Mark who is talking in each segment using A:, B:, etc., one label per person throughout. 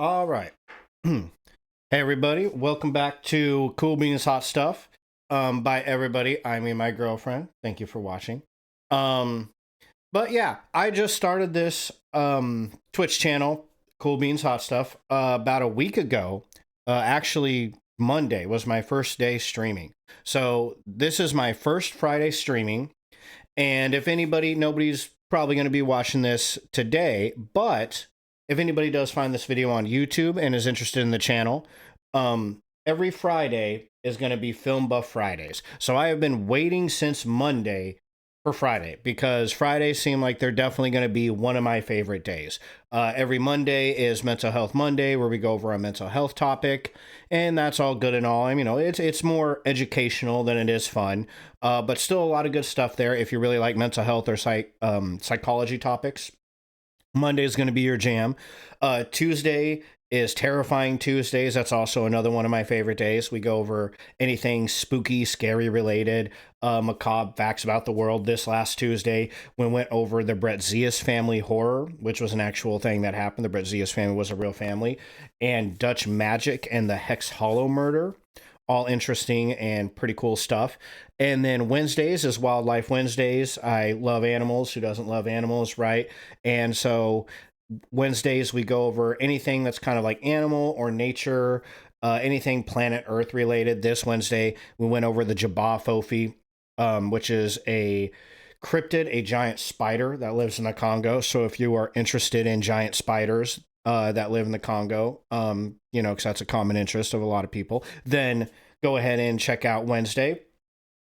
A: All right. Hey, everybody. Welcome back to Cool Beans Hot Stuff. By everybody, I mean my girlfriend. Thank you for watching. Um, but yeah, I just started this Twitch channel, Cool Beans Hot Stuff, about a week ago. Actually, Monday was my first day streaming. So this is my first Friday streaming. And if anybody, nobody's probably going to be watching this today, but if anybody does find this video on YouTube and is interested in the channel, every Friday is going to be Film Buff Fridays. So I have been waiting since Monday for Friday because Fridays seem like they're definitely going to be one of my favorite days. Every Monday is Mental Health Monday, where we go over a mental health topic, and that's all good and all. I mean, it's more educational than it is fun, but still a lot of good stuff there if you really like mental health or psychology topics. Monday is going to be your jam. Tuesday is Terrifying Tuesdays. That's also another one of my favorite days. We go over anything spooky, scary related, macabre facts about the world. This last Tuesday, we went over the Bretzius family horror, which was an actual thing that happened. The Bretzius family was a real family, and Dutch magic and the Hex Hollow murder. All interesting and pretty cool stuff. And then Wednesdays is Wildlife Wednesdays. I love animals. Who doesn't love animals, right? And so Wednesdays we go over anything that's kind of like animal or nature, anything planet Earth related. This Wednesday we went over the Jabba which is a cryptid, a giant spider that lives in the Congo. So if you are interested in giant spiders that live in the Congo, because that's a common interest of a lot of people, then go ahead and check out Wednesday.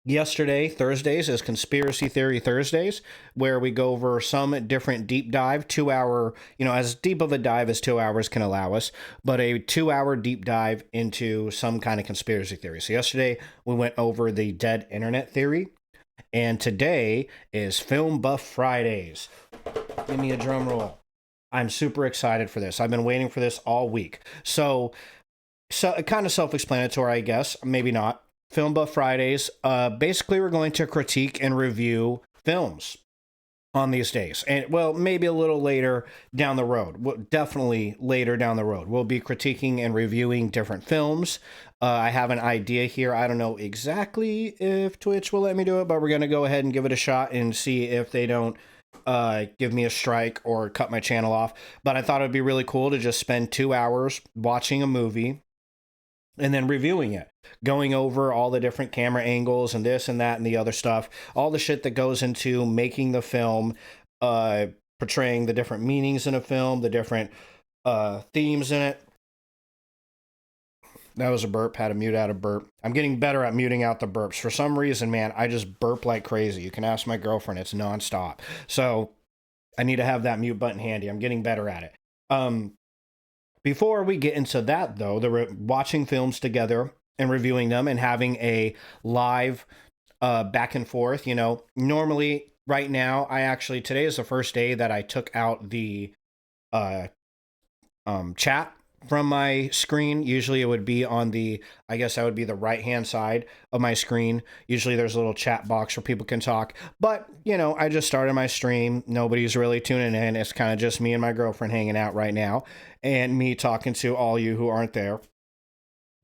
A: Yesterday, Thursdays, is Conspiracy Theory Thursdays, where we go over some different deep dive, 2 hour, as deep of a dive as 2 hours can allow us, but a 2 hour deep dive into some kind of conspiracy theory. So yesterday, we went over the dead internet theory, and today is Film Buff Fridays. Give me a drum roll. I'm super excited for this. I've been waiting for this all week. So kind of self-explanatory, I guess. Maybe not. Film Buff Fridays. Basically, we're going to critique and review films on these days. And, well, maybe a little later down the road. Definitely later down the road. We'll be critiquing and reviewing different films. I have an idea here. I don't know exactly if Twitch will let me do it, but we're going to go ahead and give it a shot and see if they don't give me a strike or cut my channel off. But I thought it'd be really cool to just spend 2 hours watching a movie and then reviewing it, going over all the different camera angles and this and that and the other stuff, all the shit that goes into making the film, portraying the different meanings in a film, the different themes in it. That was a burp. Had to mute out a burp. I'm getting better at muting out the burps. For some reason, man, I just burp like crazy. You can ask my girlfriend. It's nonstop. So I need to have that mute button handy. I'm getting better at it. Before we get into that, though, watching films together and reviewing them and having a live back and forth. Normally right now, today is the first day that I took out the chat from my screen. Usually it would be on I guess that would be the right hand side of my screen. Usually there's a little chat box where people can talk, but I just started my stream. Nobody's really tuning in. It's kind of just me and my girlfriend hanging out right now and me talking to all you who aren't there.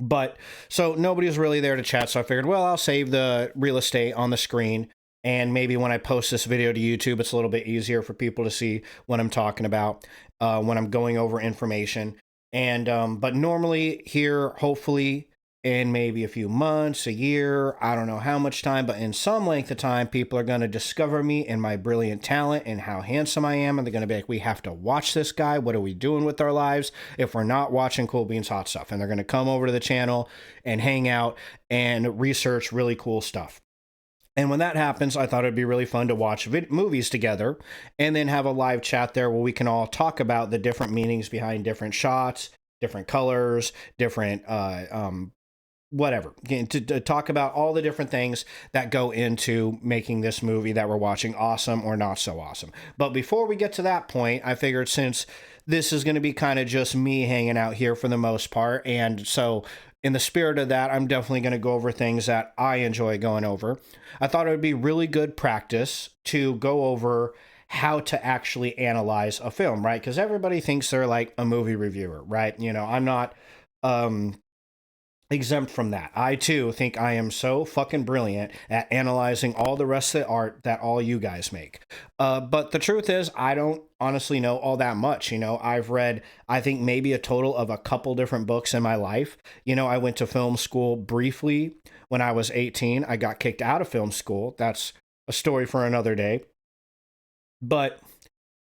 A: But so nobody's really there to chat. So I figured, well, I'll save the real estate on the screen. And maybe when I post this video to YouTube, it's a little bit easier for people to see what I'm talking about when I'm going over information. And but normally here, hopefully in maybe a few months, a year, I don't know how much time, but in some length of time, people are going to discover me and my brilliant talent and how handsome I am. And they're going to be like, we have to watch this guy. What are we doing with our lives if we're not watching Cool Beans Hot Stuff? And they're going to come over to the channel and hang out and research really cool stuff. And when that happens, I thought it'd be really fun to watch movies together and then have a live chat there where we can all talk about the different meanings behind different shots, different colors, different whatever. To talk about all the different things that go into making this movie that we're watching awesome or not so awesome. But before we get to that point, I figured since this is going to be kind of just me hanging out here for the most part, and so in the spirit of that, I'm definitely going to go over things that I enjoy going over. I thought it would be really good practice to go over how to actually analyze a film, right? Because everybody thinks they're like a movie reviewer, right? You know, I'm not um, exempt from that. I too think I am so fucking brilliant at analyzing all the rest of the art that all you guys make. But the truth is, I don't honestly know all that much. You know, I've read, I think maybe a total of a couple different books in my life. You know, I went to film school briefly when I was 18. I got kicked out of film school. That's a story for another day. But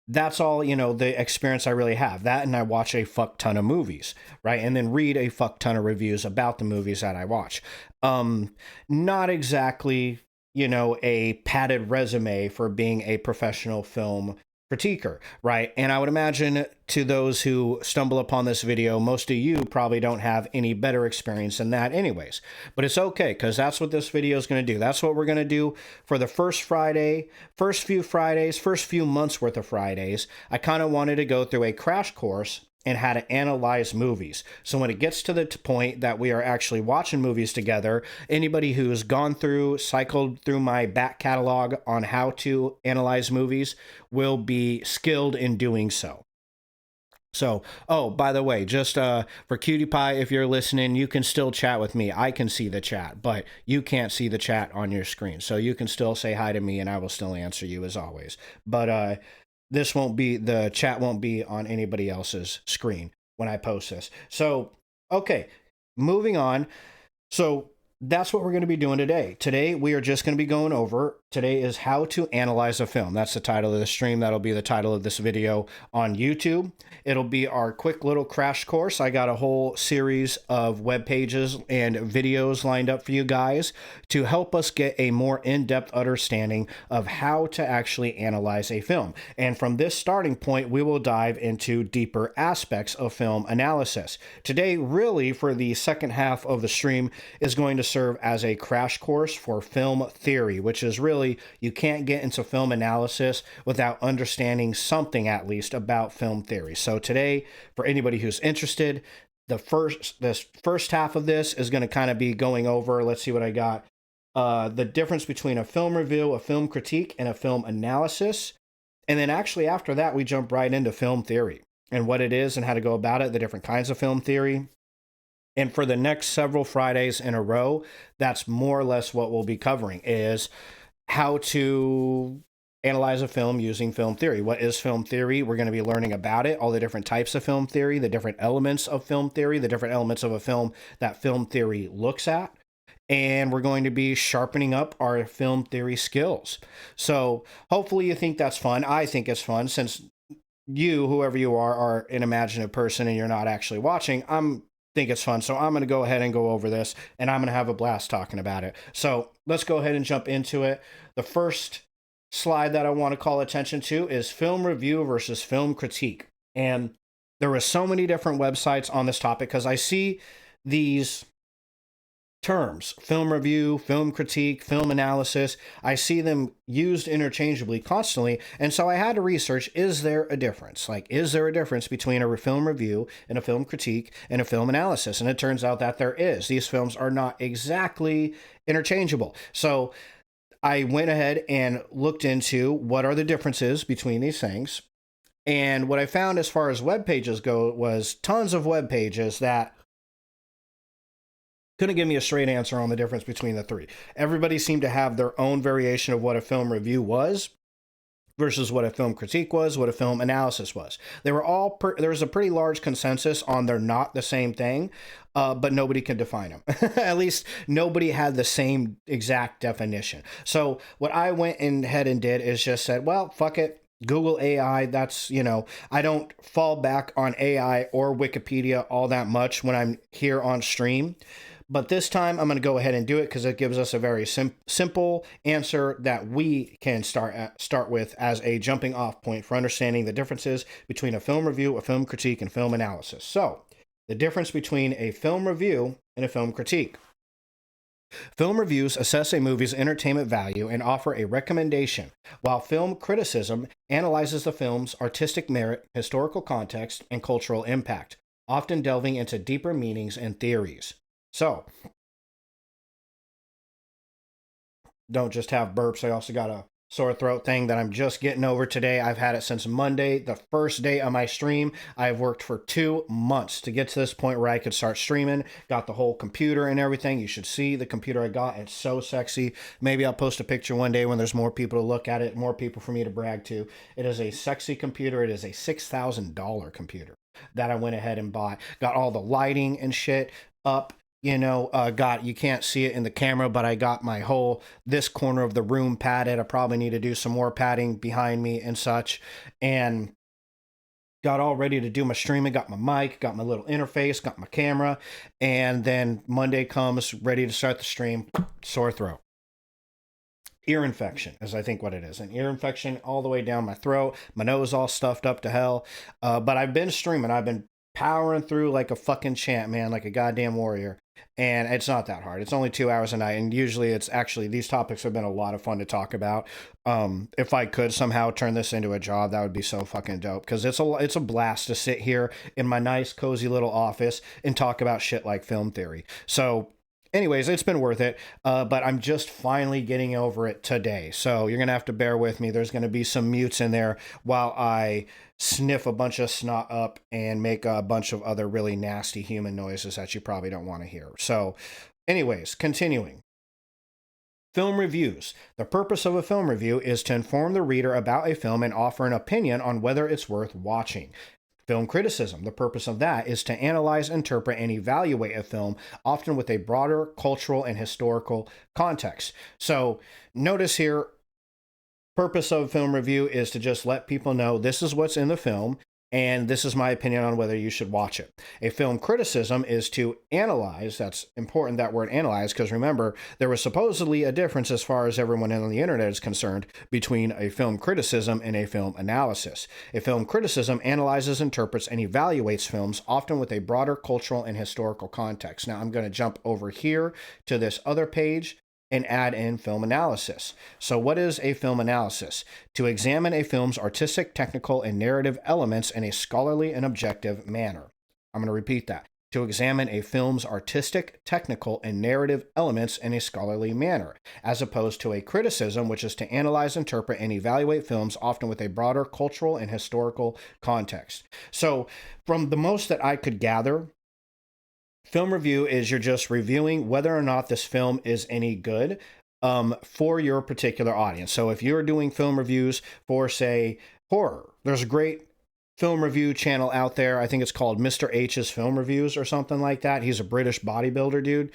A: that's all, you know, the experience I really have. That, and I watch a fuck ton of movies, right? And then read a fuck ton of reviews about the movies that I watch. Not exactly, you know, a padded resume for being a professional film critiquer, right? And I would imagine to those who stumble upon this video, most of you probably don't have any better experience than that anyways. But it's okay, because that's what this video is going to do. That's what we're going to do for the first Friday, first few Fridays, first few months worth of Fridays. I kind of wanted to go through a crash course and how to analyze movies. So when it gets to the point that we are actually watching movies together, anybody who's gone through, cycled through my back catalog on how to analyze movies will be skilled in doing so. So, oh, by the way, just for Cutie Pie, if you're listening, you can still chat with me. I can see the chat, but you can't see the chat on your screen. So you can still say hi to me and I will still answer you as always. But this won't be, the chat won't be on anybody else's screen when I post this. So, okay, moving on. So that's what we're going to be doing today. Today, we are just going to be going over, today is how to analyze a film. That's the title of the stream. That'll be the title of this video on YouTube. It'll be our quick little crash course. I got a whole series of web pages and videos lined up for you guys to help us get a more in-depth understanding of how to actually analyze a film. And from this starting point, we will dive into deeper aspects of film analysis. Today, really, for the second half of the stream, is going to serve as a crash course for film theory, which is really, you can't get into film analysis without understanding something at least about film theory. So today, for anybody who's interested, this first half of this is going to kind of be going over, let's see what I got, the difference between a film review, a film critique, and a film analysis. And then actually after that, we jump right into film theory and what it is and how to go about it, the different kinds of film theory. And for the next several Fridays in a row, that's more or less what we'll be covering, is how to analyze a film using film theory. What is film theory? We're going to be learning about it, all the different types of film theory, the different elements of film theory, the different elements of a film that film theory looks at. And we're going to be sharpening up our film theory skills. So hopefully you think that's fun. I think it's fun, since you, whoever you are an imaginative person and you're not actually watching. Think it's fun. So I'm going to go ahead and go over this, and I'm going to have a blast talking about it. So let's go ahead and jump into it. The first slide that I want to call attention to is film review versus film critique. And there are so many different websites on this topic, because I see these terms, film review, film critique, film analysis, I see them used interchangeably constantly. And so I had to research, is there a difference? Like, is there a difference between a film review and a film critique and a film analysis? And it turns out that there is. These films are not exactly interchangeable. So I went ahead and looked into what are the differences between these things. And what I found as far as web pages go was tons of web pages that couldn't give me a straight answer on the difference between the three. Everybody seemed to have their own variation of what a film review was versus what a film critique was, what a film analysis was. They were all, there was a pretty large consensus on they're not the same thing, but nobody could define them. At least nobody had the same exact definition. So what I went ahead and did is just said, well, fuck it. Google AI, that's, you know, I don't fall back on AI or Wikipedia all that much when I'm here on stream. But this time I'm going to go ahead and do it because it gives us a very simple answer that we can start with as a jumping off point for understanding the differences between a film review, a film critique, and film analysis. So the difference between a film review and a film critique. Film reviews assess a movie's entertainment value and offer a recommendation, while film criticism analyzes the film's artistic merit, historical context, and cultural impact, often delving into deeper meanings and theories. So, don't just have burps, I also got a sore throat thing that I'm just getting over today. I've had it since Monday, the first day of my stream. I've worked for 2 months to get to this point where I could start streaming. Got the whole computer and everything. You should see the computer I got. It's so sexy. Maybe I'll post a picture one day when there's more people to look at it, more people for me to brag to. It is a sexy computer. It is a $6,000 computer that I went ahead and bought. Got all the lighting and shit up. You can't see it in the camera, but I got this corner of the room padded. I probably need to do some more padding behind me and such. And got all ready to do my streaming, got my mic, got my little interface, got my camera. And then Monday comes, ready to start the stream, sore throat. Ear infection is I think what it is. An ear infection all the way down my throat. My nose all stuffed up to hell. But I've been streaming. I've been powering through like a fucking champ, man, like a goddamn warrior. And it's not that hard. It's only 2 hours a night. And usually it's actually, these topics have been a lot of fun to talk about. If I could somehow turn this into a job, that would be so fucking dope. Because it's a blast to sit here in my nice, cozy little office and talk about shit like film theory. So anyways, it's been worth it, but I'm just finally getting over it today. So you're going to have to bear with me. There's going to be some mutes in there while I sniff a bunch of snot up and make a bunch of other really nasty human noises that you probably don't want to hear. So anyways, continuing. Film reviews. The purpose of a film review is to inform the reader about a film and offer an opinion on whether it's worth watching. Film criticism. The purpose of that is to analyze, interpret, and evaluate a film, often with a broader cultural and historical context. So notice here, purpose of film review is to just let people know this is what's in the film, and this is my opinion on whether you should watch it. A film criticism is to analyze. That's important, that word analyze, because remember, there was supposedly a difference as far as everyone on the internet is concerned between a film criticism and a film analysis. A film criticism analyzes, interprets, and evaluates films, often with a broader cultural and historical context. Now I'm going to jump over here to this other page and add in film analysis. So what is a film analysis? To examine a film's artistic, technical, and narrative elements in a scholarly and objective manner. I'm going to repeat that. To examine a film's artistic, technical, and narrative elements in a scholarly manner, as opposed to a criticism, which is to analyze, interpret, and evaluate films, often with a broader cultural and historical context. So from the most that I could gather, film review is you're just reviewing whether or not this film is any good for your particular audience. So if you're doing film reviews for, say, horror, there's a great film review channel out there. I think it's called Mr. H's Film Reviews or something like that. He's a British bodybuilder dude.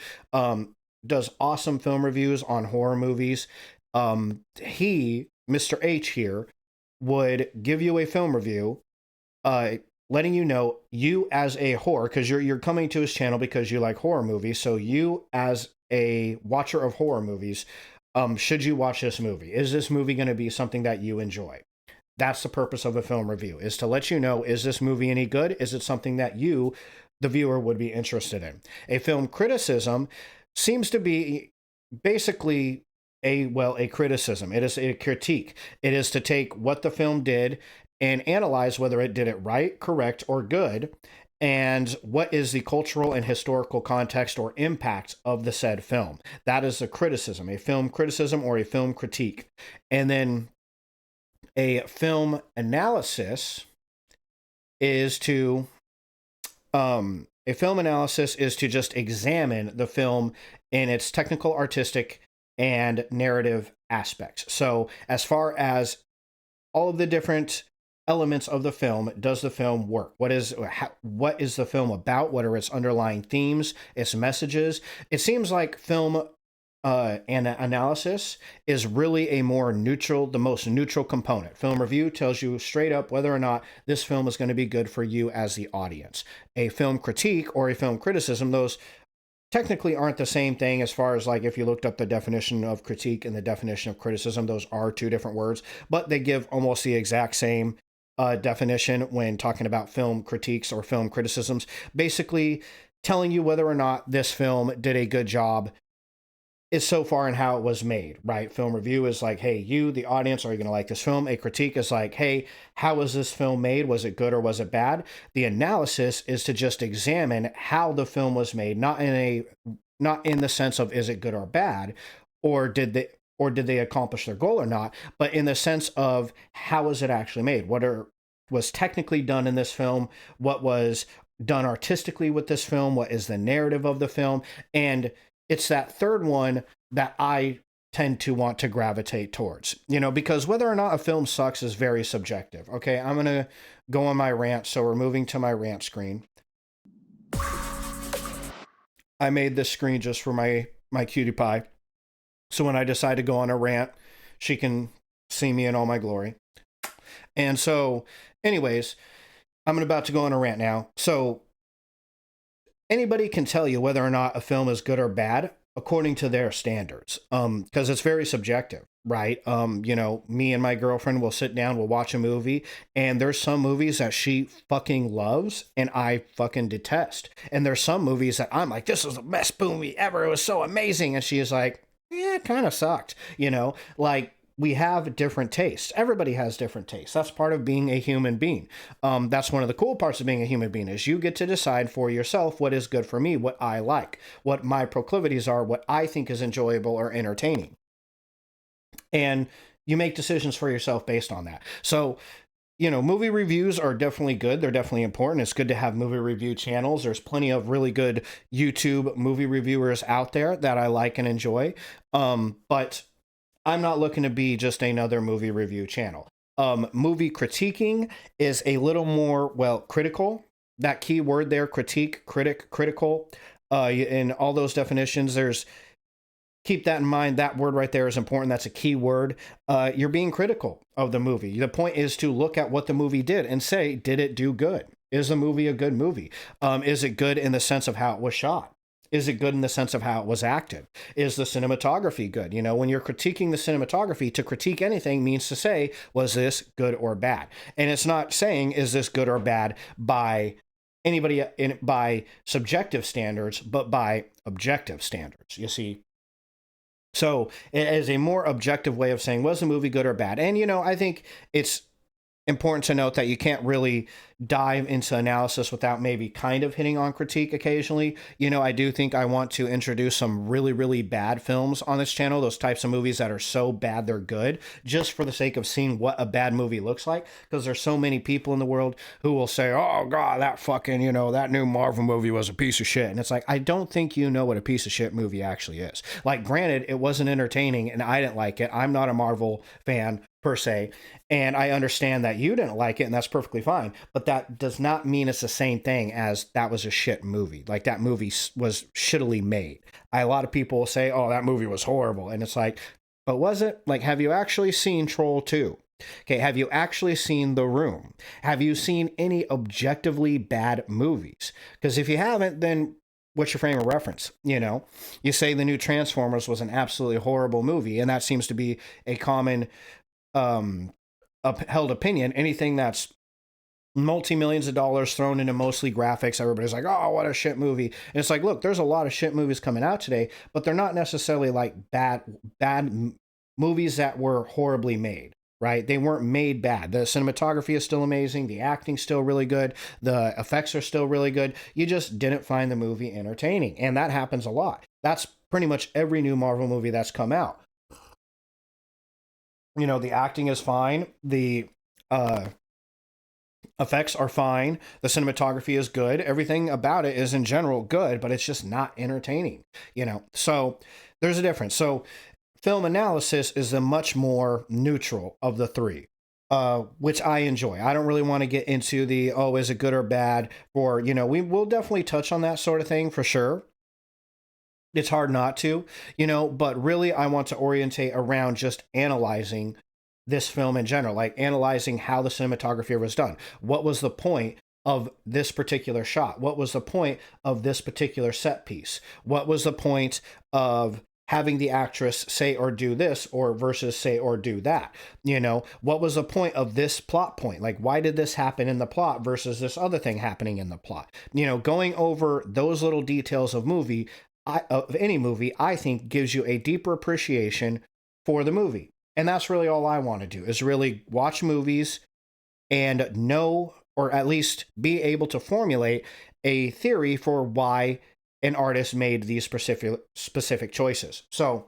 A: Does awesome film reviews on horror movies. Mr. H here, would give you a film review, letting you know, you as a horror, because you're coming to his channel because you like horror movies. So you as a watcher of horror movies, should you watch this movie? Is this movie going to be something that you enjoy? That's the purpose of a film review, is to let you know, is this movie any good? Is it something that you, the viewer, would be interested in? A film criticism seems to be basically a criticism. It is a critique. It is to take what the film did and analyze whether it did it right, correct, or good, and what is the cultural and historical context or impact of the said film. That is a criticism, a film criticism or a film critique. And then a film analysis is to just examine the film in its technical, artistic, and narrative aspects. So as far as all of the different elements of the film, does the film work? What is the film about? What are its underlying themes, its messages? It seems like film analysis is really the most neutral component. Film review tells you straight up whether or not this film is going to be good for you as the audience. A film critique or a film criticism, those technically aren't the same thing, as far as like if you looked up the definition of critique and the definition of criticism, those are two different words, but they give almost the exact same definition when talking about film critiques or film criticisms, basically telling you whether or not this film did a good job is so far in how it was made, right? Film review is like, hey, you, the audience, are you going to like this film? A critique is like, hey, how was this film made? Was it good or was it bad? The analysis is to just examine how the film was made, not in the sense of is it good or bad, or or did they accomplish their goal or not, but in the sense of how was it actually made? Was technically done in this film? What was done artistically with this film? What is the narrative of the film? And it's that third one that I tend to want to gravitate towards, because whether or not a film sucks is very subjective. Okay, I'm going to go on my rant. So we're moving to my rant screen. I made this screen just for my cutie pie. So when I decide to go on a rant, she can see me in all my glory. And so, anyways, I'm about to go on a rant now. So anybody can tell you whether or not a film is good or bad according to their standards, because it's very subjective, right? Me and my girlfriend will sit down, we'll watch a movie, and there's some movies that she fucking loves and I fucking detest, and there's some movies that I'm like, this is the best movie ever, it was so amazing, and she is like, yeah, it kind of sucked, like. We have different tastes. Everybody has different tastes. That's part of being a human being. That's one of the cool parts of being a human being is you get to decide for yourself what is good for me, what I like, what my proclivities are, what I think is enjoyable or entertaining. And you make decisions for yourself based on that. So, movie reviews are definitely good. They're definitely important. It's good to have movie review channels. There's plenty of really good YouTube movie reviewers out there that I like and enjoy. But I'm not looking to be just another movie review channel. Movie critiquing is a little more, critical. That key word there, critique, critic, critical. In all those definitions, keep that in mind. That word right there is important. That's a key word. You're being critical of the movie. The point is to look at what the movie did and say, did it do good? Is the movie a good movie? Is it good in the sense of how it was shot? Is it good in the sense of how it was acted? Is the cinematography good? When you're critiquing the cinematography, to critique anything means to say, was this good or bad? And it's not saying, is this good or bad by anybody by subjective standards, but by objective standards, you see? So it is a more objective way of saying, was the movie good or bad? And, I think it's important to note that you can't really dive into analysis without maybe kind of hitting on critique occasionally. I do think I want to introduce some really, really bad films on this channel, those types of movies that are so bad they're good, just for the sake of seeing what a bad movie looks like, because there's so many people in the world who will say, oh god, that fucking, that new Marvel movie was a piece of shit. And it's like, I don't think you know what a piece of shit movie actually is. Like, granted, it wasn't entertaining and I didn't like it. I'm not a Marvel fan per se, and I understand that you didn't like it, and that's perfectly fine, but that does not mean it's the same thing as that was a shit movie. Like, that movie was shittily made. A lot of people say, oh, that movie was horrible, and it's like, but was it? Like, have you actually seen Troll 2? Okay, have you actually seen The Room? Have you seen any objectively bad movies? Because if you haven't, then what's your frame of reference? You say the new Transformers was an absolutely horrible movie, and that seems to be a common upheld opinion. Anything that's multi-millions of dollars thrown into mostly graphics, everybody's like, oh, what a shit movie. And it's like, look, there's a lot of shit movies coming out today, but they're not necessarily like bad movies that were horribly made, right? They weren't made bad. The cinematography is still amazing, the acting's still really good, the effects are still really good. You just didn't find the movie entertaining, and that happens a lot. That's pretty much every new Marvel movie that's come out. The acting is fine. The effects are fine. The cinematography is good. Everything about it is in general good, but it's just not entertaining, So there's a difference. So film analysis is the much more neutral of the three, which I enjoy. I don't really want to get into the, oh, is it good or bad? Or, we will definitely touch on that sort of thing for sure. It's hard not to, but really I want to orientate around just analyzing this film in general, like analyzing how the cinematography was done. What was the point of this particular shot? What was the point of this particular set piece? What was the point of having the actress say or do this or versus say or do that? What was the point of this plot point? Like, why did this happen in the plot versus this other thing happening in the plot? Going over those little details of any movie, I think gives you a deeper appreciation for the movie. And that's really all I want to do, is really watch movies and know, or at least be able to formulate a theory for why an artist made these specific choices. So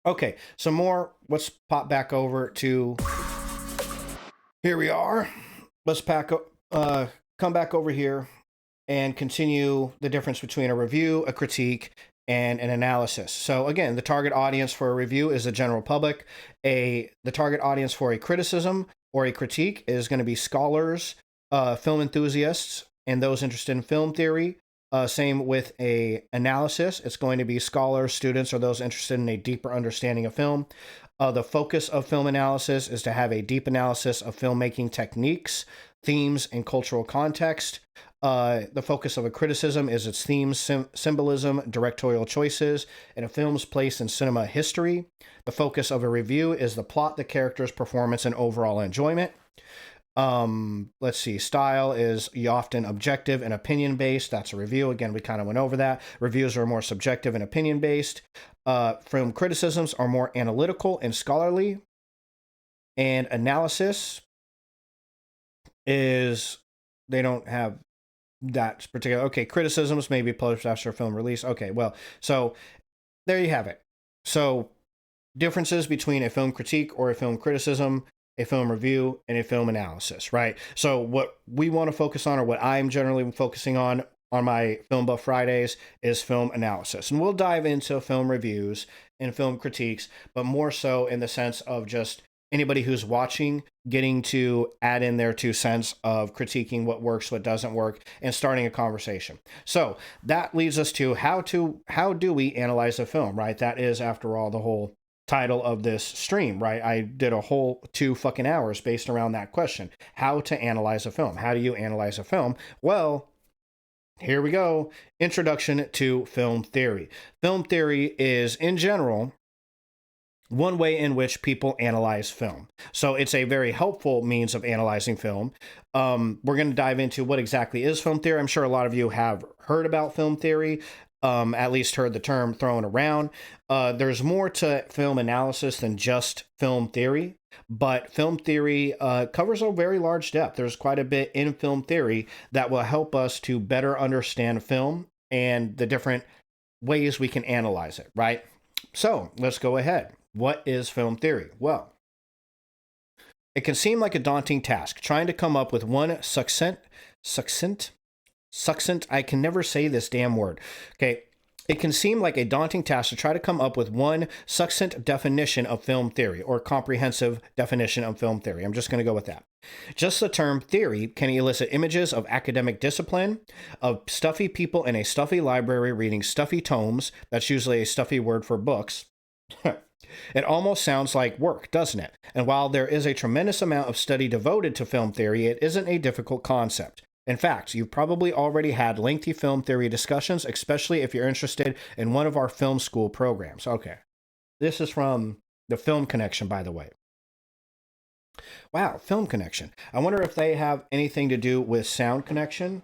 A: Okay, some more. Let's pop back over to here we are. Let's come back over here and continue the difference between a review, a critique, and an analysis. So again, the target audience for a review is the general public. The target audience for a criticism or a critique is going to be scholars, film enthusiasts, and those interested in film theory. Same with a analysis. It's going to be scholars, students, or those interested in a deeper understanding of film. The focus of film analysis is to have a deep analysis of filmmaking techniques, themes, and cultural context. The focus of a criticism is its themes, symbolism, directorial choices, and a film's place in cinema history. The focus of a review is the plot, the characters, performance, and overall enjoyment. Let's see. Style is often objective and opinion based. That's a review. Again, we kind of went over that. Reviews are more subjective and opinion based. Film criticisms are more analytical and scholarly. And analysis is they don't have that particular. Okay, criticisms maybe post after film release. Okay, well, so there you have it. So differences between a film critique or a film criticism, a film review, and a film analysis, right? So what we want to focus on, or what I'm generally focusing on my Film Buff Fridays, is film analysis. And we'll dive into film reviews and film critiques, but more so in the sense of just anybody who's watching getting to add in their 2 cents of critiquing what works, what doesn't work, and starting a conversation. So that leads us to how do we analyze a film, right? That is, after all, the whole title of this stream, right? I did a whole 2 fucking hours based around that question. How to analyze a film. How do you analyze a film? Well, here we go. Introduction to film theory. Film theory is, in general, one way in which people analyze film. So it's a very helpful means of analyzing film. We're going to dive into what exactly is film theory. I'm sure a lot of you have heard about film theory, at least heard the term thrown around. There's more to film analysis than just film theory, but film theory covers a very large depth. There's quite a bit in film theory that will help us to better understand film and the different ways we can analyze it, right? So let's go ahead. What is film theory? Well, it can seem like a daunting task, trying to come up with one succinct, I can never say this damn word. Okay. It can seem like a daunting task to try to come up with one succinct definition of film theory, or comprehensive definition of film theory. I'm just going to go with that. Just the term theory can elicit images of academic discipline, of stuffy people in a stuffy library reading stuffy tomes. That's usually a stuffy word for books. It almost sounds like work, doesn't it? And while there is a tremendous amount of study devoted to film theory, it isn't a difficult concept. In fact, you've probably already had lengthy film theory discussions, especially if you're interested in one of our film school programs. Okay. This is from the Film Connection, by the way. Wow, Film Connection. I wonder if they have anything to do with Sound Connection,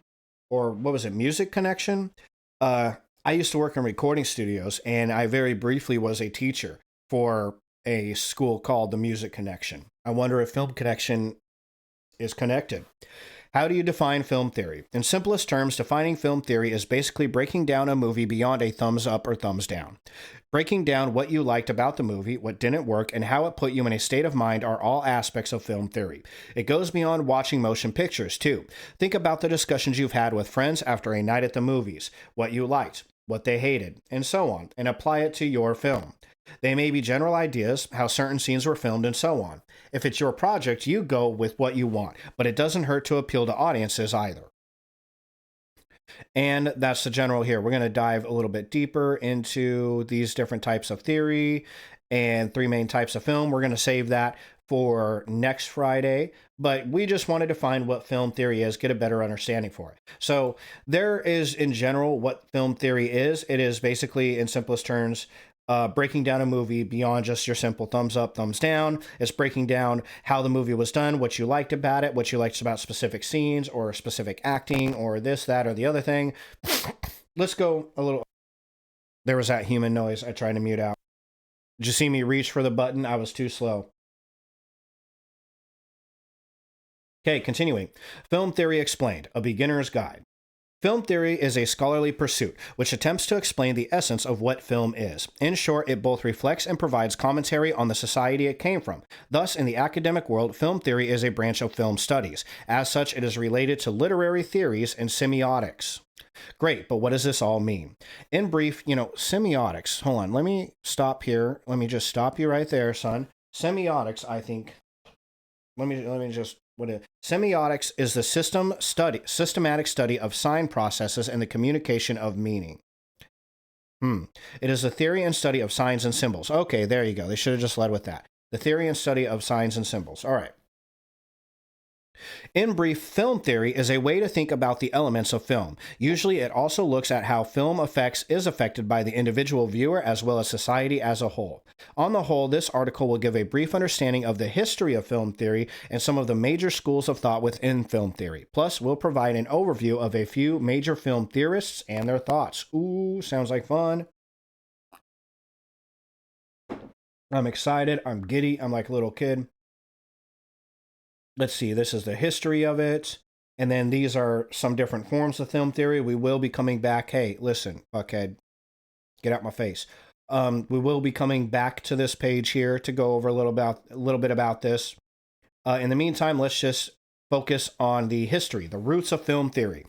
A: or what was it, Music Connection? I used to work in recording studios, and I very briefly was a teacher for a school called the Music Connection. I wonder if Film Connection is connected. How do you define film theory? In simplest terms, defining film theory is basically breaking down a movie beyond a thumbs up or thumbs down. Breaking down what you liked about the movie, what didn't work, and how it put you in a state of mind are all aspects of film theory. It goes beyond watching motion pictures, too. Think about the discussions you've had with friends after a night at the movies, what you liked, what they hated, and so on, and apply it to your film. They may be general ideas, how certain scenes were filmed, and so on. If it's your project, you go with what you want, but it doesn't hurt to appeal to audiences either. And that's the general here. We're going to dive a little bit deeper into these different types of theory and 3 main types of film. We're going to save that for next Friday, but we just wanted to find what film theory is, get a better understanding for it. So there is, in general, what film theory is. It is basically, in simplest terms, breaking down a movie beyond just your simple thumbs up, thumbs down. It's breaking down how the movie was done, what you liked about it, what you liked about specific scenes or specific acting or this, that, or the other thing. Let's go a little. There was that human noise I tried to mute out. Did you see me reach for the button? I was too slow. Okay, continuing. Film Theory Explained, a beginner's guide. Film theory is a scholarly pursuit which attempts to explain the essence of what film is. In short, it both reflects and provides commentary on the society it came from. Thus, in the academic world, film theory is a branch of film studies. As such, it is related to literary theories and semiotics. Great, but what does this all mean? In brief, semiotics. Hold on, let me stop here. Let me just stop you right there, son. Semiotics, I think. Let me just semiotics is the systematic study of sign processes and the communication of meaning. It is a theory and study of signs and symbols. Okay, there you go. They should have just led with that. The theory and study of signs and symbols. All right. In brief, film theory is a way to think about the elements of film. Usually, it also looks at how film is affected by the individual viewer as well as society as a whole. On the whole, this article will give a brief understanding of the history of film theory and some of the major schools of thought within film theory. Plus, we'll provide an overview of a few major film theorists and their thoughts. Ooh, sounds like fun. I'm excited. I'm giddy. I'm like a little kid. Let's see, this is the history of it. And then these are some different forms of film theory. We will be coming back. Hey, listen, fuckhead, get out my face. We will be coming back to this page here to go over a little bit about this. In the meantime, let's just focus on the history, the roots of film theory.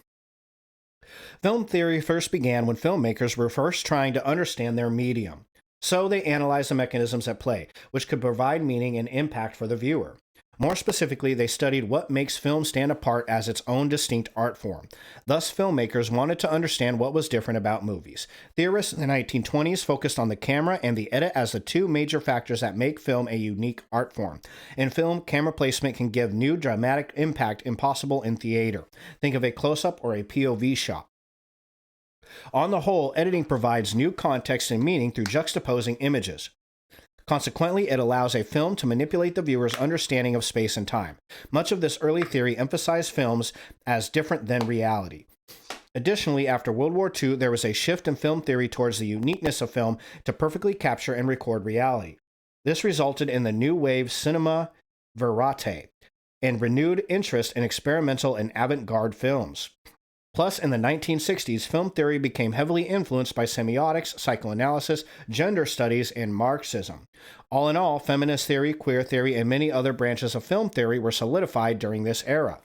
A: Film theory first began when filmmakers were first trying to understand their medium. So they analyzed the mechanisms at play, which could provide meaning and impact for the viewer. More specifically, they studied what makes film stand apart as its own distinct art form. Thus, filmmakers wanted to understand what was different about movies. Theorists in the 1920s focused on the camera and the edit as the two major factors that make film a unique art form. In film, camera placement can give new dramatic impact impossible in theater. Think of a close-up or a POV shot. On the whole, editing provides new context and meaning through juxtaposing images. Consequently, it allows a film to manipulate the viewer's understanding of space and time. Much of this early theory emphasized films as different than reality. Additionally, after World War II, there was a shift in film theory towards the uniqueness of film to perfectly capture and record reality. This resulted in the new wave cinema verite and renewed interest in experimental and avant-garde films. Plus, in the 1960s, film theory became heavily influenced by semiotics, psychoanalysis, gender studies, and Marxism. All in all, feminist theory, queer theory, and many other branches of film theory were solidified during this era.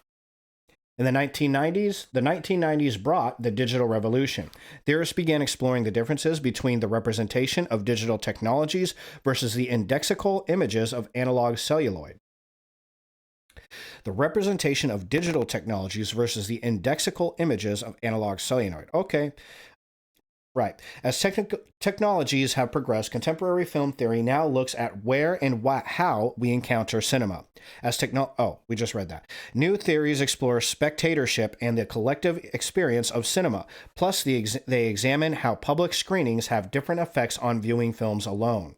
A: In the 1990s brought the digital revolution. Theorists began exploring the differences between the representation of digital technologies versus the indexical images of analog celluloid. The representation of digital technologies versus the indexical images of analog celluloid. Okay, right. As technologies have progressed, contemporary film theory now looks at where and how we encounter cinema. We just read that. New theories explore spectatorship and the collective experience of cinema. Plus, they examine how public screenings have different effects on viewing films alone.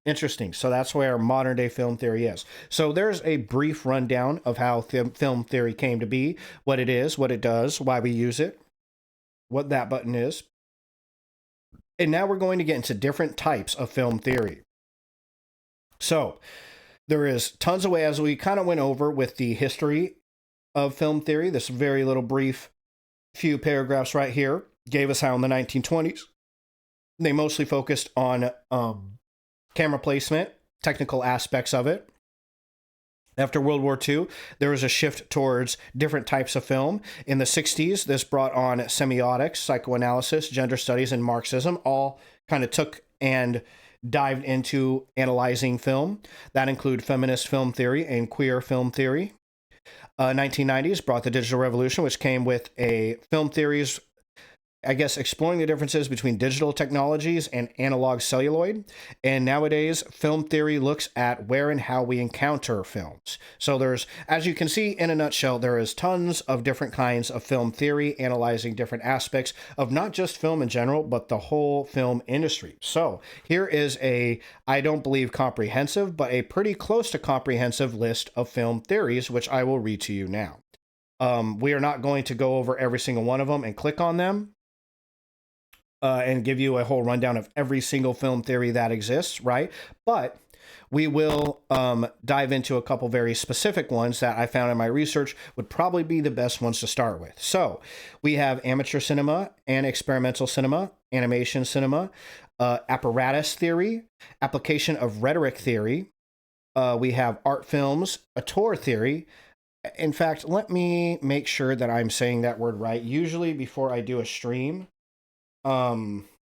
A: Interesting. So that's where modern day film theory is. So there's a brief rundown of how film theory came to be, what it is, what it does, why we use it, what that button is. And now we're going to get into different types of film theory. So there is tons of ways, as we kind of went over with the history of film theory. This very little brief few paragraphs right here gave us how in the 1920s they mostly focused on camera placement, technical aspects of it. After World War II, there was a shift towards different types of film. In the 60s, this brought on semiotics, psychoanalysis, gender studies, and Marxism, all kind of took and dived into analyzing film. That include feminist film theory and queer film theory. 1990s brought the digital revolution, which came with a film theories, exploring the differences between digital technologies and analog celluloid. And nowadays, film theory looks at where and how we encounter films. So there's, as you can see in a nutshell, there is tons of different kinds of film theory analyzing different aspects of not just film in general, but the whole film industry. So here is I don't believe comprehensive, but a pretty close to comprehensive list of film theories, which I will read to you now. We are not going to go over every single one of them and click on them. And give you a whole rundown of every single film theory that exists, right? But we will dive into a couple very specific ones that I found in my research would probably be the best ones to start with. So we have amateur cinema and experimental cinema, animation cinema, apparatus theory, application of rhetoric theory. We have art films, auteur theory. In fact, let me make sure that I'm saying that word right. Usually before I do a stream, auteur,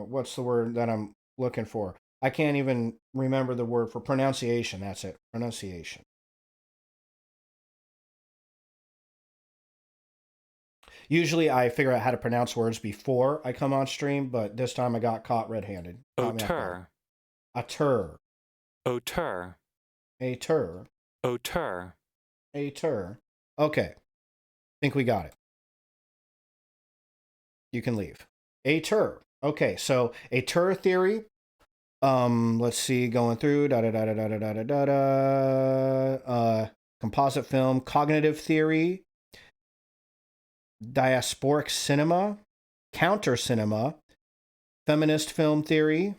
A: what's the word that I'm looking for? I can't even remember the word for pronunciation. That's it. Pronunciation. Usually I figure out how to pronounce words before I come on stream, but this time I got caught red-handed.
B: Auteur.
A: Auteur.
B: Auteur.
A: Auteur.
B: Auteur.
A: Auteur. Okay. Think we got it. You can leave. Auteur. Okay, so auteur theory. Let's see, going through composite film, cognitive theory, diasporic cinema, counter cinema, feminist film theory,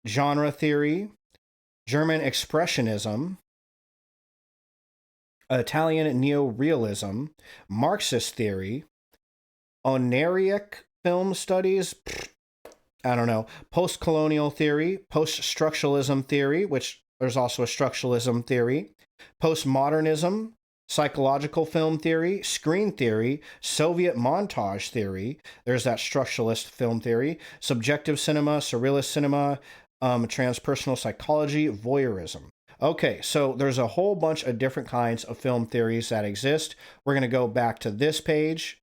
A: genre theory, German expressionism, Italian neorealism, Marxist theory, Oniric film studies, I don't know, post-colonial theory, post-structuralism theory, which there's also a structuralism theory, postmodernism, psychological film theory, screen theory, Soviet montage theory, there's that structuralist film theory, subjective cinema, surrealist cinema, transpersonal psychology, voyeurism. Okay, so there's a whole bunch of different kinds of film theories that exist. We're going to go back to this page,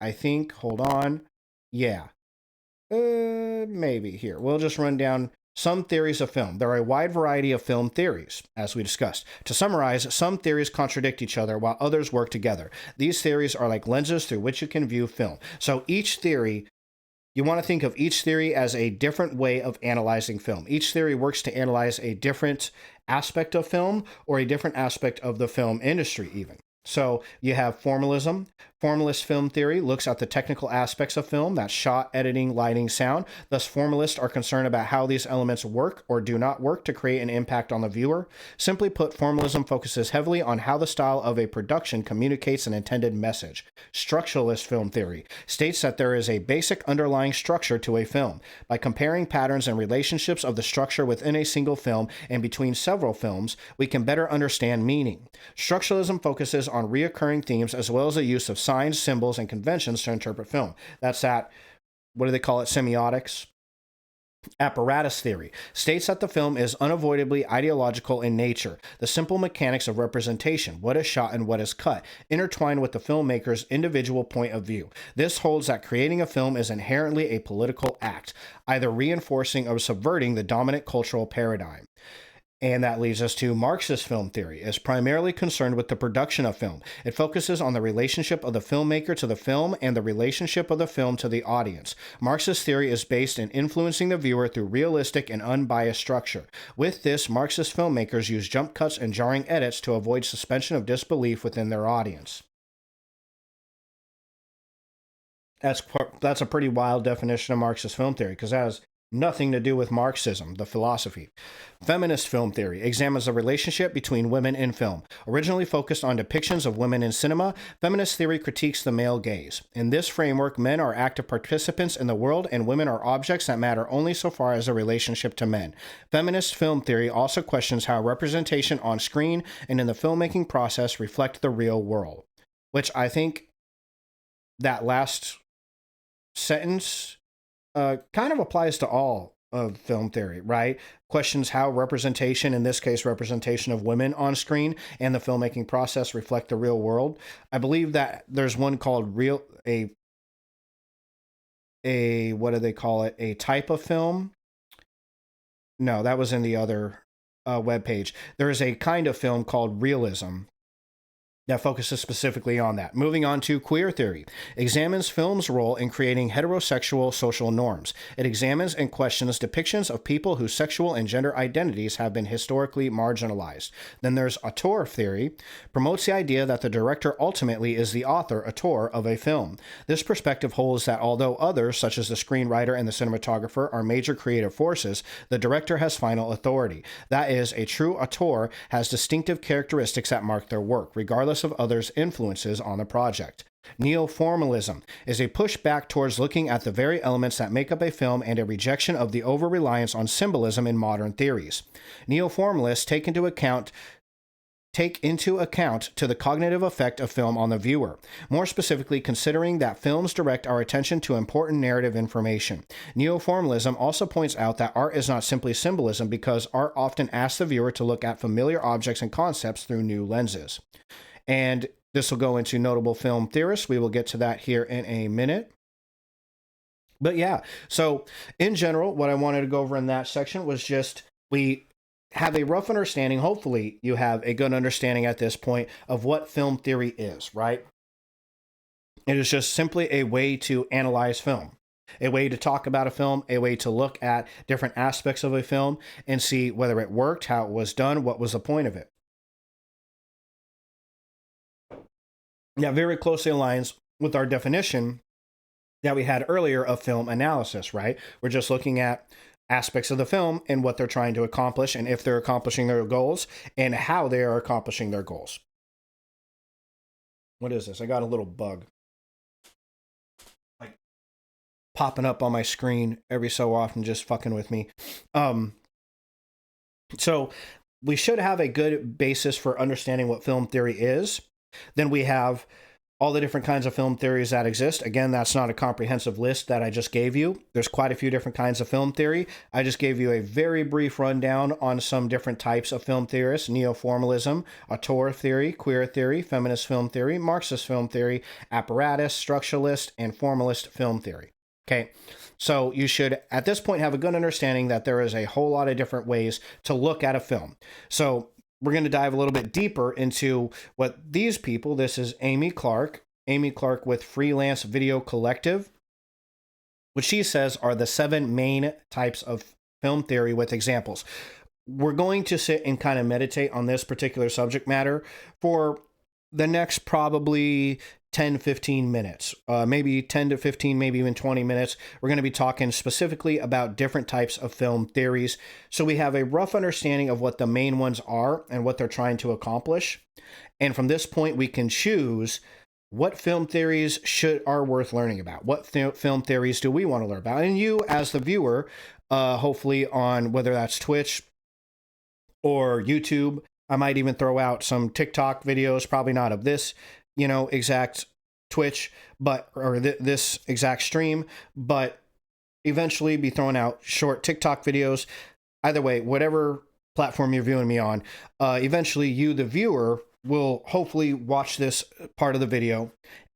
A: I think. Hold on. Yeah. Maybe here. We'll just run down some theories of film. There are a wide variety of film theories, as we discussed. To summarize, some theories contradict each other while others work together. These theories are like lenses through which you can view film. So each theory, you want to think of each theory as a different way of analyzing film. Each theory works to analyze a different aspect of film or a different aspect of the film industry even. So you have formalism. Formalist film theory looks at the technical aspects of film, that's shot, editing, lighting, sound. Thus, formalists are concerned about how these elements work or do not work to create an impact on the viewer. Simply put, formalism focuses heavily on how the style of a production communicates an intended message. Structuralist film theory states that there is a basic underlying structure to a film. By comparing patterns and relationships of the structure within a single film and between several films, we can better understand meaning. Structuralism focuses on reoccurring themes as well as the use of signs, symbols, and conventions to interpret film. That's that, what do they call it, semiotics? Apparatus theory states that the film is unavoidably ideological in nature. The simple mechanics of representation, what is shot and what is cut, intertwine with the filmmaker's individual point of view. This holds that creating a film is inherently a political act, either reinforcing or subverting the dominant cultural paradigm. And that leads us to Marxist film theory. Is primarily concerned with the production of film. It focuses on the relationship of the filmmaker to the film and the relationship of the film to the audience. Marxist theory is based in influencing the viewer through realistic and unbiased structure. With this, Marxist filmmakers use jump cuts and jarring edits to avoid suspension of disbelief within their audience. That's a pretty wild definition of Marxist film theory, because that has nothing to do with Marxism, the philosophy. Feminist film theory examines the relationship between women in film. Originally focused on depictions of women in cinema, feminist theory critiques the male gaze. In this framework, men are active participants in the world and women are objects that matter only so far as a relationship to men. Feminist film theory also questions how representation on screen and in the filmmaking process reflect the real world, which I think that last sentence kind of applies to all of film theory, right? Questions how representation, in this case, representation of women on screen and the filmmaking process reflect the real world. I believe that there's one called what do they call it? A type of film? No, that was in the other webpage. There is a kind of film called realism that focuses specifically on that. Moving on to queer theory. Examines film's role in creating heterosexual social norms. It examines and questions depictions of people whose sexual and gender identities have been historically marginalized. Then there's auteur theory. Promotes the idea that the director ultimately is the auteur of a film. This perspective holds that although others, such as the screenwriter and the cinematographer, are major creative forces, the director has final authority. That is, a true auteur has distinctive characteristics that mark their work, regardless of others' influences on the project. Neoformalism is a pushback towards looking at the very elements that make up a film and a rejection of the over-reliance on symbolism in modern theories. Neoformalists take into account to the cognitive effect of film on the viewer, more specifically considering that films direct our attention to important narrative information. Neoformalism also points out that art is not simply symbolism because art often asks the viewer to look at familiar objects and concepts through new lenses. And this will go into notable film theorists. We will get to that here in a minute. But yeah, so in general, what I wanted to go over in that section was just we have a rough understanding. Hopefully you have a good understanding at this point of what film theory is, right? It is just simply a way to analyze film, a way to talk about a film, a way to look at different aspects of a film and see whether it worked, how it was done, what was the point of it. That very closely aligns with our definition that we had earlier of film analysis, right? We're just looking at aspects of the film and what they're trying to accomplish and if they're accomplishing their goals and how they are accomplishing their goals. What is this? I got a little bug like popping up on my screen every so often, just fucking with me. So we should have a good basis for understanding what film theory is. Then we have all the different kinds of film theories that exist. Again, that's not a comprehensive list that I just gave you. There's quite a few different kinds of film theory. I just gave you a very brief rundown on some different types of film theorists: neoformalism, auteur theory, queer theory, feminist film theory, Marxist film theory, apparatus, structuralist, and formalist film theory. Okay, so you should at this point have a good understanding that there is a whole lot of different ways to look at a film. So we're going to dive a little bit deeper into what these people, this is Amy Clark with Freelance Video Collective, what she says are the 7 main types of film theory with examples. We're going to sit and kind of meditate on this particular subject matter for the next probably 10-15 minutes, maybe 10 to 15, maybe even 20 minutes. We're going to be talking specifically about different types of film theories, so we have a rough understanding of what the main ones are and what they're trying to accomplish. And from this point, we can choose what film theories are worth learning about. What film theories do we want to learn about? And you, as the viewer, hopefully on whether that's Twitch or YouTube, I might even throw out some TikTok videos, probably not of this exact Twitch, or this exact stream, but eventually be throwing out short TikTok videos. Either way, whatever platform you're viewing me on, eventually you, the viewer, will hopefully watch this part of the video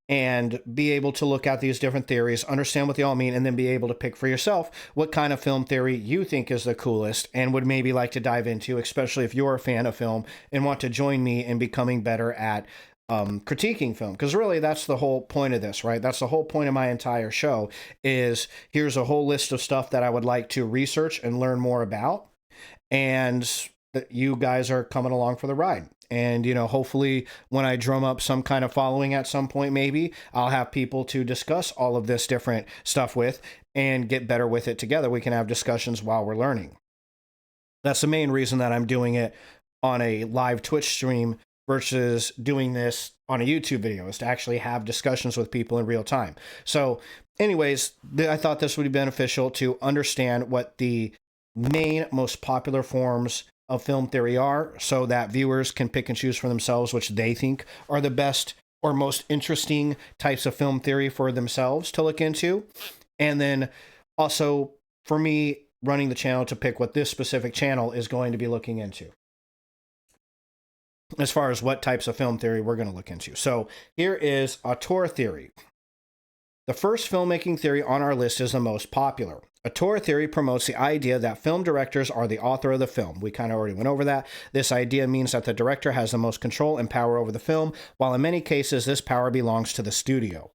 A: and be able to look at these different theories, understand what they all mean, and then be able to pick for yourself what kind of film theory you think is the coolest and would maybe like to dive into, especially if you're a fan of film and want to join me in becoming better at critiquing film. Because really, that's the whole point of this, right? That's the whole point of my entire show is here's a whole list of stuff that I would like to research and learn more about. And that you guys are coming along for the ride. And, hopefully when I drum up some kind of following at some point, maybe I'll have people to discuss all of this different stuff with and get better with it together. We can have discussions while we're learning. That's the main reason that I'm doing it on a live Twitch stream versus doing this on a YouTube video, is to actually have discussions with people in real time. So anyways, I thought this would be beneficial to understand what the main, most popular forms of film theory are, so that viewers can pick and choose for themselves which they think are the best or most interesting types of film theory for themselves to look into. And then also for me running the channel to pick what this specific channel is going to be looking into as far as what types of film theory we're going to look into. So here is auteur theory. The first filmmaking theory on our list is the most popular. Auteur theory promotes the idea that film directors are the author of the film. We kind of already went over that. This idea means that the director has the most control and power over the film, while in many cases this power belongs to the studio.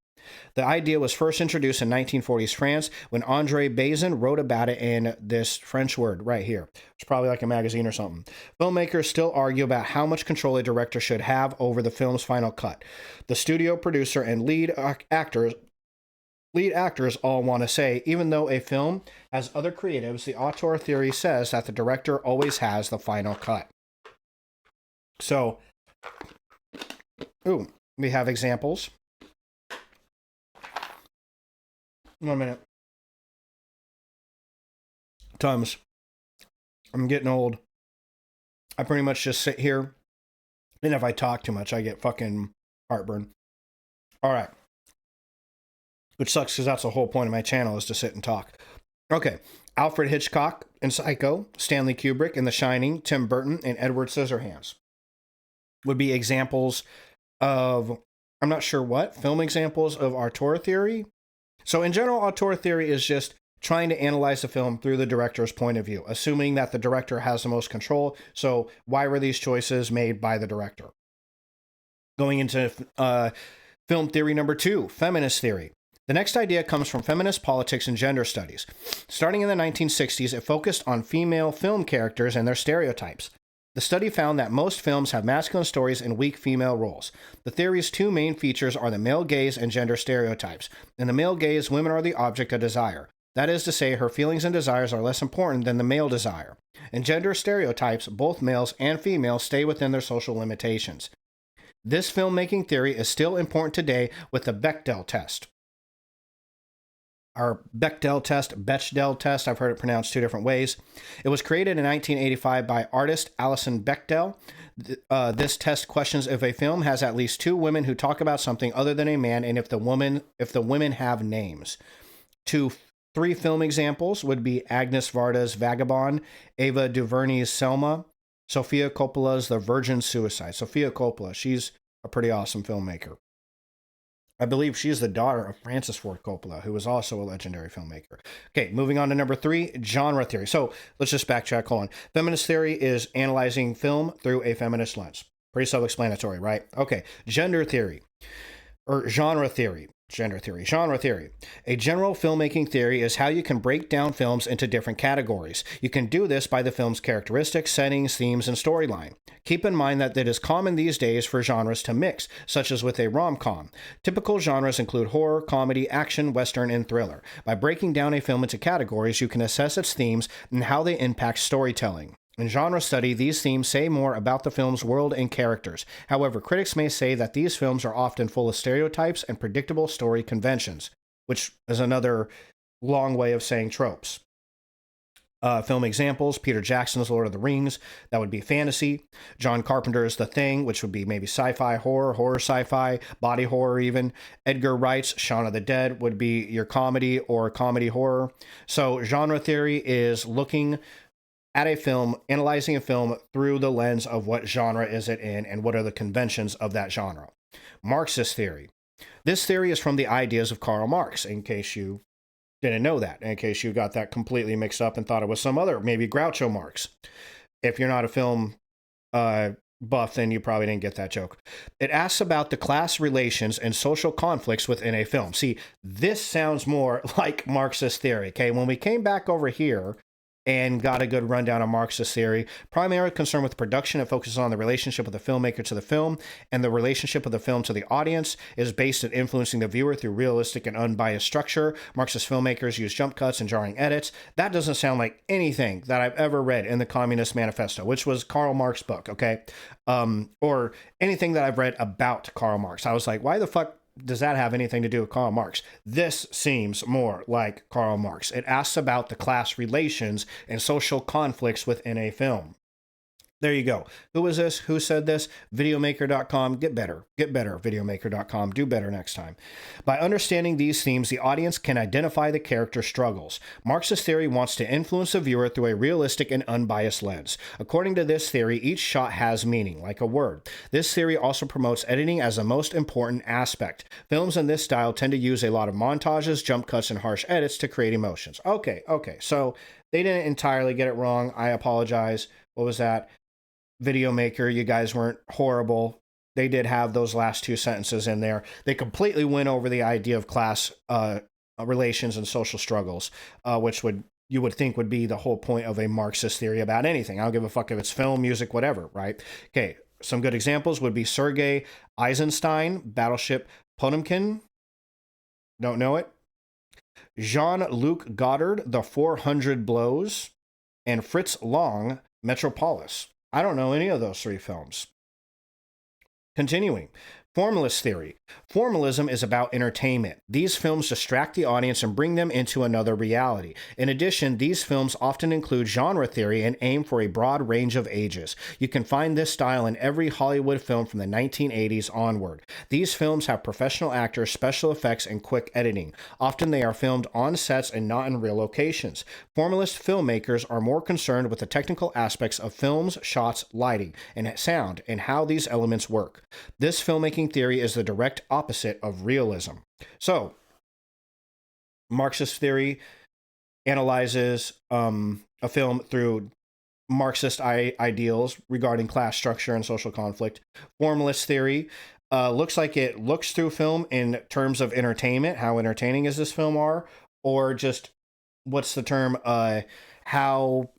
A: The idea was first introduced in 1940s France when Andre Bazin wrote about it in this French word right here. It's probably like a magazine or something. Filmmakers still argue about how much control a director should have over the film's final cut. The studio producer and lead actors all want to say, even though a film has other creatives, the auteur theory says that the director always has the final cut. So, we have examples. 1 minute. Tums. I'm getting old. I pretty much just sit here, and if I talk too much, I get fucking heartburn. All right. Which sucks because that's the whole point of my channel is to sit and talk. Okay. Alfred Hitchcock in Psycho, Stanley Kubrick in The Shining, Tim Burton, and Edward Scissorhands would be examples of, I'm not sure what, film examples of auteur theory. So in general, auteur theory is just trying to analyze the film through the director's point of view, assuming that the director has the most control. So why were these choices made by the director? Going into film theory number 2, feminist theory. The next idea comes from feminist politics and gender studies. Starting in the 1960s, it focused on female film characters and their stereotypes. The study found that most films have masculine stories and weak female roles. The theory's two main features are the male gaze and gender stereotypes. In the male gaze, women are the object of desire. That is to say, her feelings and desires are less important than the male desire. In gender stereotypes, both males and females stay within their social limitations. This filmmaking theory is still important today with the Bechdel test. Our Bechdel test, I've heard it pronounced two different ways. It was created in 1985 by artist Alison Bechdel. This test questions if a film has at least two women who talk about something other than a man, and if the women have names. 3 film examples would be Agnes Varda's Vagabond, Ava DuVernay's Selma, Sofia Coppola's The Virgin Suicide. Sofia Coppola, she's a pretty awesome filmmaker. I believe she's the daughter of Francis Ford Coppola, who was also a legendary filmmaker. Okay, moving on to number 3, genre theory. So let's just backtrack. Hold on. Feminist theory is analyzing film through a feminist lens. Pretty self-explanatory, right? Okay, gender theory, or genre theory. Genre theory. A general filmmaking theory is how you can break down films into different categories. You can do this by the film's characteristics, settings, themes, and storyline. Keep in mind that it is common these days for genres to mix, such as with a rom-com. Typical genres include horror, comedy, action, western, and thriller. By breaking down a film into categories, you can assess its themes and how they impact storytelling. In genre study, these themes say more about the film's world and characters. However, critics may say that these films are often full of stereotypes and predictable story conventions, which is another long way of saying tropes. Film examples: Peter Jackson's Lord of the Rings, that would be fantasy. John Carpenter's The Thing, which would be maybe sci-fi horror sci-fi, body horror even. Edgar Wright's Shaun of the Dead would be your comedy or comedy horror. So genre theory is looking at a film, analyzing a film through the lens of what genre is it in and what are the conventions of that genre. Marxist theory. This theory is from the ideas of Karl Marx, in case you didn't know that, in case you got that completely mixed up and thought it was some other, maybe Groucho Marx. If you're not a film buff, then you probably didn't get that joke. It asks about the class relations and social conflicts within a film. See, this sounds more like Marxist theory, okay? When we came back over here and got a good rundown on Marxist theory, primarily concerned with production, it focuses on the relationship of the filmmaker to the film, and the relationship of the film to the audience is based on influencing the viewer through realistic and unbiased structure. Marxist filmmakers use jump cuts and jarring edits. That doesn't sound like anything that I've ever read in the Communist Manifesto, which was Karl Marx's book, okay? Or anything that I've read about Karl Marx. I was like, why the fuck does that have anything to do with Karl Marx? This seems more like Karl Marx. It asks about the class relations and social conflicts within a film. There you go. Who was this? Who said this? Videomaker.com. Get better. Get better. Videomaker.com. Do better next time. By understanding these themes, the audience can identify the character struggles. Marxist theory wants to influence the viewer through a realistic and unbiased lens. According to this theory, each shot has meaning, like a word. This theory also promotes editing as the most important aspect. Films in this style tend to use a lot of montages, jump cuts, and harsh edits to create emotions. Okay. So they didn't entirely get it wrong. I apologize. What was that? Video Maker, you guys weren't horrible. They did have those last two sentences in there. They completely went over the idea of class relations and social struggles, which you would think would be the whole point of a Marxist theory about anything. I don't give a fuck if it's film, music, whatever, right? Okay, some good examples would be Sergei Eisenstein, Battleship Potemkin. Don't know it. Jean-Luc Godard, The 400 Blows, and Fritz Lang, Metropolis. I don't know any of those three films. Continuing. Formalist theory. Formalism is about entertainment. These films distract the audience and bring them into another reality. In addition, these films often include genre theory and aim for a broad range of ages. You can find this style in every Hollywood film from the 1980s onward. These films have professional actors, special effects, and quick editing. Often they are filmed on sets and not in real locations. Formalist filmmakers are more concerned with the technical aspects of films, shots, lighting, and sound, and how these elements work. This filmmaking theory is the direct opposite of realism. So, Marxist theory analyzes a film through Marxist ideals regarding class structure and social conflict. Formalist theory looks like it looks through film in terms of entertainment. How entertaining is this film or just what's the term? How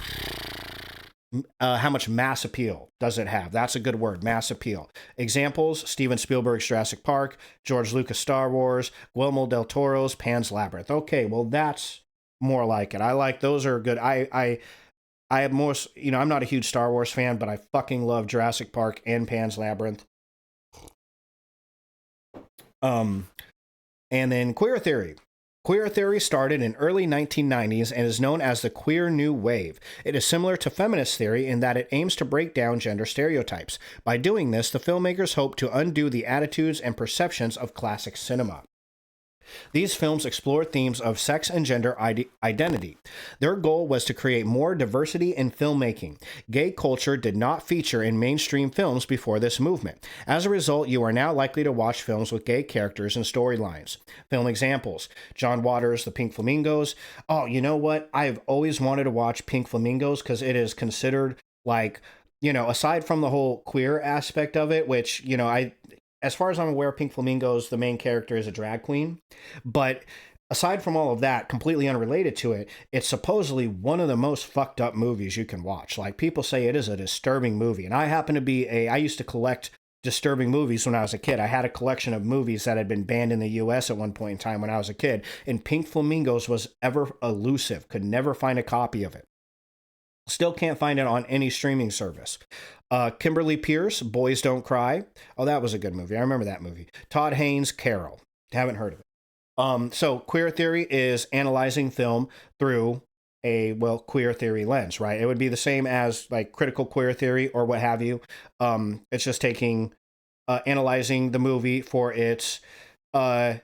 A: much mass appeal does it have? That's a good word, mass appeal. Examples: Steven Spielberg's Jurassic Park, George Lucas' Star Wars, Guillermo del Toro's Pan's Labyrinth. Okay, well, that's more like it. I like those are good. I have more, I'm not a huge Star Wars fan, but I fucking love Jurassic Park and Pan's Labyrinth. And then queer theory. Queer theory started in early 1990s and is known as the queer new wave. It is similar to feminist theory in that it aims to break down gender stereotypes. By doing this, the filmmakers hope to undo the attitudes and perceptions of classic cinema. These films explore themes of sex and gender identity. Their goal was to create more diversity in filmmaking. Gay culture did not feature in mainstream films before this movement. As a result, you are now likely to watch films with gay characters and storylines. Film examples: John Waters' The Pink Flamingos. Oh, you know what? I've always wanted to watch Pink Flamingos because it is considered like, aside from the whole queer aspect of it, which, as far as I'm aware, Pink Flamingos, the main character is a drag queen. But aside from all of that, completely unrelated to it, it's supposedly one of the most fucked up movies you can watch. Like, people say it is a disturbing movie. And I happen to be I used to collect disturbing movies when I was a kid. I had a collection of movies that had been banned in the US at one point in time when I was a kid. And Pink Flamingos was ever elusive. Could never find a copy of it. Still can't find it on any streaming service. Kimberly Pierce, Boys Don't Cry. Oh, that was a good movie. I remember that movie. Todd Haynes, Carol. Haven't heard of it. So queer theory is analyzing film through a, queer theory lens, right? It would be the same as like critical queer theory or what have you. It's just taking, analyzing the movie for its gender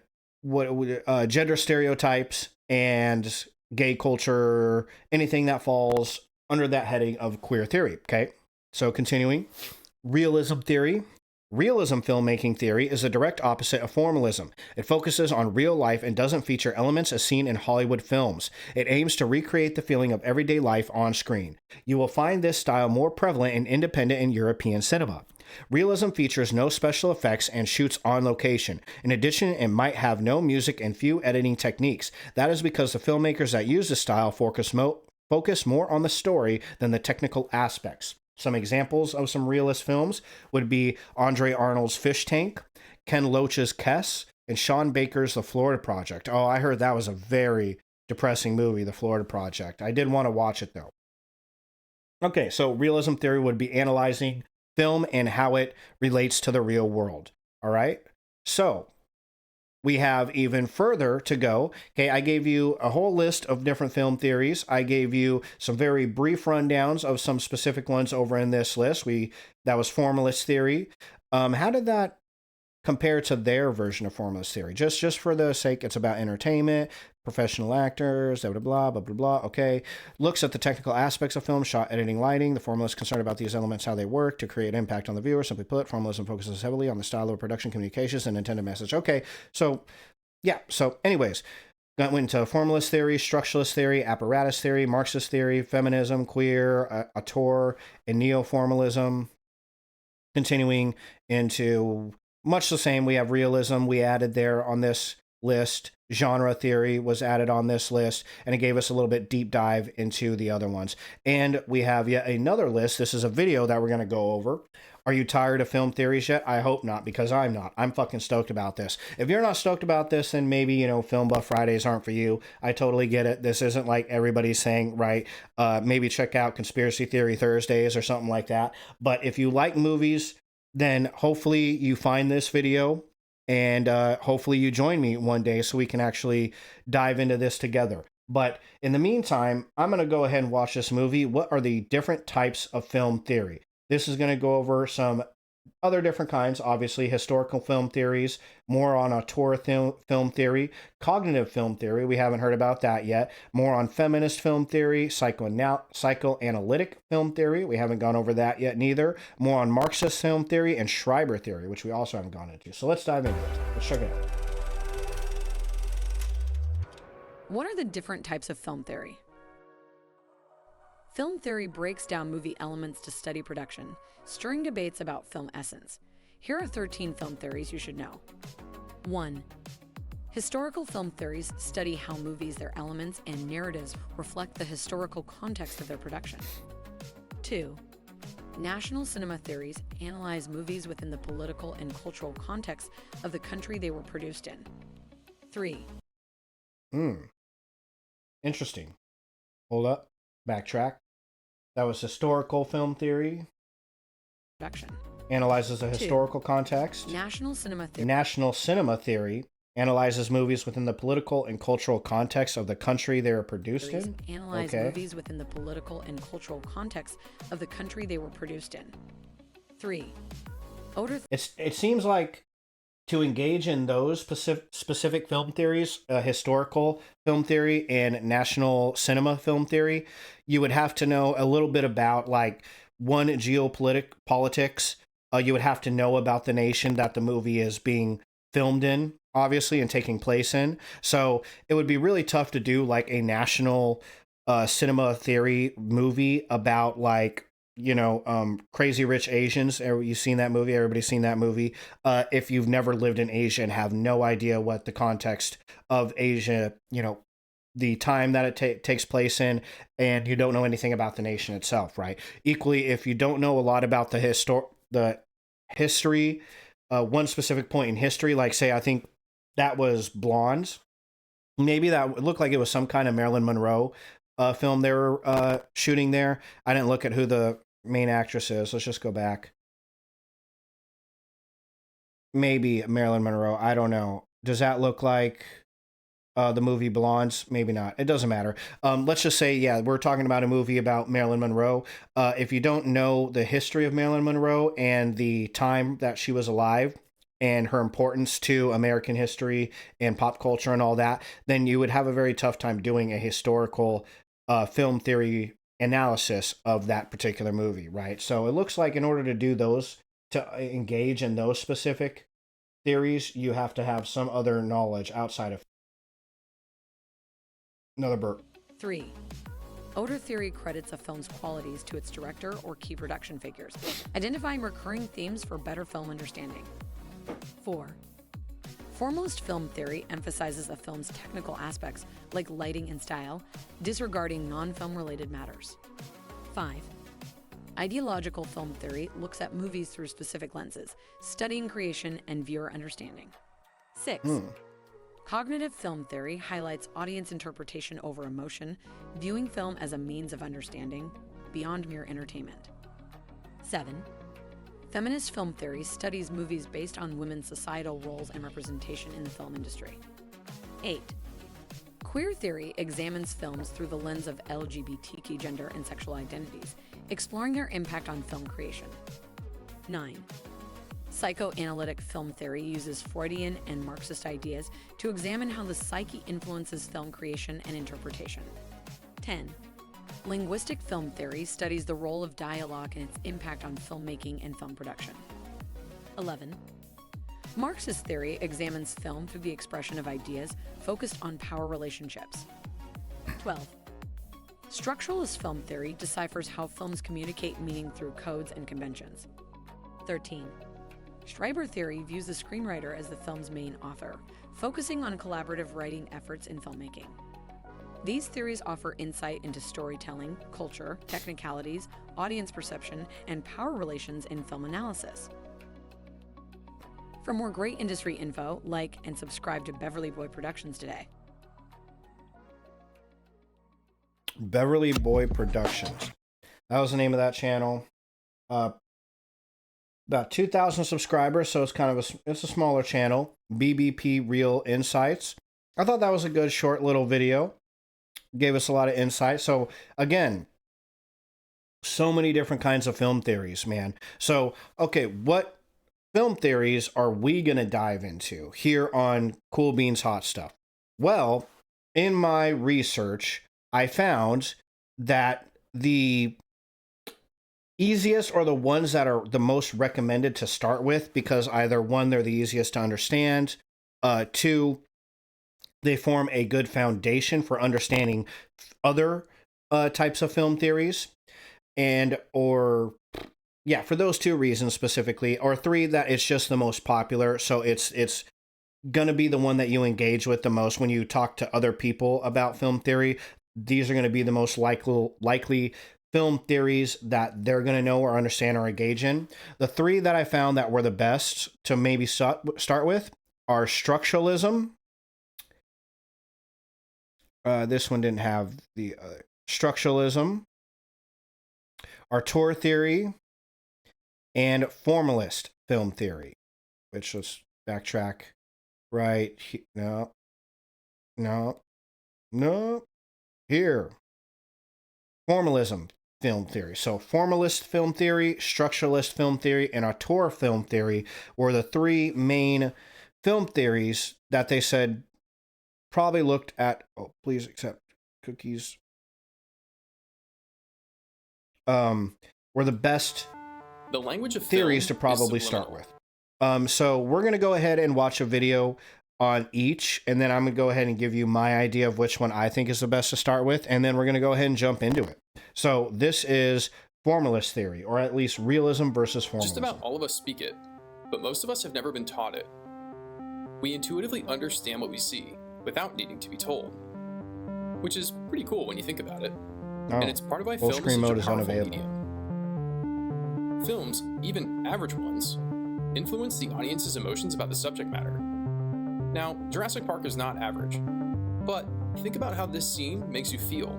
A: stereotypes and gay culture, anything that falls under that heading of queer theory. Okay, so continuing. Realism theory. Realism filmmaking theory is the direct opposite of formalism. It focuses on real life and doesn't feature elements as seen in Hollywood films. It aims to recreate the feeling of everyday life on screen. You will find this style more prevalent in independent and European cinema. Realism features no special effects and shoots on location. In addition, it might have no music and few editing techniques. That is because the filmmakers that use this style focus more on the story than the technical aspects. Some examples of some realist films would be Andre Arnold's Fish Tank, Ken Loach's Kess, and Sean Baker's The Florida Project. Oh, I heard that was a very depressing movie, The Florida Project. I did want to watch it, though. Okay, so realism theory would be analyzing film and how it relates to the real world. All right? So, we have even further to go. Okay, I gave you a whole list of different film theories. I gave you some very brief rundowns of some specific ones over in this list. That was formalist theory. How did that compare to their version of formalist theory? Just for the sake, it's about entertainment, professional actors, blah, blah, blah, blah, blah, blah. Okay. Looks at the technical aspects of film, shot, editing, lighting. The formalist is concerned about these elements, how they work to create impact on the viewer. Simply put, formalism focuses heavily on the style of production, communications, and intended message. Okay. So, yeah. So, anyways, went into formalist theory, structuralist theory, apparatus theory, Marxist theory, feminism, queer, auteur, and neo-formalism. Continuing into much the same, we have realism we added there on this list. Genre theory was added on this list, and it gave us a little bit deep dive into the other ones. And we have yet another list. This is a video that we're going to go over. Are you tired of film theories yet? I hope not, because I'm not. I'm fucking stoked about this. If you're not stoked about this, then maybe, you know, Film Buff Fridays aren't for you. I totally get it. This isn't like everybody's saying, right, maybe check out Conspiracy Theory Thursdays or something like that. But if you like movies, then hopefully you find this video, and hopefully you join me one day so we can actually dive into this together. But in the meantime, I'm going to go ahead and watch this movie. What are the different types of film theory? This is going to go over some other different kinds, obviously historical film theories, more on auteur film theory, cognitive film theory, we haven't heard about that yet, more on feminist film theory, psychoanalytic film theory, we haven't gone over that yet neither, more on Marxist film theory, and Schreiber theory, which we also haven't gone into. So let's dive into it. Let's check it out.
C: What are the different types of film theory? Film theory breaks down movie elements to study production, stirring debates about film essence. Here are 13 film theories you should know. 1. Historical film theories study how movies, their elements, and narratives reflect the historical context of their production. 2. National cinema theories analyze movies within the political and cultural context of the country they were produced in. 3.
A: Interesting. Hold up. Backtrack. That was historical film theory.
C: Production.
A: Analyzes the historical context.
C: National cinema theory.
A: National cinema theory analyzes movies within the political and cultural context of the country they were produced in.
C: Analyze movies within the political and cultural context of the country they were produced in. 3.
A: It seems like to engage in those specific film theories, historical film theory and national cinema film theory, you would have to know a little bit about, like, one, geopolitics. You would have to know about the nation that the movie is being filmed in, obviously, and taking place in. So it would be really tough to do like a national cinema theory movie about, like, you know, Crazy Rich Asians. You've seen that movie. Everybody's seen that movie. If you've never lived in Asia and have no idea what the context of Asia, you know, the time that it takes place in, and you don't know anything about the nation itself, right? Equally, if you don't know a lot about the history, one specific point in history, like, say, I think that was Blondes. Maybe that looked like it was some kind of Marilyn Monroe film they were shooting there. I didn't look at who the main actress is. Let's just go back. Maybe Marilyn Monroe. I don't know. Does that look like the movie Blondes? Maybe not. It doesn't matter. Let's just say, yeah, we're talking about a movie about Marilyn Monroe. If you don't know the history of Marilyn Monroe and the time that she was alive and her importance to American history and pop culture and all that, then you would have a very tough time doing a historical film theory analysis of that particular movie, right? So it looks like in order to do those, to engage in those specific theories, you have to have some other knowledge outside of another burp.
C: 3. Odor theory credits a film's qualities to its director or key production figures, identifying recurring themes for better film understanding. 4. Formalist film theory emphasizes a film's technical aspects, like lighting and style, disregarding non-film related matters. 5. Ideological film theory looks at movies through specific lenses, studying creation and viewer understanding. 6. Cognitive film theory highlights audience interpretation over emotion, viewing film as a means of understanding, beyond mere entertainment. 7. Feminist film theory studies movies based on women's societal roles and representation in the film industry. 8. Queer theory examines films through the lens of LGBTQ gender and sexual identities, exploring their impact on film creation. 9. Psychoanalytic film theory uses Freudian and Marxist ideas to examine how the psyche influences film creation and interpretation. 10. Linguistic film theory studies the role of dialogue and its impact on filmmaking and film production. 11. Marxist theory examines film through the expression of ideas focused on power relationships. 12. Structuralist film theory deciphers how films communicate meaning through codes and conventions. 13. Schreiber theory views the screenwriter as the film's main author, focusing on collaborative writing efforts in filmmaking. These theories offer insight into storytelling, culture, technicalities, audience perception, and power relations in film analysis. For more great industry info, like and subscribe to Beverly Boy Productions today.
A: Beverly Boy Productions. That was the name of that channel. About 2,000 subscribers, so it's kind of it's a smaller channel. BBP Real Insights. I thought that was a good short little video. Gave us a lot of insight. So again, so many different kinds of film theories, man. So, okay, what film theories are we going to dive into here on Cool Beans Hot Stuff? Well, in my research, I found that the easiest or the ones that are the most recommended to start with, because either one, they're the easiest to understand, two, they form a good foundation for understanding other types of film theories, and or yeah, for those two reasons specifically, or three, that it's just the most popular, so it's gonna be the one that you engage with the most when you talk to other people about film theory. These are going to be the most likely film theories that they're going to know or understand or engage in. The three that I found that were the best to maybe start with are structuralism. This one didn't have the structuralism, auteur theory, and formalist film theory. Which, let's backtrack. Right. No. Here. Formalism film theory. So formalist film theory, structuralist film theory, and auteur film theory were the three main film theories that they said probably looked at. Oh, please accept cookies. Were the best
D: the language of
A: theories to probably start with. So we're going to go ahead and watch a video on each, and then I'm going to go ahead and give you my idea of which one I think is the best to start with, and then we're going to go ahead and jump into it. So this is formalist theory, or at least realism versus formalism.
D: Just about all of us speak it, but most of us have never been taught it. We intuitively understand what we see without needing to be told, which is pretty cool when you think about it. And it's part of why film is such a powerful medium. Films, even average ones, influence the audience's emotions about the subject matter. Now, Jurassic Park is not average, but think about how this scene makes you feel.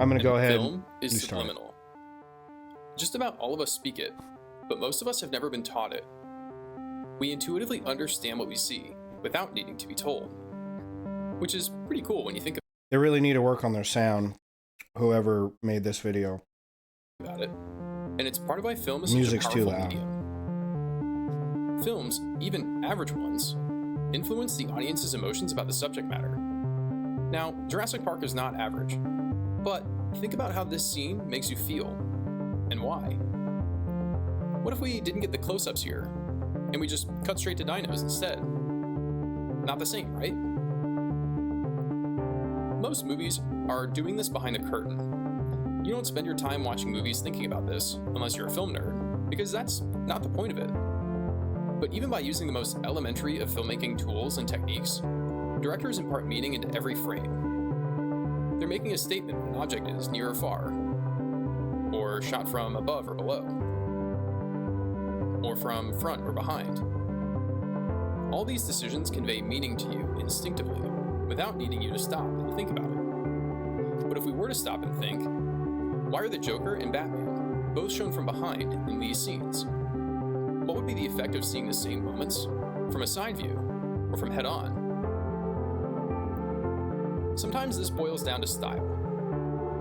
A: I'm going to go ahead.
D: Film is subliminal. Just about all of us speak it, but most of us have never been taught it. We intuitively understand what we see without needing to be told, which is pretty cool when you think
A: They really need to work on their sound, whoever made this video.
D: About it. And it's part of why film is such a powerful medium. Films, even average ones, influence the audience's emotions about the subject matter. Now, Jurassic Park is not average, but think about how this scene makes you feel, and why. What if we didn't get the close-ups here, and we just cut straight to dinos instead? Not the same, right? Most movies are doing this behind the curtain. You don't spend your time watching movies thinking about this, unless you're a film nerd, because that's not the point of it. But even by using the most elementary of filmmaking tools and techniques, directors impart meaning into every frame. They're making a statement when an object is near or far, or shot from above or below, or from front or behind. All these decisions convey meaning to you instinctively, without needing you to stop and think about it. But if we were to stop and think, why are the Joker and Batman both shown from behind in these scenes? would be the effect of seeing the same moments from a side view or from head on? Sometimes this boils down to style.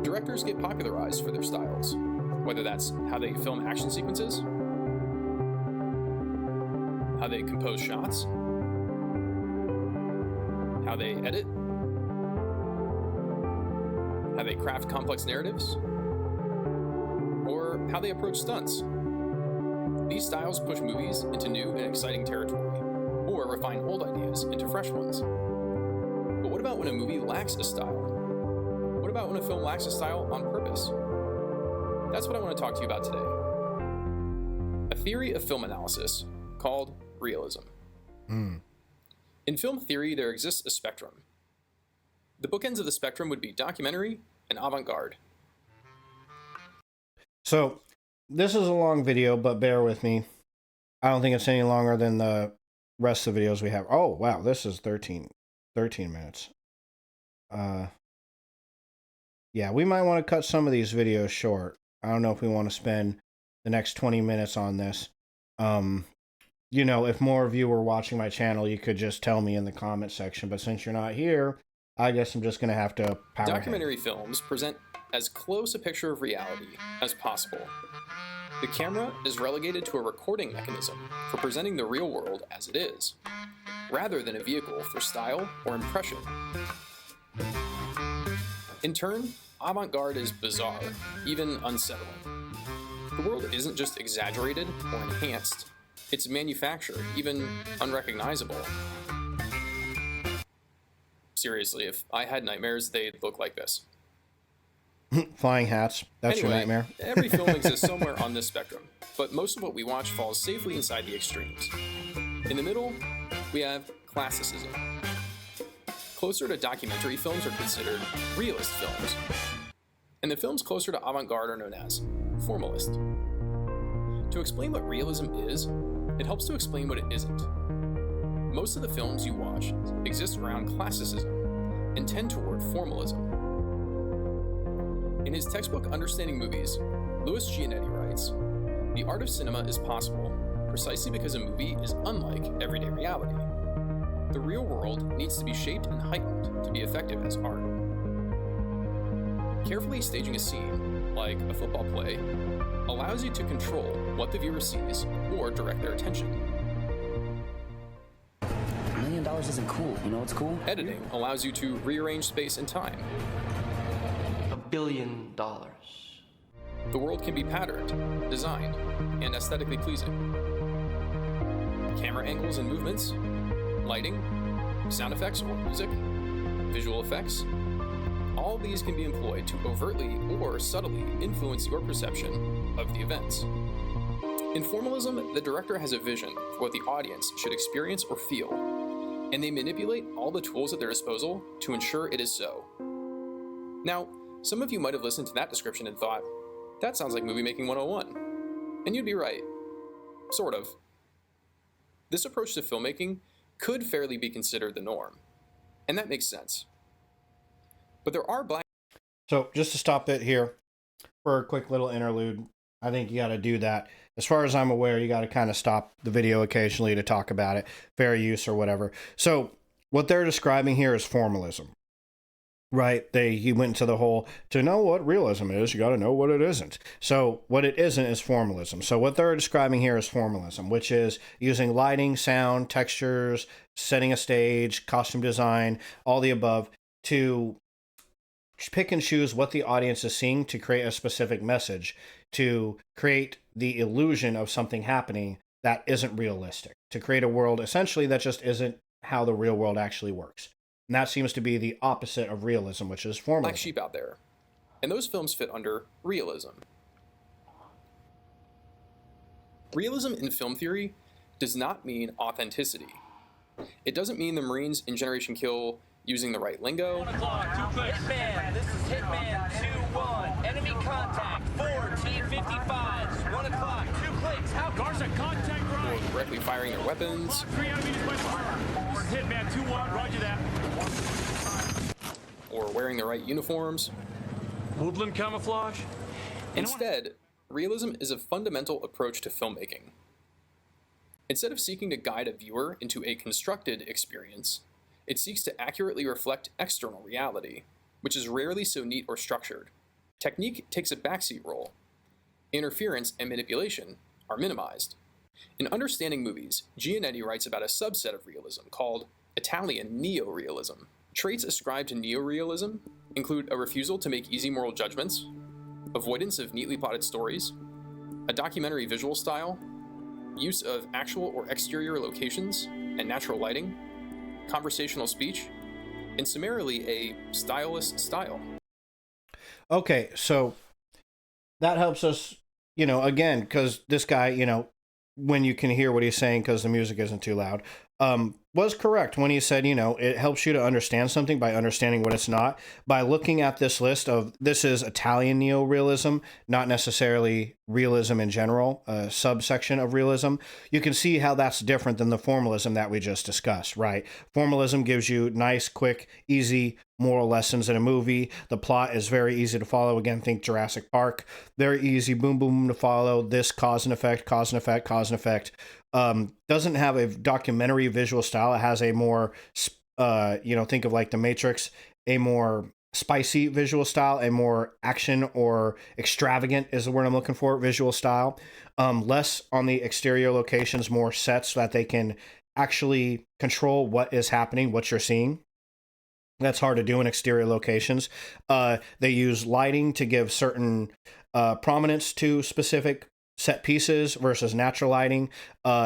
D: Directors get popularized for their styles, whether that's how they film action sequences, how they compose shots, how they edit, how they craft complex narratives, or how they approach stunts. These styles push movies into new and exciting territory, or refine old ideas into fresh ones. But what about when a movie lacks a style? What about when a film lacks a style on purpose? That's what I want to talk to you about today. A theory of film analysis called realism. In film theory, there exists a spectrum. The bookends of the spectrum would be documentary and avant-garde.
A: So this is a long video, but bear with me. I don't think it's any longer than the rest of the videos we have. Oh, wow, this is 13 minutes. Yeah, we might want to cut some of these videos short. I don't know if we want to spend the next 20 minutes on this. You know, if more of you were watching my channel, you could just tell me in the comment section. But since you're not here, I guess I'm just going to have to power
D: Documentary films present as close a picture of reality as possible. The camera is relegated to a recording mechanism for presenting the real world as it is, rather than a vehicle for style or impression. In turn, avant-garde is bizarre, even unsettling. The world isn't just exaggerated or enhanced, it's manufactured, even unrecognizable. Seriously, if I had nightmares, they'd look like this.
A: Flying hats. That's
D: Anyway,
A: your nightmare.
D: Every film exists somewhere on this spectrum, but most of what we watch falls safely inside the extremes. In the middle, we have classicism. Closer to documentary films are considered realist films, and the films closer to avant-garde are known as formalist. To explain what realism is, it helps to explain what it isn't. Most of the films you watch exist around classicism and tend toward formalism. In his textbook Understanding Movies, Louis Giannetti writes, "The art of cinema is possible precisely because a movie is unlike everyday reality. The real world needs to be shaped and heightened to be effective as art." Carefully staging a scene, like a football play, allows you to control what the viewer sees or direct their attention.
E: $1 million isn't cool. You know what's cool?
D: Editing allows you to rearrange space and time.
F: $1 billion.
D: The world can be patterned, designed, and aesthetically pleasing. Camera angles and movements, lighting, sound effects or music, visual effects, all of these can be employed to overtly or subtly influence your perception of the events. In formalism, the director has a vision for what the audience should experience or feel, and they manipulate all the tools at their disposal to ensure it is so. Now, some of you might have listened to that description and thought, that sounds like movie making 101. And you'd be right. Sort of. This approach to filmmaking could fairly be considered the norm, and that makes sense. But there are black...
A: So just to stop it here for a quick little interlude, I think you got to do that. As far as I'm aware, you got to kind of stop the video occasionally to talk about it, fair use or whatever. So what they're describing here is formalism, right? He went into the whole, to know what realism is, you got to know what it isn't. So what it isn't is formalism. So what they're describing here is formalism, which is using lighting, sound, textures, setting a stage, costume design, all the above to pick and choose what the audience is seeing to create a specific message, to create the illusion of something happening that isn't realistic, to create a world essentially that just isn't how the real world actually works. And that seems to be the opposite of realism, which is formalism.
D: Black sheep out there, and those films fit under realism. Realism in film theory does not mean authenticity. It doesn't mean the Marines in Generation Kill using the right lingo.
G: Hitman, this is Hitman 2-1. Enemy contact, 4 T-55s, 1 o'clock, 2 clicks. How Garza contact
D: Or
G: right?
D: directly firing their weapons.
G: 3 enemies by fire. Hitman 2-1, roger that.
D: Or wearing the right uniforms.
G: Woodland camouflage.
D: Instead, realism is a fundamental approach to filmmaking. Instead of seeking to guide a viewer into a constructed experience, it seeks to accurately reflect external reality, which is rarely so neat or structured. Technique takes a backseat role. Interference and manipulation are minimized. In Understanding Movies, Giannetti writes about a subset of realism called Italian neorealism. Traits ascribed to neorealism include a refusal to make easy moral judgments, avoidance of neatly plotted stories, a documentary visual style, use of actual or exterior locations and natural lighting, conversational speech, and summarily a styleless style.
A: Okay, so that helps us, again, because this guy, when you can hear what he's saying because the music isn't too loud, was correct when he said, it helps you to understand something by understanding what it's not. By looking at this list of, this is Italian neorealism, not necessarily realism in general, a subsection of realism, you can see how that's different than the formalism that we just discussed, right? Formalism gives you nice, quick, easy moral lessons in a movie. The plot is very easy to follow. Again, think Jurassic Park. Very easy, boom, boom to follow. This cause and effect, cause and effect, cause and effect. Doesn't have a documentary visual style. It has a more, think of like The Matrix, a more spicy visual style, a more action or extravagant is the word I'm looking for, visual style. Less on the exterior locations, more sets so that they can actually control what is happening, what you're seeing. That's hard to do in exterior locations. They use lighting to give certain prominence to specific set pieces versus natural lighting.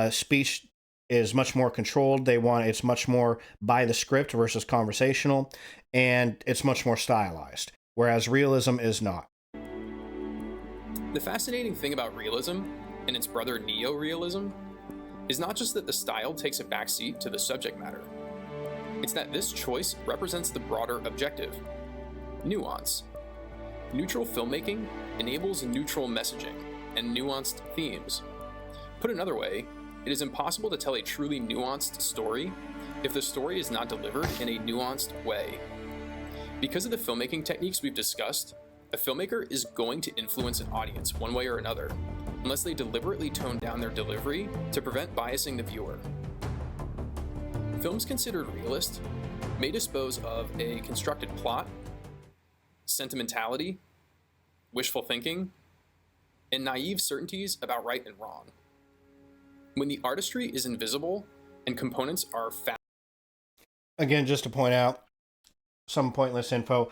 A: Speech is much more controlled. It's much more by the script versus conversational, and it's much more stylized, whereas realism is not.
D: The fascinating thing about realism and its brother neorealism is not just that the style takes a backseat to the subject matter. It's that this choice represents the broader objective: nuance. Neutral filmmaking enables neutral messaging and nuanced themes. Put another way, it is impossible to tell a truly nuanced story if the story is not delivered in a nuanced way. Because of the filmmaking techniques we've discussed, a filmmaker is going to influence an audience one way or another, unless they deliberately tone down their delivery to prevent biasing the viewer. Films considered realist may dispose of a constructed plot, sentimentality, wishful thinking, and naive certainties about right and wrong. When the artistry is invisible and components are
A: Again, just to point out some pointless info,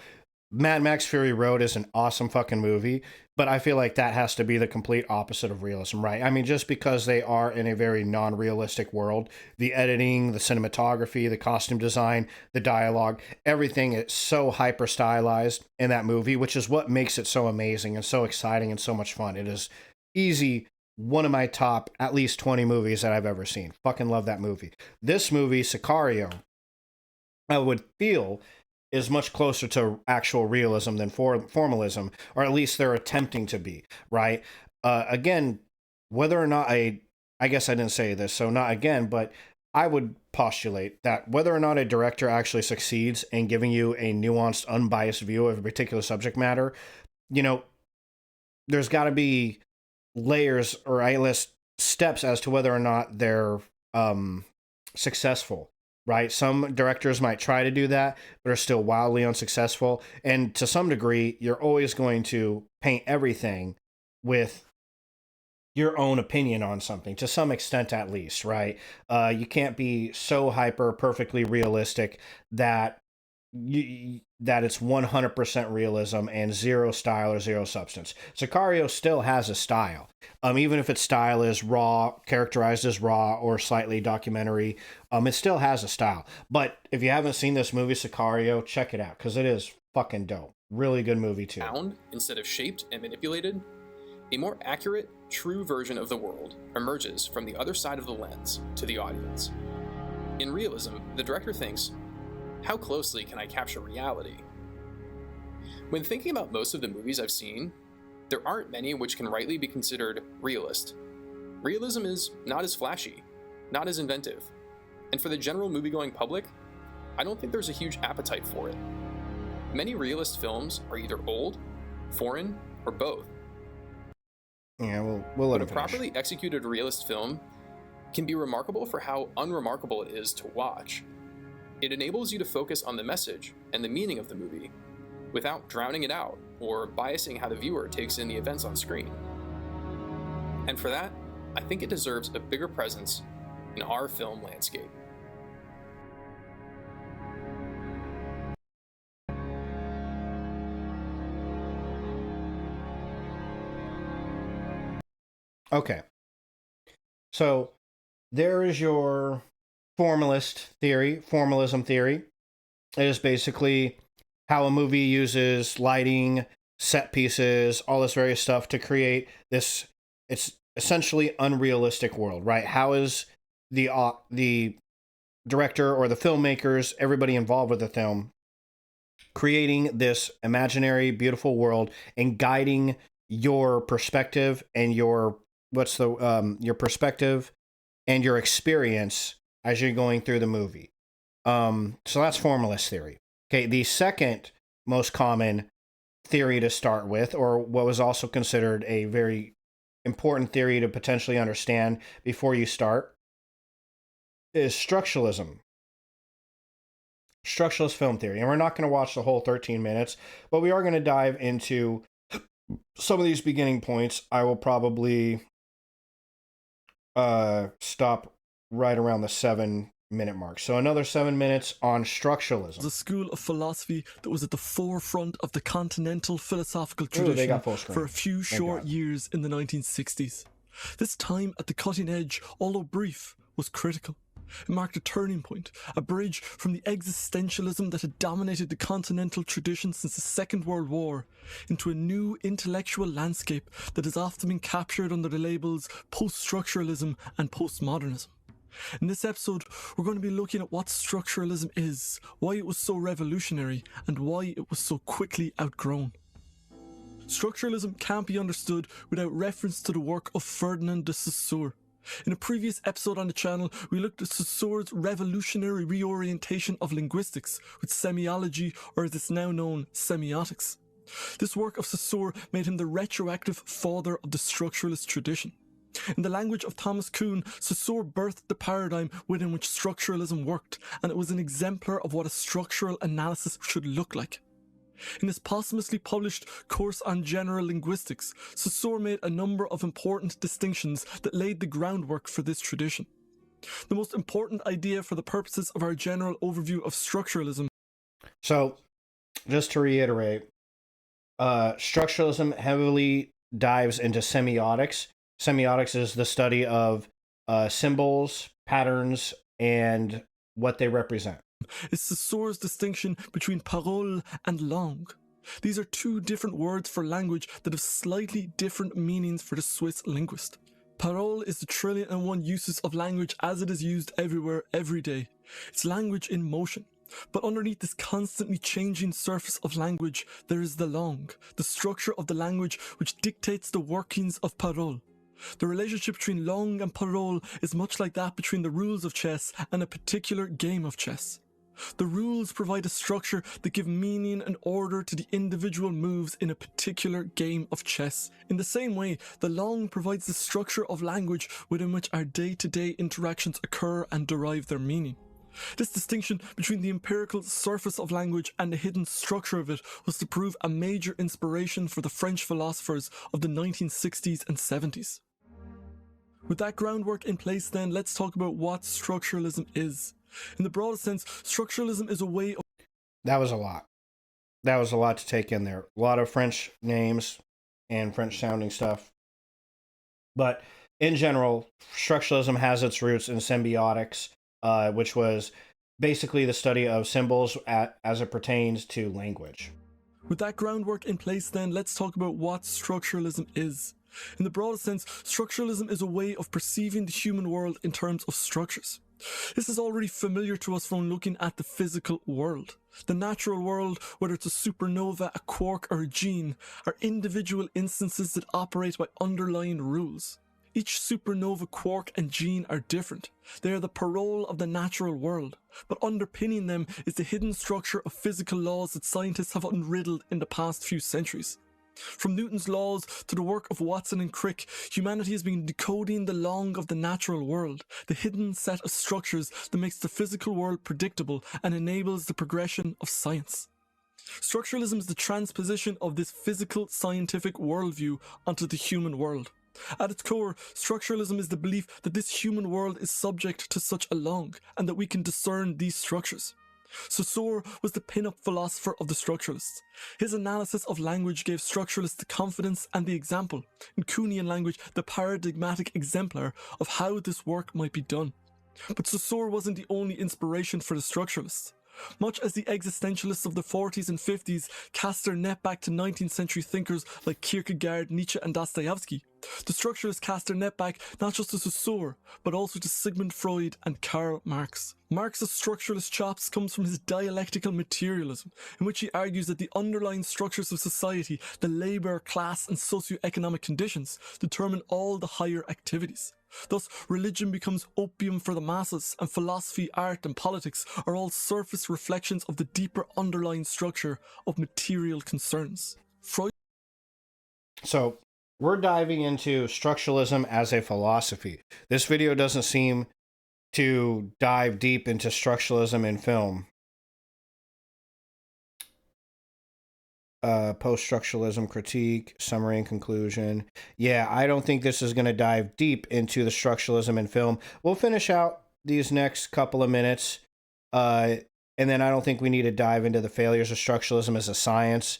A: Mad Max Fury Road is an awesome fucking movie, but I feel like that has to be the complete opposite of realism, right? I mean, just because they are in a very non-realistic world, the editing, the cinematography, the costume design, the dialogue, everything is so hyper stylized in that movie, which is what makes it so amazing and so exciting and so much fun. It is easy one of my top at least 20 movies that I've ever seen. Fucking love that movie. This movie, Sicario, I would feel is much closer to actual realism than formalism, or at least they're attempting to be, right? Again, whether or not I guess I didn't say this, so not again, but I would postulate that whether or not a director actually succeeds in giving you a nuanced, unbiased view of a particular subject matter, there's got to be layers or at least steps as to whether or not they're successful. Right? Some directors might try to do that, but are still wildly unsuccessful. And to some degree, you're always going to paint everything with your own opinion on something, to some extent at least, right? You can't be so hyper perfectly realistic that it's 100% realism and zero style or zero substance. Sicario still has a style. Even if its style is raw, characterized as raw or slightly documentary, it still has a style. But if you haven't seen this movie, Sicario, check it out, because it is fucking dope. Really good movie, too.
D: Found instead of shaped and manipulated, a more accurate, true version of the world emerges from the other side of the lens to the audience. In realism, the director thinks, how closely can I capture reality? When thinking about most of the movies I've seen, there aren't many which can rightly be considered realist. Realism is not as flashy, not as inventive, and for the general movie-going public, I don't think there's a huge appetite for it. Many realist films are either old, foreign, or both.
A: Yeah, we'll let
D: When a
A: him finish.
D: properly executed realist film can be remarkable for how unremarkable it is to watch. It enables you to focus on the message and the meaning of the movie without drowning it out or biasing how the viewer takes in the events on screen. And for that, I think it deserves a bigger presence in our film landscape.
A: Okay. So there is your formalism theory. It is basically how a movie uses lighting, set pieces, all this various stuff to create this, it's essentially unrealistic world, right? How is the director or the filmmakers, everybody involved with the film, creating this imaginary, beautiful world and guiding your perspective and your perspective and your experience as you're going through the movie. So that's formalist theory. Okay, the second most common theory to start with, or what was also considered a very important theory to potentially understand before you start, is structuralism. Structuralist film theory. And we're not going to watch the whole 13 minutes, but we are going to dive into some of these beginning points. I will probably stop right around the 7-minute mark. So another 7 minutes on structuralism.
H: The school of philosophy that was at the forefront of the continental philosophical
A: Ooh, they
H: tradition
A: got full screen.
H: for a few short years in the 1960s. This time at the cutting edge, although brief, was critical. It marked a turning point, a bridge from the existentialism that had dominated the continental tradition since the Second World War into a new intellectual landscape that has often been captured under the labels post-structuralism and postmodernism. In this episode, we're going to be looking at what structuralism is, why it was so revolutionary, and why it was so quickly outgrown. Structuralism can't be understood without reference to the work of Ferdinand de Saussure. In a previous episode on the channel, we looked at Saussure's revolutionary reorientation of linguistics with semiology, or as it's now known, semiotics. This work of Saussure made him the retroactive father of the structuralist tradition. In the language of Thomas Kuhn, Saussure birthed the paradigm within which structuralism worked, and it was an exemplar of what a structural analysis should look like. In his posthumously published Course on General Linguistics, Saussure made a number of important distinctions that laid the groundwork for this tradition. The most important idea for the purposes of our general overview of structuralism.
A: So, just to reiterate, structuralism heavily dives into semiotics. Semiotics is the study of symbols, patterns, and what they represent.
H: Is Saussure's distinction between parole and langue. These are two different words for language that have slightly different meanings for the Swiss linguist. Parole is the 1,000,001 uses of language as it is used everywhere, every day. It's language in motion. But underneath this constantly changing surface of language, there is the langue, the structure of the language which dictates the workings of parole. The relationship between langue and parole is much like that between the rules of chess and a particular game of chess. The rules provide a structure that give meaning and order to the individual moves in a particular game of chess. In the same way, the langue provides the structure of language within which our day-to-day interactions occur and derive their meaning. This distinction between the empirical surface of language and the hidden structure of it was to prove a major inspiration for the French philosophers of the 1960s and 70s. With that groundwork in place then, let's talk about what structuralism is. In the broadest sense, structuralism is a way of...
A: That was a lot. That was a lot to take in there. A lot of French names and French sounding stuff. But in general, structuralism has its roots in symbiotics, which was basically the study of symbols as it pertains to language.
H: With that groundwork in place then, let's talk about what structuralism is. In the broadest sense, structuralism is a way of perceiving the human world in terms of structures. This is already familiar to us from looking at the physical world. The natural world, whether it's a supernova, a quark, or a gene, are individual instances that operate by underlying rules. Each supernova, quark, and gene are different. They are the parole of the natural world, but underpinning them is the hidden structure of physical laws that scientists have unriddled in the past few centuries. From Newton's laws to the work of Watson and Crick, humanity has been decoding the long of the natural world, the hidden set of structures that makes the physical world predictable and enables the progression of science. Structuralism is the transposition of this physical scientific worldview onto the human world. At its core, structuralism is the belief that this human world is subject to such a long, and that we can discern these structures. Saussure was the pin-up philosopher of the structuralists. His analysis of language gave structuralists the confidence and the example, in Kuhnian language, the paradigmatic exemplar of how this work might be done. But Saussure wasn't the only inspiration for the structuralists. Much as the existentialists of the 40s and 50s cast their net back to 19th century thinkers like Kierkegaard, Nietzsche and Dostoevsky, the structuralists cast their net back not just to Saussure, but also to Sigmund Freud and Karl Marx. Marx's structuralist chops comes from his dialectical materialism, in which he argues that the underlying structures of society, the labour, class and socio-economic conditions, determine all the higher activities. Thus, religion becomes opium for the masses, and philosophy, art and politics are all surface reflections of the deeper underlying structure of material concerns.
A: So, we're diving into structuralism as a philosophy. This video doesn't seem to dive deep into structuralism in film. Post-structuralism critique, summary and conclusion. Yeah, I don't think this is going to dive deep into the structuralism in film. We'll finish out these next couple of minutes, and then I don't think we need to dive into the failures of structuralism as a science,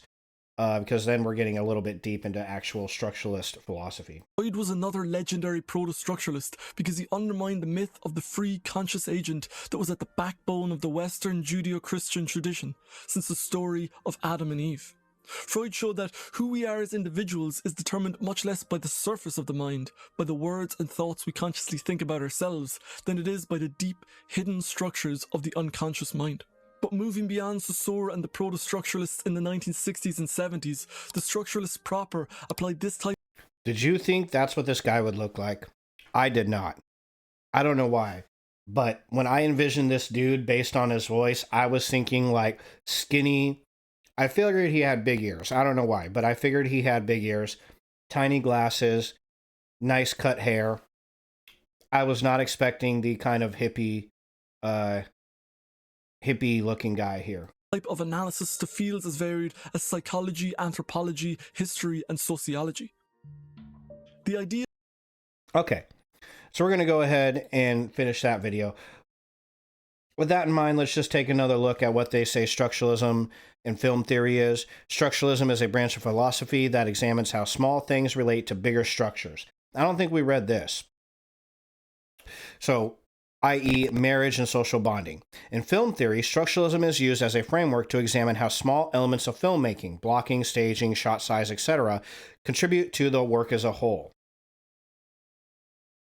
A: because then we're getting a little bit deep into actual structuralist philosophy.
H: Freud was another legendary proto-structuralist because he undermined the myth of the free conscious agent that was at the backbone of the Western Judeo-Christian tradition since the story of Adam and Eve. Freud showed that who we are as individuals is determined much less by the surface of the mind, by the words and thoughts we consciously think about ourselves, than it is by the deep, hidden structures of the unconscious mind. But moving beyond Saussure and the proto-structuralists in the 1960s and 70s, the structuralists proper applied this type.
A: Did you think that's what this guy would look like? I did not. I don't know why. But when I envisioned this dude based on his voice, I was thinking like skinny. I figured he had big ears. I don't know why, but I figured he had big ears, tiny glasses, nice cut hair. I was not expecting the kind of hippie looking guy here.
H: Type of analysis to fields as varied as psychology, anthropology, history, and sociology. The idea.
A: Okay, so we're going to go ahead and finish that video. With that in mind, let's just take another look at what they say structuralism in film theory is. Structuralism is a branch of philosophy that examines how small things relate to bigger structures. I don't think we read this. So, i.e. marriage and social bonding. In film theory, structuralism is used as a framework to examine how small elements of filmmaking, blocking, staging, shot size, etc., contribute to the work as a whole.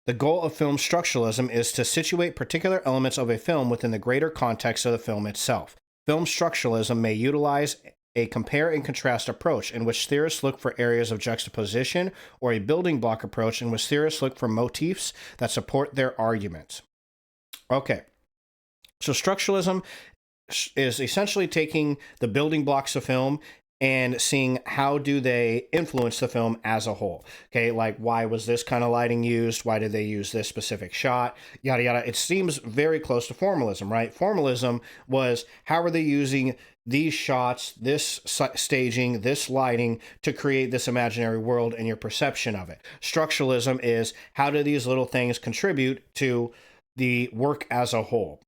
A: The goal of film structuralism is to situate particular elements of a film within the greater context of the film itself. Film structuralism may utilize a compare and contrast approach in which theorists look for areas of juxtaposition, or a building block approach in which theorists look for motifs that support their arguments. Okay, so structuralism is essentially taking the building blocks of film and seeing how do they influence the film as a whole. Okay, like why was this kind of lighting used? Why did they use this specific shot? Yada, yada. It seems very close to formalism, right? Formalism was how are they using these shots, this staging, this lighting to create this imaginary world and your perception of it. Structuralism is how do these little things contribute to the work as a whole?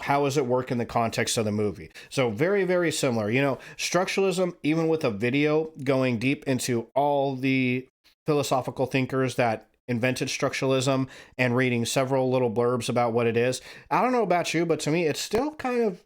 A: How does it work in the context of the movie? So very, very similar. You know, structuralism, even with a video going deep into all the philosophical thinkers that invented structuralism and reading several little blurbs about what it is. I don't know about you, but to me, it's still kind of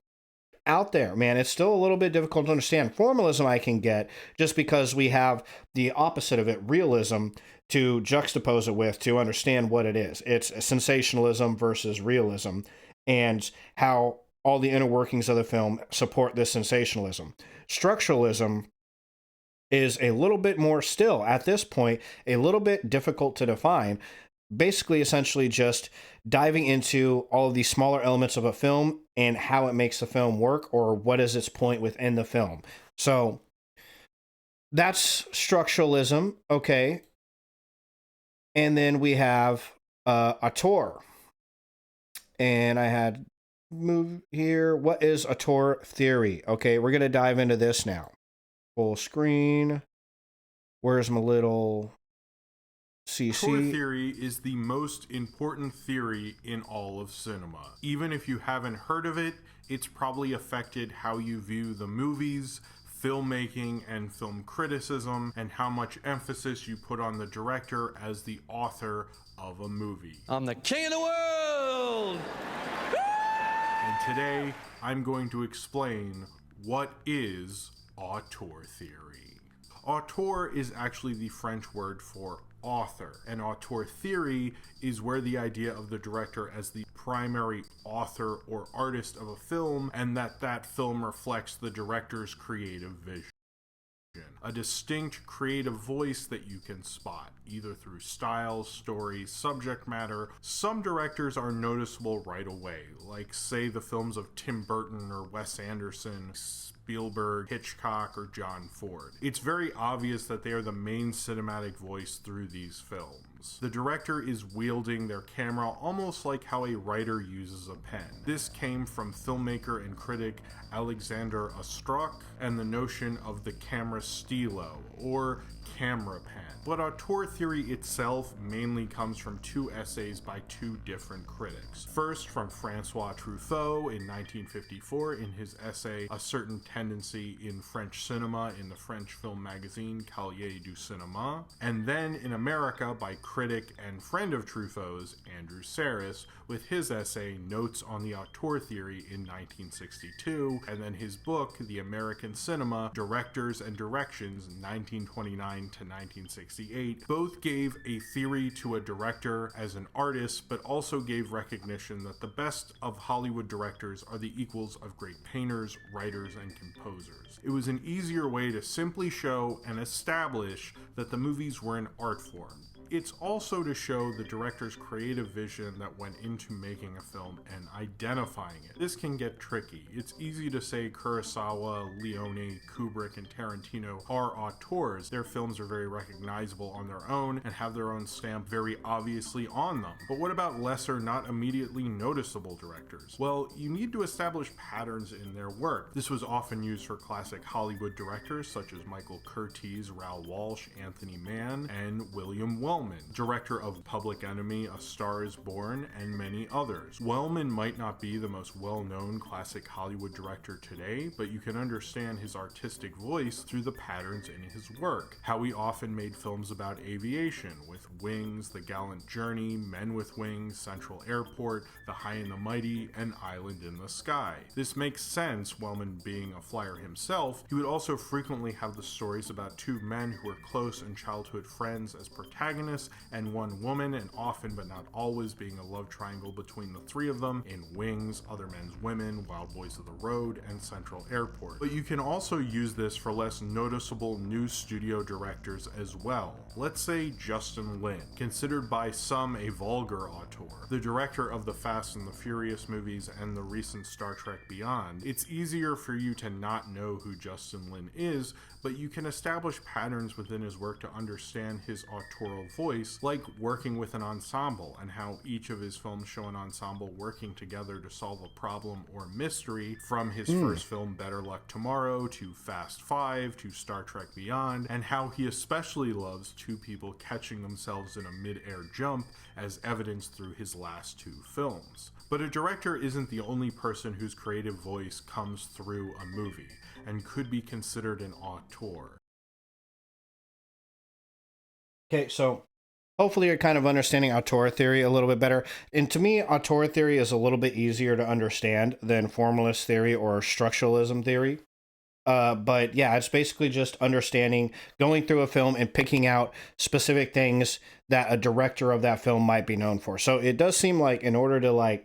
A: out there, man. It's still a little bit difficult to understand. Formalism I can get just because we have the opposite of it, realism, to juxtapose it with to understand what it is. It's sensationalism versus realism, and how all the inner workings of the film support this sensationalism. Structuralism is a little bit more still, at this point, a little bit difficult to define. Basically, essentially just diving into all of these smaller elements of a film and how it makes the film work, or what is its point within the film. So that's structuralism. Okay. And then we have auteur. And I had move here. What is auteur theory? Okay, we're going to dive into this now. Full screen. Where's my little CC?
I: Auteur theory is the most important theory in all of cinema. Even if you haven't heard of it, it's probably affected how you view the movies, filmmaking, and film criticism, and how much emphasis you put on the director as the author of a movie.
J: I'm the king of the world!
I: And today, I'm going to explain what is auteur theory. Auteur is actually the French word for author, and auteur theory is where the idea of the director as the primary author or artist of a film, and that film reflects the director's creative vision. A distinct creative voice that you can spot, either through style, story, subject matter. Some directors are noticeable right away, like say the films of Tim Burton or Wes Anderson, Spielberg, Hitchcock, or John Ford. It's very obvious that they are the main cinematic voice through these films. The director is wielding their camera almost like how a writer uses a pen. This came from filmmaker and critic Alexander Ostrog and the notion of the camera stylo, or camera pen. But auteur theory itself mainly comes from two essays by two different critics. First, from Francois Truffaut in 1954 in his essay A Certain Tendency in French Cinema in the French film magazine Cahiers du Cinéma, and then in America by critic and friend of Truffaut's, Andrew Sarris, with his essay Notes on the Auteur Theory in 1962, and then his book The American Cinema, Directors and Directions 1929 to 1968, both gave a theory to a director as an artist, but also gave recognition that the best of Hollywood directors are the equals of great painters, writers, and composers. It was an easier way to simply show and establish that the movies were an art form. It's also to show the director's creative vision that went into making a film and identifying it. This can get tricky. It's easy to say Kurosawa, Leone, Kubrick, and Tarantino are auteurs. Their films are very recognizable on their own and have their own stamp very obviously on them. But what about lesser, not immediately noticeable directors? Well, you need to establish patterns in their work. This was often used for classic Hollywood directors such as Michael Curtiz, Raoul Walsh, Anthony Mann, and William Wellman, director of Public Enemy, A Star is Born, and many others. Wellman might not be the most well-known classic Hollywood director today, but you can understand his artistic voice through the patterns in his work. How he often made films about aviation, with Wings, The Gallant Journey, Men with Wings, Central Airport, The High and the Mighty, and Island in the Sky. This makes sense, Wellman being a flyer himself. He would also frequently have the stories about two men who were close and childhood friends as protagonists, and one woman, and often but not always being a love triangle between the three of them in Wings, Other Men's Women, Wild Boys of the Road, and Central Airport. But you can also use this for less noticeable new studio directors as well. Let's say Justin Lin, considered by some a vulgar auteur, the director of the Fast and the Furious movies and the recent Star Trek Beyond. It's easier for you to not know who Justin Lin is, but you can establish patterns within his work to understand his authorial voice, like working with an ensemble and how each of his films show an ensemble working together to solve a problem or mystery, from his first film Better Luck Tomorrow to Fast 5 to Star Trek Beyond, and how he especially loves two people catching themselves in a mid-air jump as evidenced through his last two films. But a director isn't the only person whose creative voice comes through a movie and could be considered an auteur.
A: Okay, so hopefully you're kind of understanding auteur theory a little bit better. And to me, auteur theory is a little bit easier to understand than formalist theory or structuralism theory. But yeah, it's basically just understanding, going through a film and picking out specific things that a director of that film might be known for. So it does seem like in order to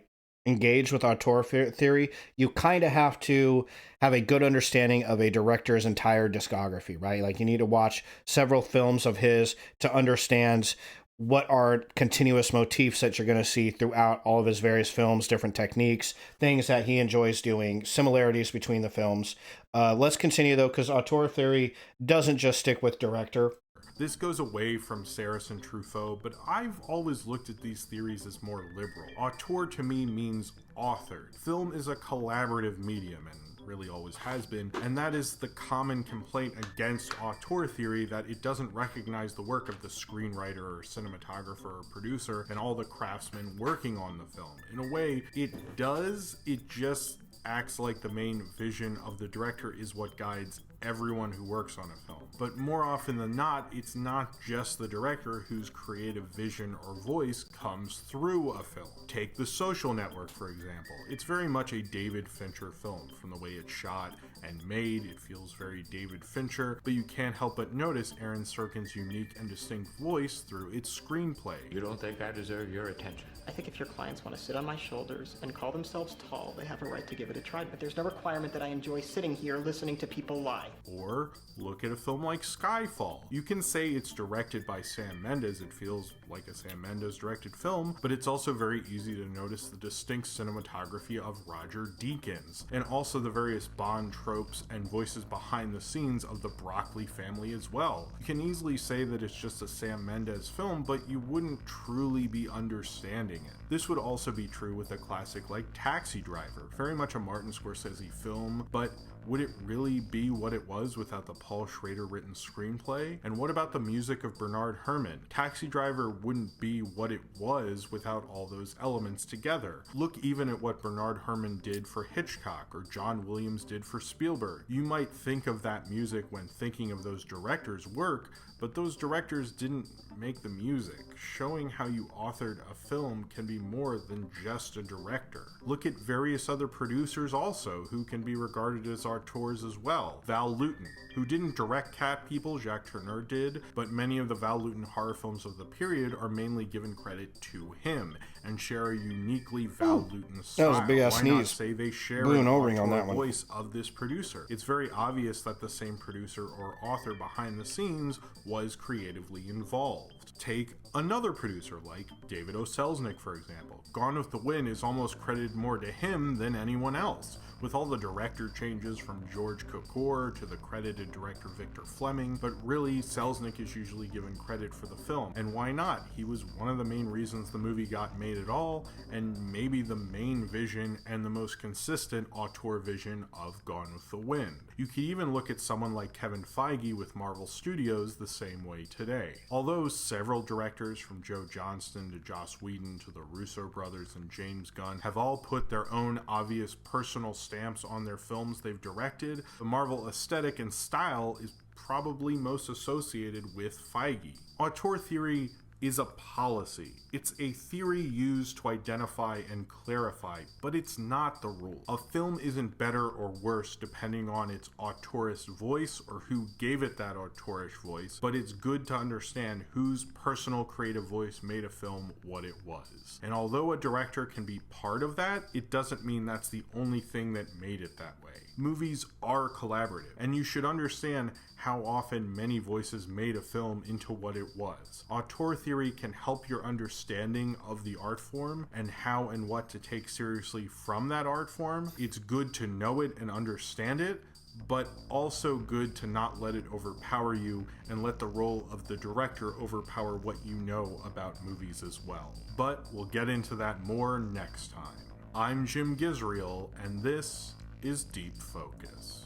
A: engage with auteur theory, you kind of have to have a good understanding of a director's entire discography, right? Like you need to watch several films of his to understand what are continuous motifs that you're going to see throughout all of his various films, different techniques, things that he enjoys doing, similarities between the films. Let's continue, though, because auteur theory doesn't just stick with director.
I: This goes away from Sarris and Truffaut, but I've always looked at these theories as more liberal. Auteur to me means authored. Film is a collaborative medium, and really always has been, and that is the common complaint against auteur theory, that it doesn't recognize the work of the screenwriter or cinematographer or producer and all the craftsmen working on the film. In a way, it does, it just acts like the main vision of the director is what guides everyone who works on a film. But more often than not, it's not just the director whose creative vision or voice comes through a film. Take The Social Network, for example. It's very much a David Fincher film. From the way it's shot and made, it feels very David Fincher, but you can't help but notice Aaron Sorkin's unique and distinct voice through its screenplay.
K: You don't think I deserve your attention?
L: I think if your clients want to sit on my shoulders and call themselves tall, they have a right to give it a try, but there's no requirement that I enjoy sitting here listening to people lie.
I: Or look at a film like Skyfall. You can say it's directed by Sam Mendes, it feels like a Sam Mendes directed film, but it's also very easy to notice the distinct cinematography of Roger Deakins, and also the various Bond tropes and voices behind the scenes of the Broccoli family as well. You can easily say that it's just a Sam Mendes film, but you wouldn't truly be understanding it. This would also be true with a classic like Taxi Driver, very much a Martin Scorsese film, but would it really be what it was without the Paul Schrader written screenplay? And what about the music of Bernard Herrmann? Taxi Driver wouldn't be what it was without all those elements together. Look even at what Bernard Herrmann did for Hitchcock or John Williams did for Spielberg. You might think of that music when thinking of those directors' work, but those directors didn't make the music. Showing how you authored a film can be more than just a director. Look at various other producers also who can be regarded as auteurs as well. Val Lewton, who didn't direct Cat People, Jacques Tourneur did, but many of the Val Lewton horror films of the period are mainly given credit to him and share a uniquely Val Lewton style.
A: That was a big ass
I: Why
A: sneeze.
I: not say they share
A: Blew
I: an
A: an O-ring on
I: auteur
A: that one.
I: voice of this producer? It's very obvious that the same producer or author behind the scenes was creatively involved. Take another producer like David O. Selznick, for example. Gone with the Wind is almost credited more to him than anyone else, with all the director changes from George Cukor to the credited director Victor Fleming, but really Selznick is usually given credit for the film. And why not? He was one of the main reasons the movie got made at all, and maybe the main vision and the most consistent auteur vision of Gone with the Wind. You could even look at someone like Kevin Feige with Marvel Studios the same way today. Although several directors from Joe Johnston to Joss Whedon to the Russo brothers and James Gunn have all put their own obvious personal stamps on their films they've directed, the Marvel aesthetic and style is probably most associated with Feige. Auteur theory is a policy. It's a theory used to identify and clarify, but it's not the rule. A film isn't better or worse depending on its auteurist voice or who gave it that auteurish voice, but it's good to understand whose personal creative voice made a film what it was. And although a director can be part of that, it doesn't mean that's the only thing that made it that way. Movies are collaborative, and you should understand how often many voices made a film into what it was. Auteur theory can help your understanding of the art form and how and what to take seriously from that art form. It's good to know it and understand it, but also good to not let it overpower you and let the role of the director overpower what you know about movies as well. But we'll get into that more next time. I'm Jim Gisriel, and this is Deep Focus.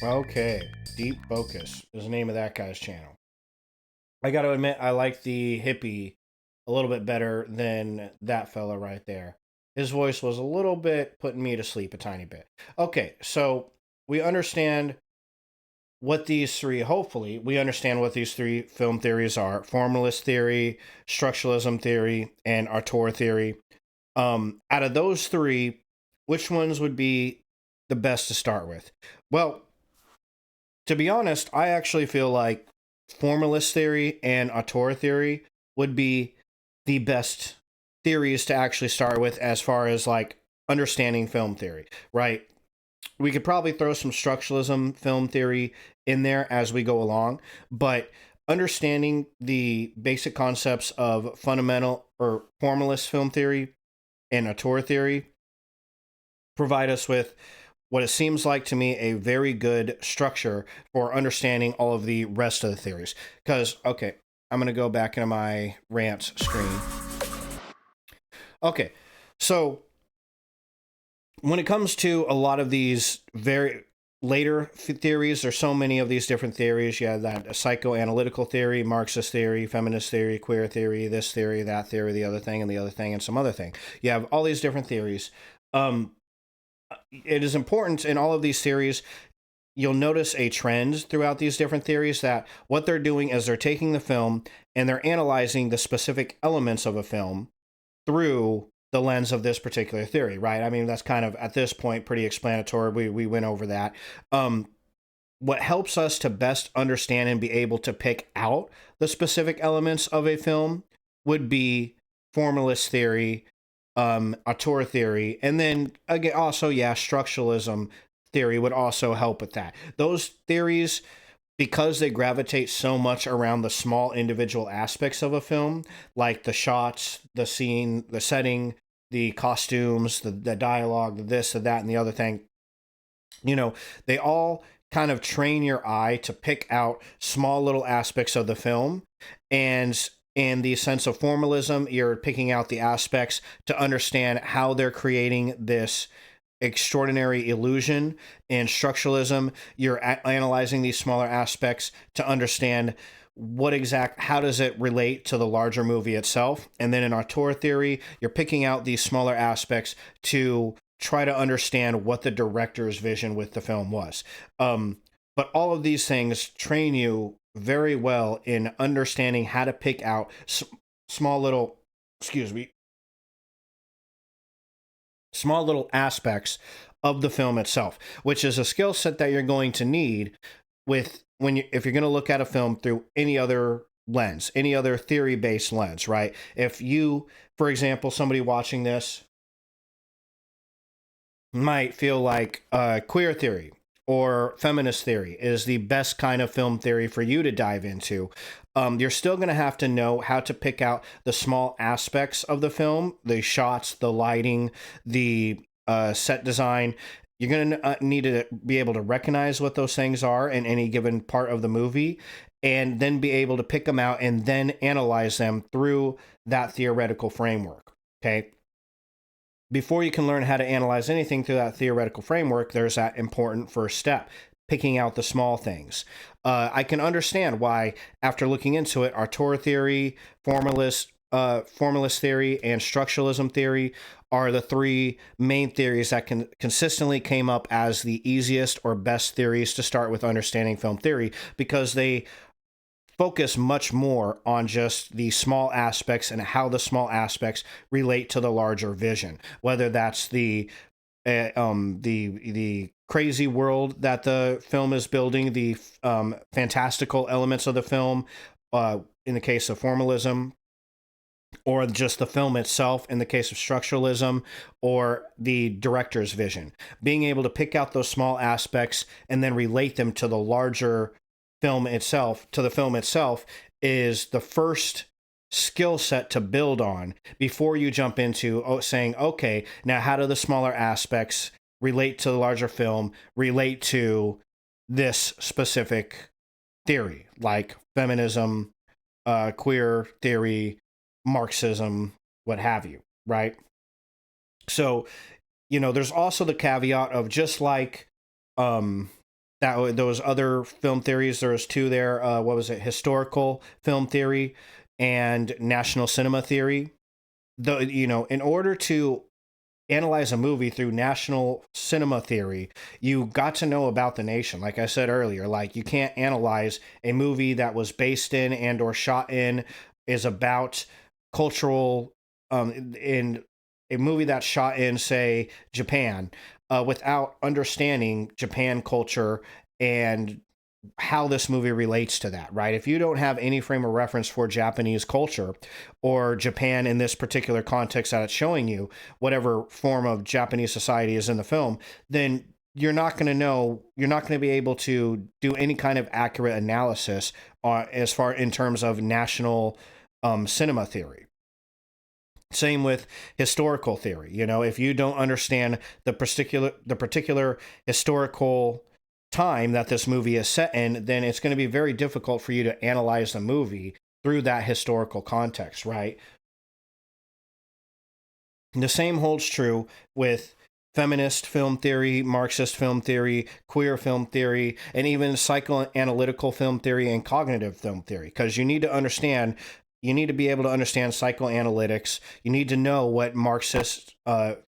A: Okay, Deep Focus is the name of that guy's channel. I got to admit, I like the hippie a little bit better than that fella right there. His voice was a little bit putting me to sleep a tiny bit. Okay, so we understand what these three, hopefully, we understand what these three film theories are. Formalist theory, structuralism theory, and auteur theory. Out of those three, which ones would be the best to start with? Well, to be honest, I actually feel like formalist theory and auteur theory would be the best theories to actually start with as far as like understanding film theory, right? We could probably throw some structuralism film theory in there as we go along, but understanding the basic concepts of fundamental or formalist film theory and auteur theory provide us with what it seems like to me a very good structure for understanding all of the rest of the theories. Because, okay, I'm going to go back into my rant screen. Okay, so when it comes to a lot of these very later theories, there's so many of these different theories. You have that psychoanalytical theory, Marxist theory, feminist theory, queer theory, this theory, that theory, the other thing, and some other thing. You have all these different theories. It is important in all of these theories, you'll notice a trend throughout these different theories that what they're doing is they're taking the film and they're analyzing the specific elements of a film through the lens of this particular theory, right? I mean, that's kind of, at this point, pretty explanatory. We went over that. What helps us to best understand and be able to pick out the specific elements of a film would be formalist theory, auteur theory, and then again, also, structuralism theory would also help with that. Those theories, because they gravitate so much around the small individual aspects of a film, like the shots, the scene, the setting, the costumes, the dialogue, the this, the that, and the other thing, they all kind of train your eye to pick out small little aspects of the film. And in the sense of formalism, you're picking out the aspects to understand how they're creating this extraordinary illusion. In structuralism, you're analyzing these smaller aspects to understand how does it relate to the larger movie itself. And then in auteur theory, you're picking out these smaller aspects to try to understand what the director's vision with the film was. But all of these things train you very well in understanding how to pick out small little aspects of the film itself, which is a skill set that you're going to need if you're going to look at a film through any other lens, any other theory-based lens, right? If you, for example, somebody watching this might feel like queer theory or feminist theory is the best kind of film theory for you to dive into, you're still going to have to know how to pick out the small aspects of the film, the shots, the lighting, the set design. You're going to need to be able to recognize what those things are in any given part of the movie, and then be able to pick them out and then analyze them through that theoretical framework, okay? Before you can learn how to analyze anything through that theoretical framework, there's that important first step, picking out the small things. I can understand why, after looking into it, auteur theory, formalist theory, and structuralism theory are the three main theories that consistently came up as the easiest or best theories to start with understanding film theory, because they focus much more on just the small aspects and how the small aspects relate to the larger vision, whether that's the crazy world that the film is building, the fantastical elements of the film, in the case of formalism, or just the film itself in the case of structuralism, or the director's vision. Being able to pick out those small aspects and then relate them to the larger film itself, is the first skill set to build on before you jump into saying, okay, now how do the smaller aspects relate to the larger film, relate to this specific theory, like feminism, queer theory, Marxism, what have you, right? So, there's also the caveat of, just like those other film theories, there's two there. What was it? Historical film theory and national cinema theory. In order to analyze a movie through national cinema theory, you got to know about the nation. Like I said earlier, like, you can't analyze a movie that was based in and or shot in, is about cultural, in a movie that's shot in, say, Japan, without understanding Japan culture and how this movie relates to that, right? If you don't have any frame of reference for Japanese culture or Japan in this particular context that it's showing you, whatever form of Japanese society is in the film, then you're not going to be able to do any kind of accurate analysis as far in terms of national cinema theory. Same with historical theory. You know, if you don't understand the particular historical time that this movie is set in, then it's going to be very difficult for you to analyze the movie through that historical context, right? The same holds true with feminist film theory, Marxist film theory, queer film theory, and even psychoanalytical film theory and cognitive film theory, because you need to be able to understand psychoanalytics. You need to know what Marxist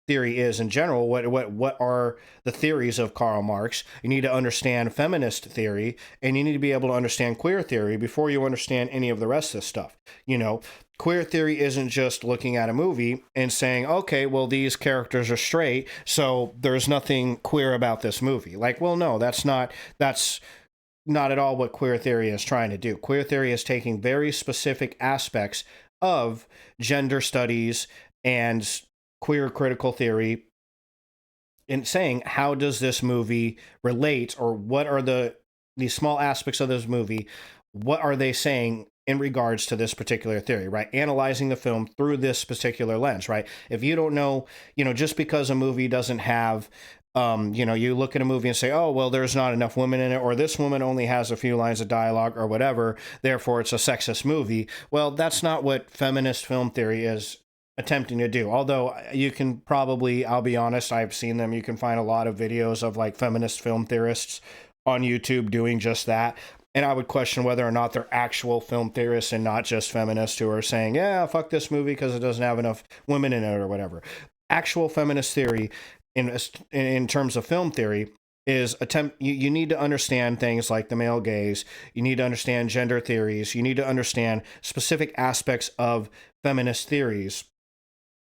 A: theory is in general. What are the theories of Karl Marx? You need to understand feminist theory, and you need to be able to understand queer theory before you understand any of the rest of this stuff. You know, queer theory isn't just looking at a movie and saying, okay, well, these characters are straight, so there's nothing queer about this movie. Like, well, no, that's not at all what queer theory is trying to do. Queer theory is taking very specific aspects of gender studies and queer critical theory and saying, how does this movie relate, or what are these small aspects of this movie, what are they saying in regards to this particular theory, right? Analyzing the film through this particular lens, right? If you don't know, just because a movie doesn't have you look at a movie and say, oh, well, there's not enough women in it, or this woman only has a few lines of dialogue or whatever, therefore it's a sexist movie. Well, that's not what feminist film theory is attempting to do. Although you can probably, I'll be honest, I've seen them. You can find a lot of videos of like feminist film theorists on YouTube doing just that. And I would question whether or not they're actual film theorists and not just feminists who are saying, yeah, fuck this movie because it doesn't have enough women in it or whatever. Actual feminist theory in terms of film theory is you need to understand things like the male gaze. You need to understand gender theories. You need to understand specific aspects of feminist theories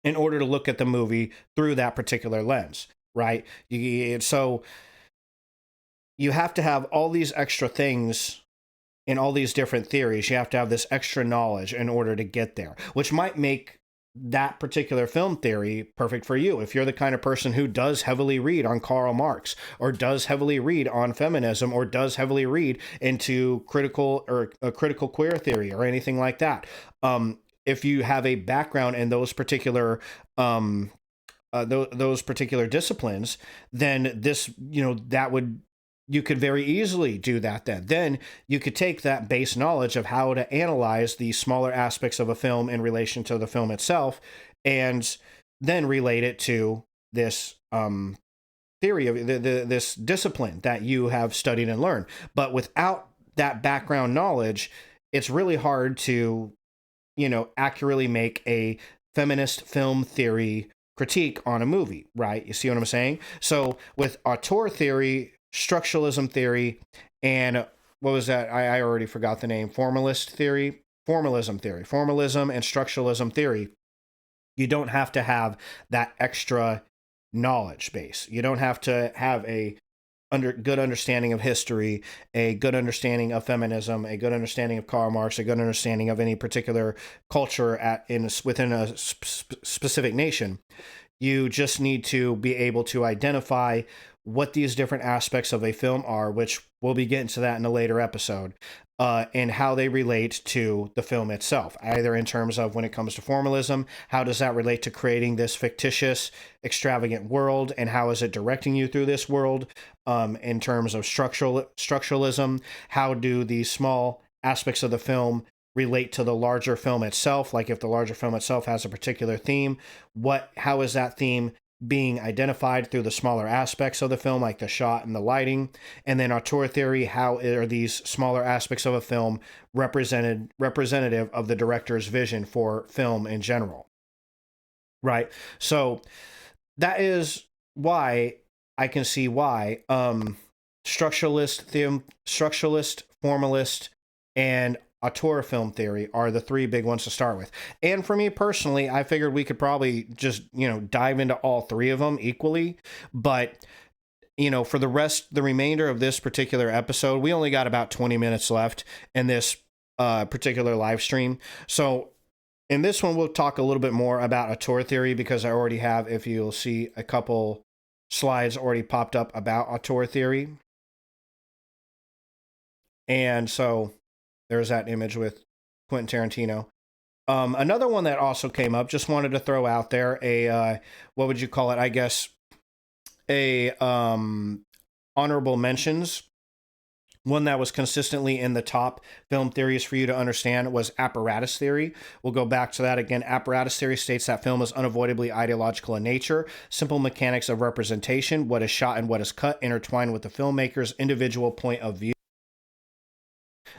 A: in order to look at the movie through that particular lens, right? So you have to have all these extra things in all these different theories. You have to have this extra knowledge in order to get there, which might make that particular film theory perfect for you. If you're the kind of person who does heavily read on Karl Marx, or does heavily read on feminism, or does heavily read into critical queer theory or anything like that. If you have a background in those particular disciplines, then you could very easily do that then. Then you could take that base knowledge of how to analyze the smaller aspects of a film in relation to the film itself, and then relate it to this theory of this discipline that you have studied and learned. But without that background knowledge, it's really hard to, accurately make a feminist film theory critique on a movie, right? You see what I'm saying? So with auteur theory, structuralism theory, and what was that? I already forgot the name. Formalism theory, formalism and structuralism theory. You don't have to have that extra knowledge base. You don't have to have a good understanding of history, a good understanding of feminism, a good understanding of Karl Marx, a good understanding of any particular culture within a specific nation. You just need to be able to identify what these different aspects of a film are, which we'll be getting to that in a later episode, and how they relate to the film itself, either in terms of when it comes to formalism, how does that relate to creating this fictitious, extravagant world, and how is it directing you through this world? In terms of structuralism, how do these small aspects of the film relate to the larger film itself? Like if the larger film itself has a particular theme, how is that theme being identified through the smaller aspects of the film, like the shot and the lighting? And then auteur theory, how are these smaller aspects of a film representative of the director's vision for film in general, right? So that is why I can see why structuralist, formalist, and auteur film theory are the three big ones to start with. And for me personally, I figured we could probably just, dive into all three of them equally. But, for the remainder of this particular episode, we only got about 20 minutes left in this particular live stream. So in this one, we'll talk a little bit more about auteur theory, because I already have, if you'll see, a couple slides already popped up about auteur theory. And so there's that image with Quentin Tarantino. Another one that also came up, just wanted to throw out there what would you call it? I guess a honorable mentions. One that was consistently in the top film theories for you to understand was apparatus theory. We'll go back to that again. Apparatus theory states that film is unavoidably ideological in nature. Simple mechanics of representation, what is shot and what is cut, intertwine with the filmmaker's individual point of view.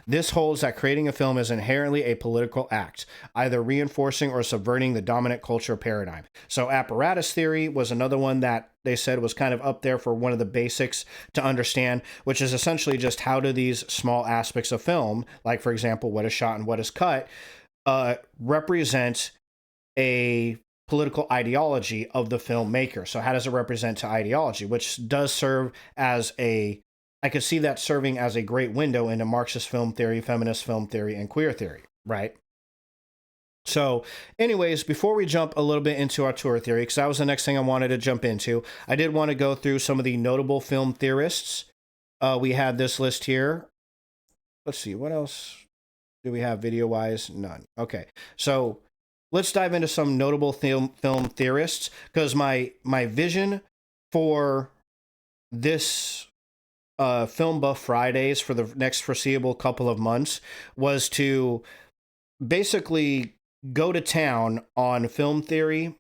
A: This holds that creating a film is inherently a political act, either reinforcing or subverting the dominant culture paradigm. So apparatus theory was another one that they said was kind of up there for one of the basics to understand, which is essentially just how do these small aspects of film, like for example, what is shot and what is cut, represent a political ideology of the filmmaker. So how does it represent to ideology, which does serve as I could see that serving as a great window into Marxist film theory, feminist film theory, and queer theory, right? So anyways, before we jump a little bit into auteur theory, because that was the next thing I wanted to jump into, I did want to go through some of the notable film theorists. We had this list here. Let's see, what else do we have video-wise? None. Okay, so let's dive into some notable film theorists, because my vision for this Film Buff Fridays for the next foreseeable couple of months was to basically go to town on film theory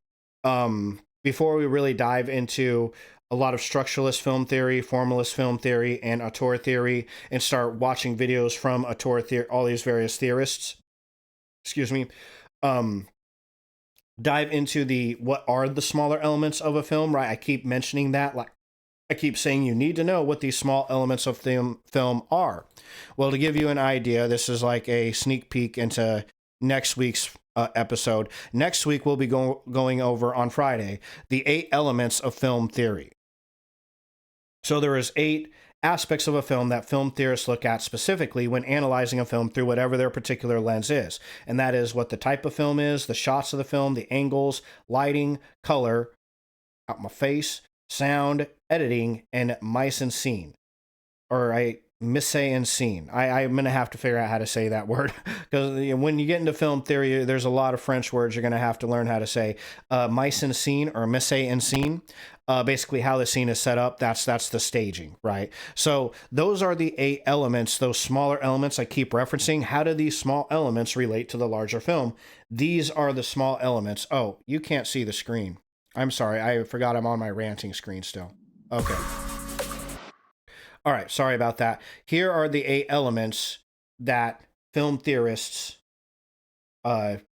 A: before we really dive into a lot of structuralist film theory, formalist film theory, and auteur theory, and start watching videos from auteur theory, all these various theorists. Excuse me. Dive into what are the smaller elements of a film, right? I keep mentioning that, like I keep saying you need to know what these small elements of film are. Well, to give you an idea, this is like a sneak peek into next week's episode. Next week, we'll be going over on Friday the 8 elements of film theory. So there is 8 aspects of a film that film theorists look at specifically when analyzing a film through whatever their particular lens is. And that is what the type of film is, the shots of the film, the angles, lighting, color, out my face, sound, editing, and mise en scene. Or mise en scene. I'm going to have to figure out how to say that word. Because when you get into film theory, there's a lot of French words you're going to have to learn how to say. Mise en scene or mise en scene. Basically how the scene is set up, that's the staging, right? So those are the 8 elements, those smaller elements I keep referencing. How do these small elements relate to the larger film? These are the small elements. Oh, you can't see the screen. I'm sorry, I forgot I'm on my ranting screen still. Okay. All right, sorry about that. Here are the 8 elements that film theorists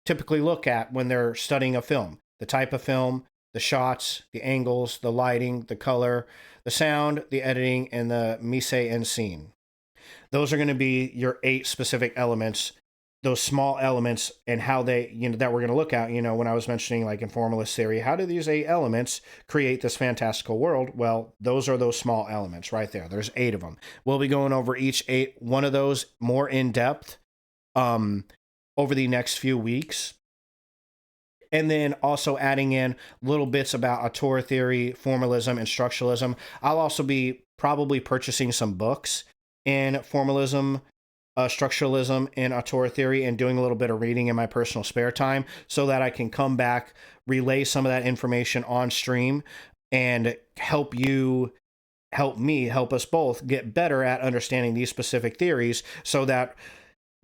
A: typically look at when they're studying a film. The type of film, the shots, the angles, the lighting, the color, the sound, the editing, and the mise en scene. Those are going to be your 8 specific elements, those small elements, and how they, that we're going to look at, when I was mentioning like in formalist theory, how do these 8 elements create this fantastical world? Well, those are those small elements right there. There's 8 of them. We'll be going over each 8, one of those more in depth over the next few weeks. And then also adding in little bits about auteur theory, formalism, and structuralism. I'll also be probably purchasing some books in formalism, structuralism, and auteur theory, and doing a little bit of reading in my personal spare time so that I can come back, relay some of that information on stream, and help us both get better at understanding these specific theories so that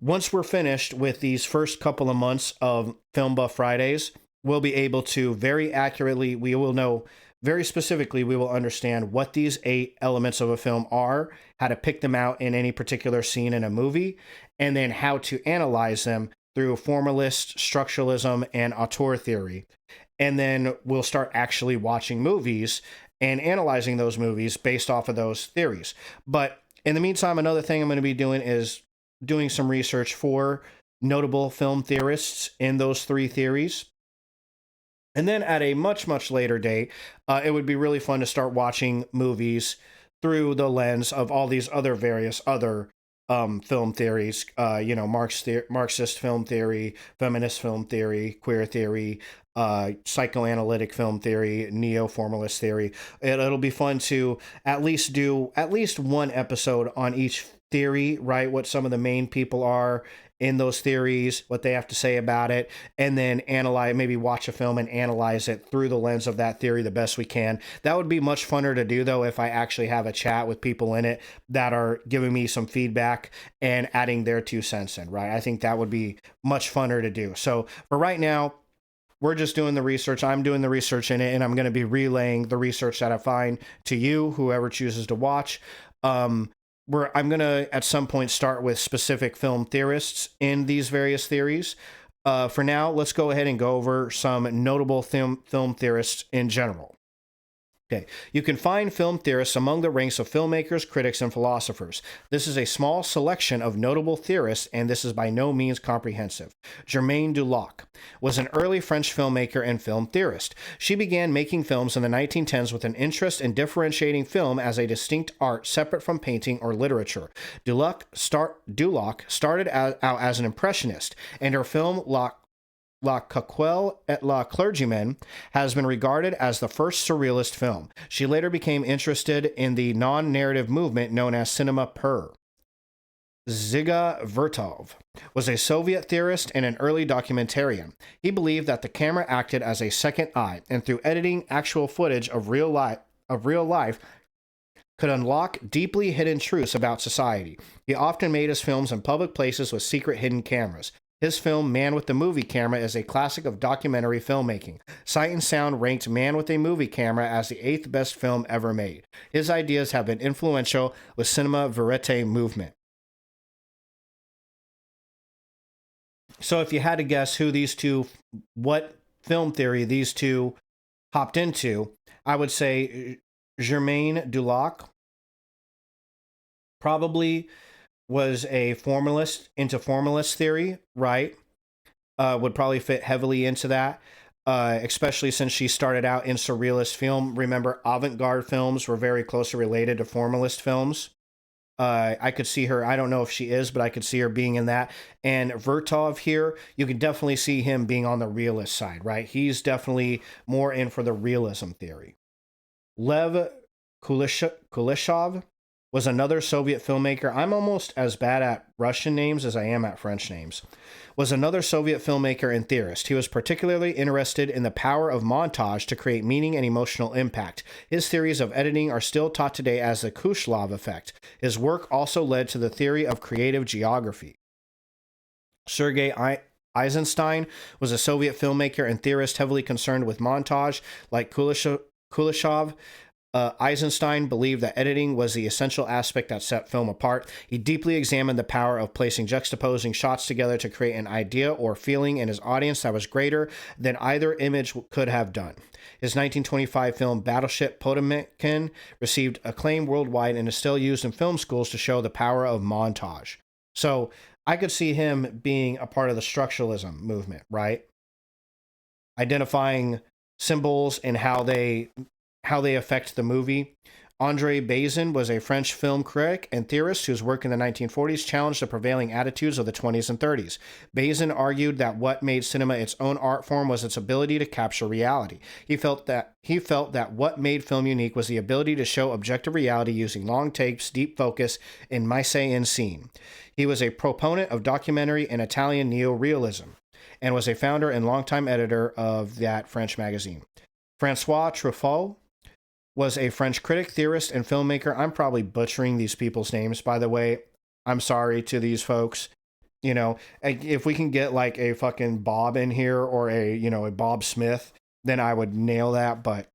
A: once we're finished with these first couple of months of Film Buff Fridays, we'll be able to very accurately, we will know very specifically, we will understand what these 8 elements of a film are, how to pick them out in any particular scene in a movie, and then how to analyze them through formalist, structuralism, and auteur theory. And then we'll start actually watching movies and analyzing those movies based off of those theories. But in the meantime, another thing I'm going to be doing is doing some research for notable film theorists in those 3 theories. And then at a much, much later date, it would be really fun to start watching movies through the lens of all these various other film theories, Marxist film theory, feminist film theory, queer theory, psychoanalytic film theory, neo-formalist theory. It'll be fun to at least do at least one episode on each theory, right? What some of the main people are in those theories, what they have to say about it, and then maybe watch a film and analyze it through the lens of that theory the best we can. That would be much funner to do, though, if I actually have a chat with people in it that are giving me some feedback and adding their 2 cents in, right? I think that would be much funner to do. So for right now, we're just doing the research. I'm doing the research in it, and I'm going to be relaying the research that I find to you, whoever chooses to watch. I'm going to, at some point, start with specific film theorists in these various theories. For now, let's go ahead and go over some notable film theorists in general. Okay, you can find film theorists among the ranks of filmmakers, critics, and philosophers. This is a small selection of notable theorists, and this is by no means comprehensive. Germaine Dulac was an early French filmmaker and film theorist. She began making films in the 1910s with an interest in differentiating film as a distinct art separate from painting or literature. Dulac started out as an impressionist, and her film La Coquelle et la Clergyman has been regarded as the first surrealist film. She later became interested in the non-narrative movement known as cinema pur. Dziga Vertov was a Soviet theorist and an early documentarian. He believed that the camera acted as a second eye, and through editing actual footage of real life could unlock deeply hidden truths about society. He often made his films in public places with secret hidden cameras. His film Man with the Movie Camera is a classic of documentary filmmaking. Sight and Sound ranked Man with a Movie Camera as the 8th best film ever made. His ideas have been influential with cinema verite movement. So if you had to guess what film theory these two hopped into, I would say Germaine Dulac probably was a formalist theory, right? Would probably fit heavily into that, especially since she started out in surrealist film. Remember, avant-garde films were very closely related to formalist films. I could see her, I don't know if she is, but I could see her being in that. And Vertov here, you can definitely see him being on the realist side, right? He's definitely more in for the realism theory. Lev Kuleshov was another Soviet filmmaker. I'm almost as bad at Russian names as I am at French names. Was another Soviet filmmaker and theorist. He was particularly interested in the power of montage to create meaning and emotional impact. His theories of editing are still taught today as the Kushlov effect. His work also led to the theory of creative geography. Sergei Eisenstein was a Soviet filmmaker and theorist heavily concerned with montage, like Kuleshov. Eisenstein believed that editing was the essential aspect that set film apart. He deeply examined the power of placing juxtaposing shots together to create an idea or feeling in his audience that was greater than either image could have done. His 1925 film Battleship Potemkin received acclaim worldwide and is still used in film schools to show the power of montage. So I could see him being a part of the structuralism movement, right? Identifying symbols and how they affect the movie. André Bazin was a French film critic and theorist whose work in the 1940s challenged the prevailing attitudes of the 20s and 30s. Bazin argued that what made cinema its own art form was its ability to capture reality. He felt that what made film unique was the ability to show objective reality using long takes, deep focus, and mise en scene. He was a proponent of documentary and Italian neo-realism, and was a founder and longtime editor of that French magazine. Francois Truffaut was a French critic, theorist, and filmmaker. I'm probably butchering these people's names, by the way. I'm sorry to these folks. You know, if we can get like a fucking Bob in here or a Bob Smith, then I would nail that. But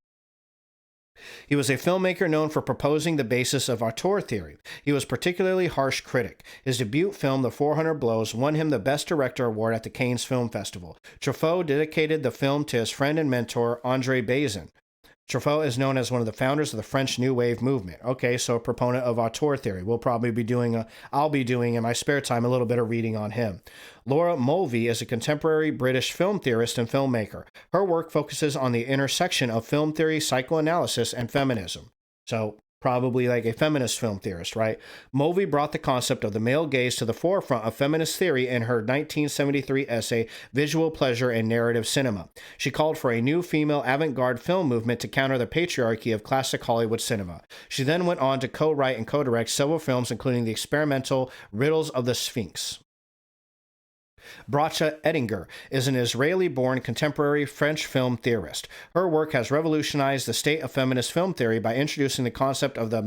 A: he was a filmmaker known for proposing the basis of auteur theory. He was a particularly harsh critic. His debut film, The 400 Blows, won him the Best Director award at the Cannes Film Festival. Truffaut dedicated the film to his friend and mentor, André Bazin. Truffaut is known as one of the founders of the French New Wave movement. Okay, so a proponent of auteur theory. I'll be doing in my spare time a little bit of reading on him. Laura Mulvey is a contemporary British film theorist and filmmaker. Her work focuses on the intersection of film theory, psychoanalysis, and feminism. So probably like a feminist film theorist, right? Mulvey brought the concept of the male gaze to the forefront of feminist theory in her 1973 essay, Visual Pleasure in Narrative Cinema. She called for a new female avant-garde film movement to counter the patriarchy of classic Hollywood cinema. She then went on to co-write and co-direct several films, including the experimental Riddles of the Sphinx. Bracha Ettinger is an Israeli-born contemporary French film theorist. Her work has revolutionized the state of feminist film theory by introducing the concept of the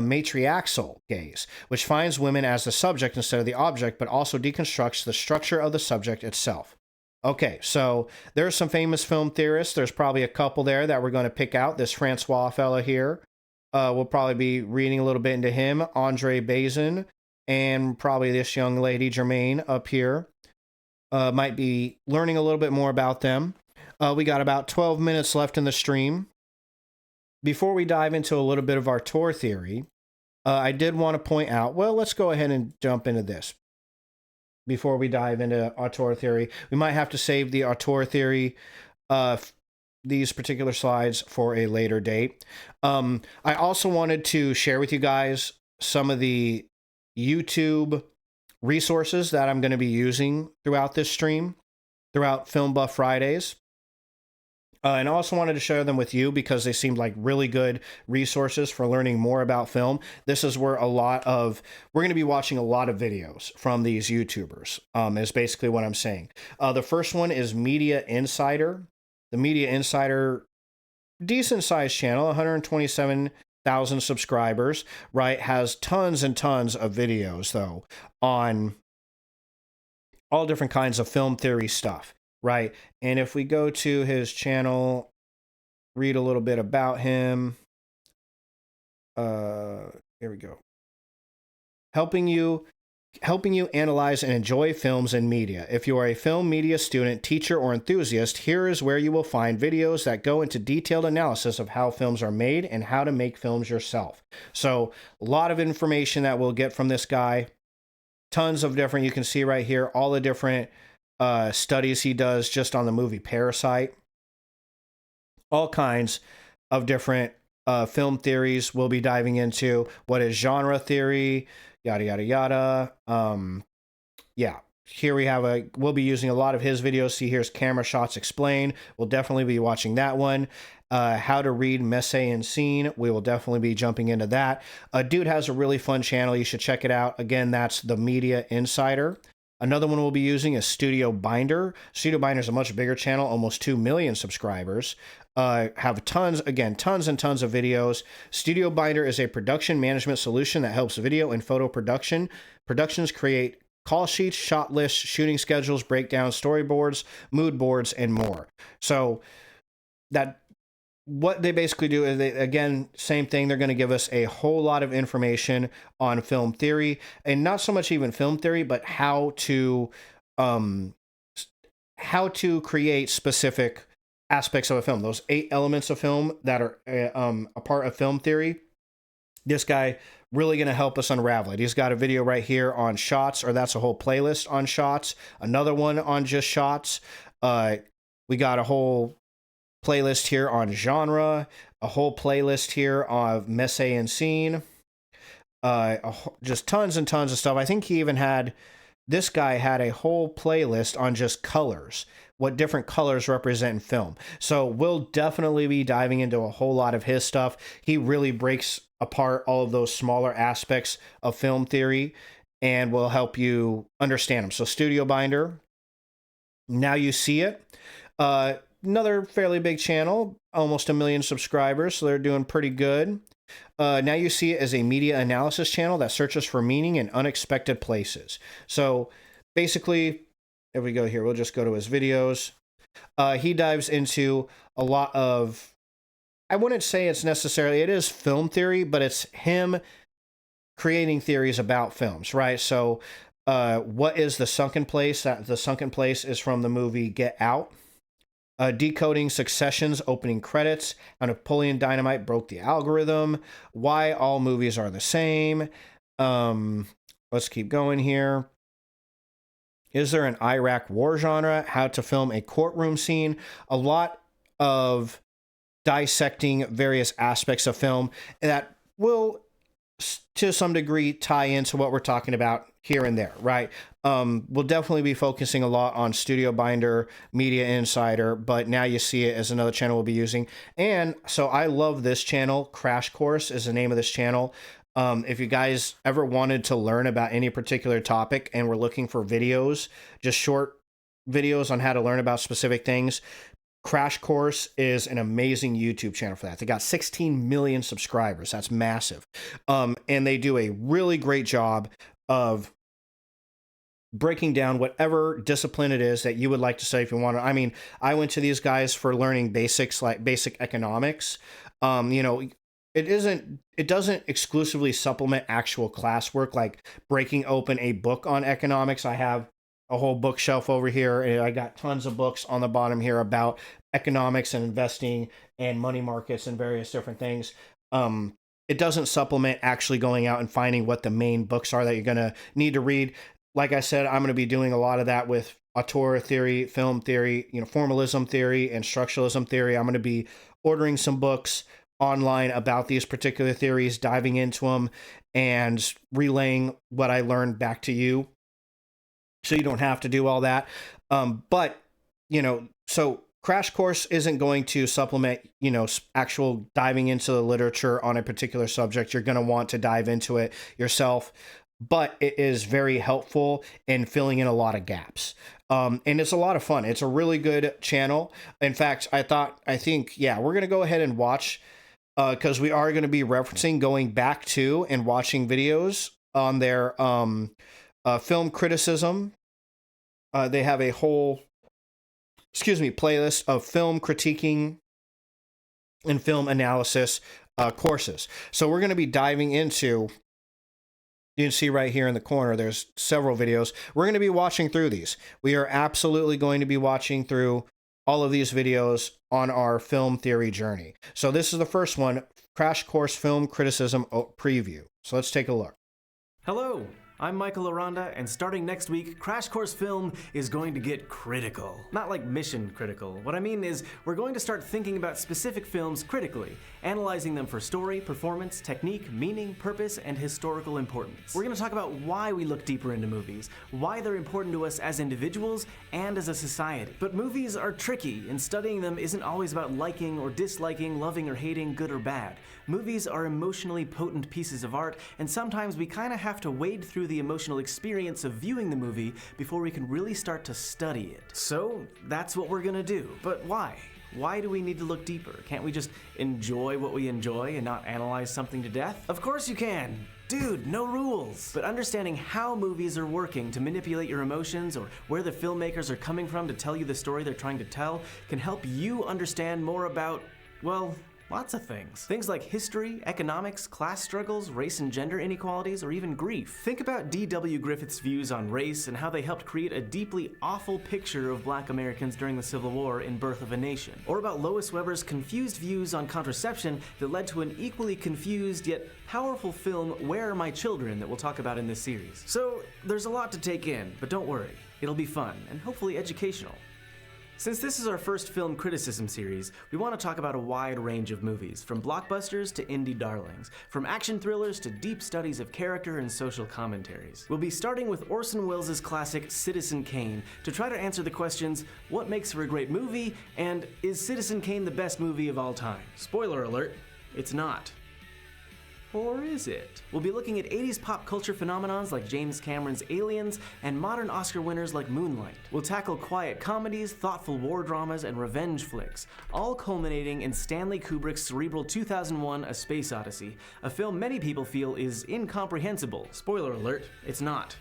A: matriarchal gaze, which finds women as the subject instead of the object, but also deconstructs the structure of the subject itself. Okay, so there's some famous film theorists. There's probably a couple there that we're going to pick out. This Francois fella here, we'll probably be reading a little bit into him. Andre Bazin, and probably this young lady, Germaine, up here. Might be learning a little bit more about them. We got about 12 minutes left in the stream. Before we dive into a little bit of auteur theory, I did want to point out, well, let's go ahead and jump into this. Before we dive into auteur theory, we might have to save the auteur theory, these particular slides, for a later date. I also wanted to share with you guys some of the YouTube resources that I'm going to be using throughout this stream, throughout Film Buff Fridays. And I also wanted to share them with you because they seemed like really good resources for learning more about film. This is where we're going to be watching a lot of videos from these YouTubers, is basically what I'm saying. The first one is Media Insider. The Media Insider, decent sized channel, 127,000 subscribers, right? Has tons and tons of videos, though, on all different kinds of film theory stuff, right? And if we go to his channel, read a little bit about him. Here we go. Helping you analyze and enjoy films and media. If you are a film media student, teacher, or enthusiast, here is where you will find videos that go into detailed analysis of how films are made and how to make films yourself. So a lot of information that we'll get from this guy. Tons of different, you can see right here, all the different studies he does just on the movie Parasite. All kinds of different film theories we'll be diving into. What is genre theory? Yada, yada, yada. Yeah, here we'll be using a lot of his videos. See, here's Camera Shots Explained. We'll definitely be watching that one. How to read Mise en Scene. We will definitely be jumping into that. Dude has a really fun channel. You should check it out. Again, that's the Media Insider. Another one we'll be using is Studio Binder. Studio Binder is a much bigger channel, almost 2 million subscribers. Have tons and tons of videos. Studio Binder is a production management solution that helps video and photo productions create call sheets, shot lists, shooting schedules, breakdowns, storyboards, mood boards, and more. So what they basically do is, again, same thing. They're going to give us a whole lot of information on film theory, and not so much even film theory, but how to create specific aspects of a film. Those 8 elements of film that are a part of film theory. This guy really going to help us unravel it. He's got a video right here on shots, or that's a whole playlist on shots. Another one on just shots. We got a whole playlist here on genre, a whole playlist here of Mise en Scene, just tons and tons of stuff. I think this guy had a whole playlist on just colors, what different colors represent in film. So we'll definitely be diving into a whole lot of his stuff. He really breaks apart all of those smaller aspects of film theory and will help you understand them. So Studio Binder, Now You See It. Another fairly big channel, almost 1 million subscribers, so they're doing pretty good. Now You See It is a media analysis channel that searches for meaning in unexpected places. So basically, if we go here, we'll just go to his videos. He dives into a lot of, I wouldn't say it is film theory, but it's him creating theories about films, right? So what is the sunken place? The sunken place is from the movie Get Out. Decoding Succession's opening credits, how Napoleon Dynamite broke the algorithm, why all movies are the same. Let's keep going here. Is there an Iraq war genre? How to film a courtroom scene? A lot of dissecting various aspects of film that will, to some degree, tie into what we're talking about here and there, right? We'll definitely be focusing a lot on Studio Binder, Media Insider, but now you see it as another channel we'll be using. And so I love this channel. Crash Course is the name of this channel. If you guys ever wanted to learn about any particular topic and were looking for videos, just short videos on how to learn about specific things, Crash Course is an amazing YouTube channel for that. They got 16 million subscribers. That's massive. And they do a really great job of breaking down whatever discipline it is that you would like to study if you want to. I mean, I went to these guys for learning basics, like basic economics. You know, it doesn't exclusively supplement actual classwork, like breaking open a book on economics. I have a whole bookshelf over here, and I got tons of books on the bottom here about economics and investing and money markets and various different things. It doesn't supplement actually going out and finding what the main books are that you're going to need to read. Like I said, I'm going to be doing a lot of that with auteur theory, film theory, you know, formalism theory, and structuralism theory. I'm going to be ordering some books online about these particular theories, diving into them, and relaying what I learned back to you, so you don't have to do all that. But, you know, so Crash Course isn't going to supplement, you know, actual diving into the literature on a particular subject. You're going to want to dive into it yourself, but it is very helpful in filling in a lot of gaps. And it's a lot of fun. It's a really good channel. In fact, I think, we're going to go ahead and watch, because we are going to be referencing going back to and watching videos on their film criticism. They have a whole, playlist of film critiquing and film analysis courses. So we're going to be diving into, you can see right here in the corner, there's several videos. We're going to be watching through these. We are absolutely going to be watching through all of these videos on our film theory journey. So this is the first one, Crash Course Film Criticism Preview. So let's take a look.
M: Hello, I'm Michael Aranda, and starting next week, Crash Course Film is going to get critical. Not like mission critical. What I mean is, we're going to start thinking about specific films critically, analyzing them for story, performance, technique, meaning, purpose, and historical importance. We're going to talk about why we look deeper into movies, why they're important to us as individuals and as a society. But movies are tricky, and studying them isn't always about liking or disliking, loving or hating, good or bad. Movies are emotionally potent pieces of art, and sometimes we kind of have to wade through the emotional experience of viewing the movie before we can really start to study it. So that's what we're gonna do. But why? Why do we need to look deeper? Can't we just enjoy what we enjoy and not analyze something to death? Of course you can. Dude, no rules. But understanding how movies are working to manipulate your emotions, or where the filmmakers are coming from to tell you the story they're trying to tell, can help you understand more about, well, lots of things. Things like history, economics, class struggles, race and gender inequalities, or even grief. Think about D.W. Griffith's views on race and how they helped create a deeply awful picture of Black Americans during the Civil War in Birth of a Nation. Or about Lois Weber's confused views on contraception that led to an equally confused yet powerful film, Where Are My Children, that we'll talk about in this series. So there's a lot to take in, but don't worry. It'll be fun and hopefully educational. Since this is our first film criticism series, we want to talk about a wide range of movies, from blockbusters to indie darlings, from action thrillers to deep studies of character and social commentaries. We'll be starting with Orson Welles' classic Citizen Kane to try to answer the questions, what makes for a great movie, and is Citizen Kane the best movie of all time? Spoiler alert, it's not. Or is it? We'll be looking at 80s pop culture phenomenons like James Cameron's Aliens and modern Oscar winners like Moonlight. We'll tackle quiet comedies, thoughtful war dramas, and revenge flicks, all culminating in Stanley Kubrick's cerebral 2001: A Space Odyssey, a film many people feel is incomprehensible. Spoiler alert, it's not.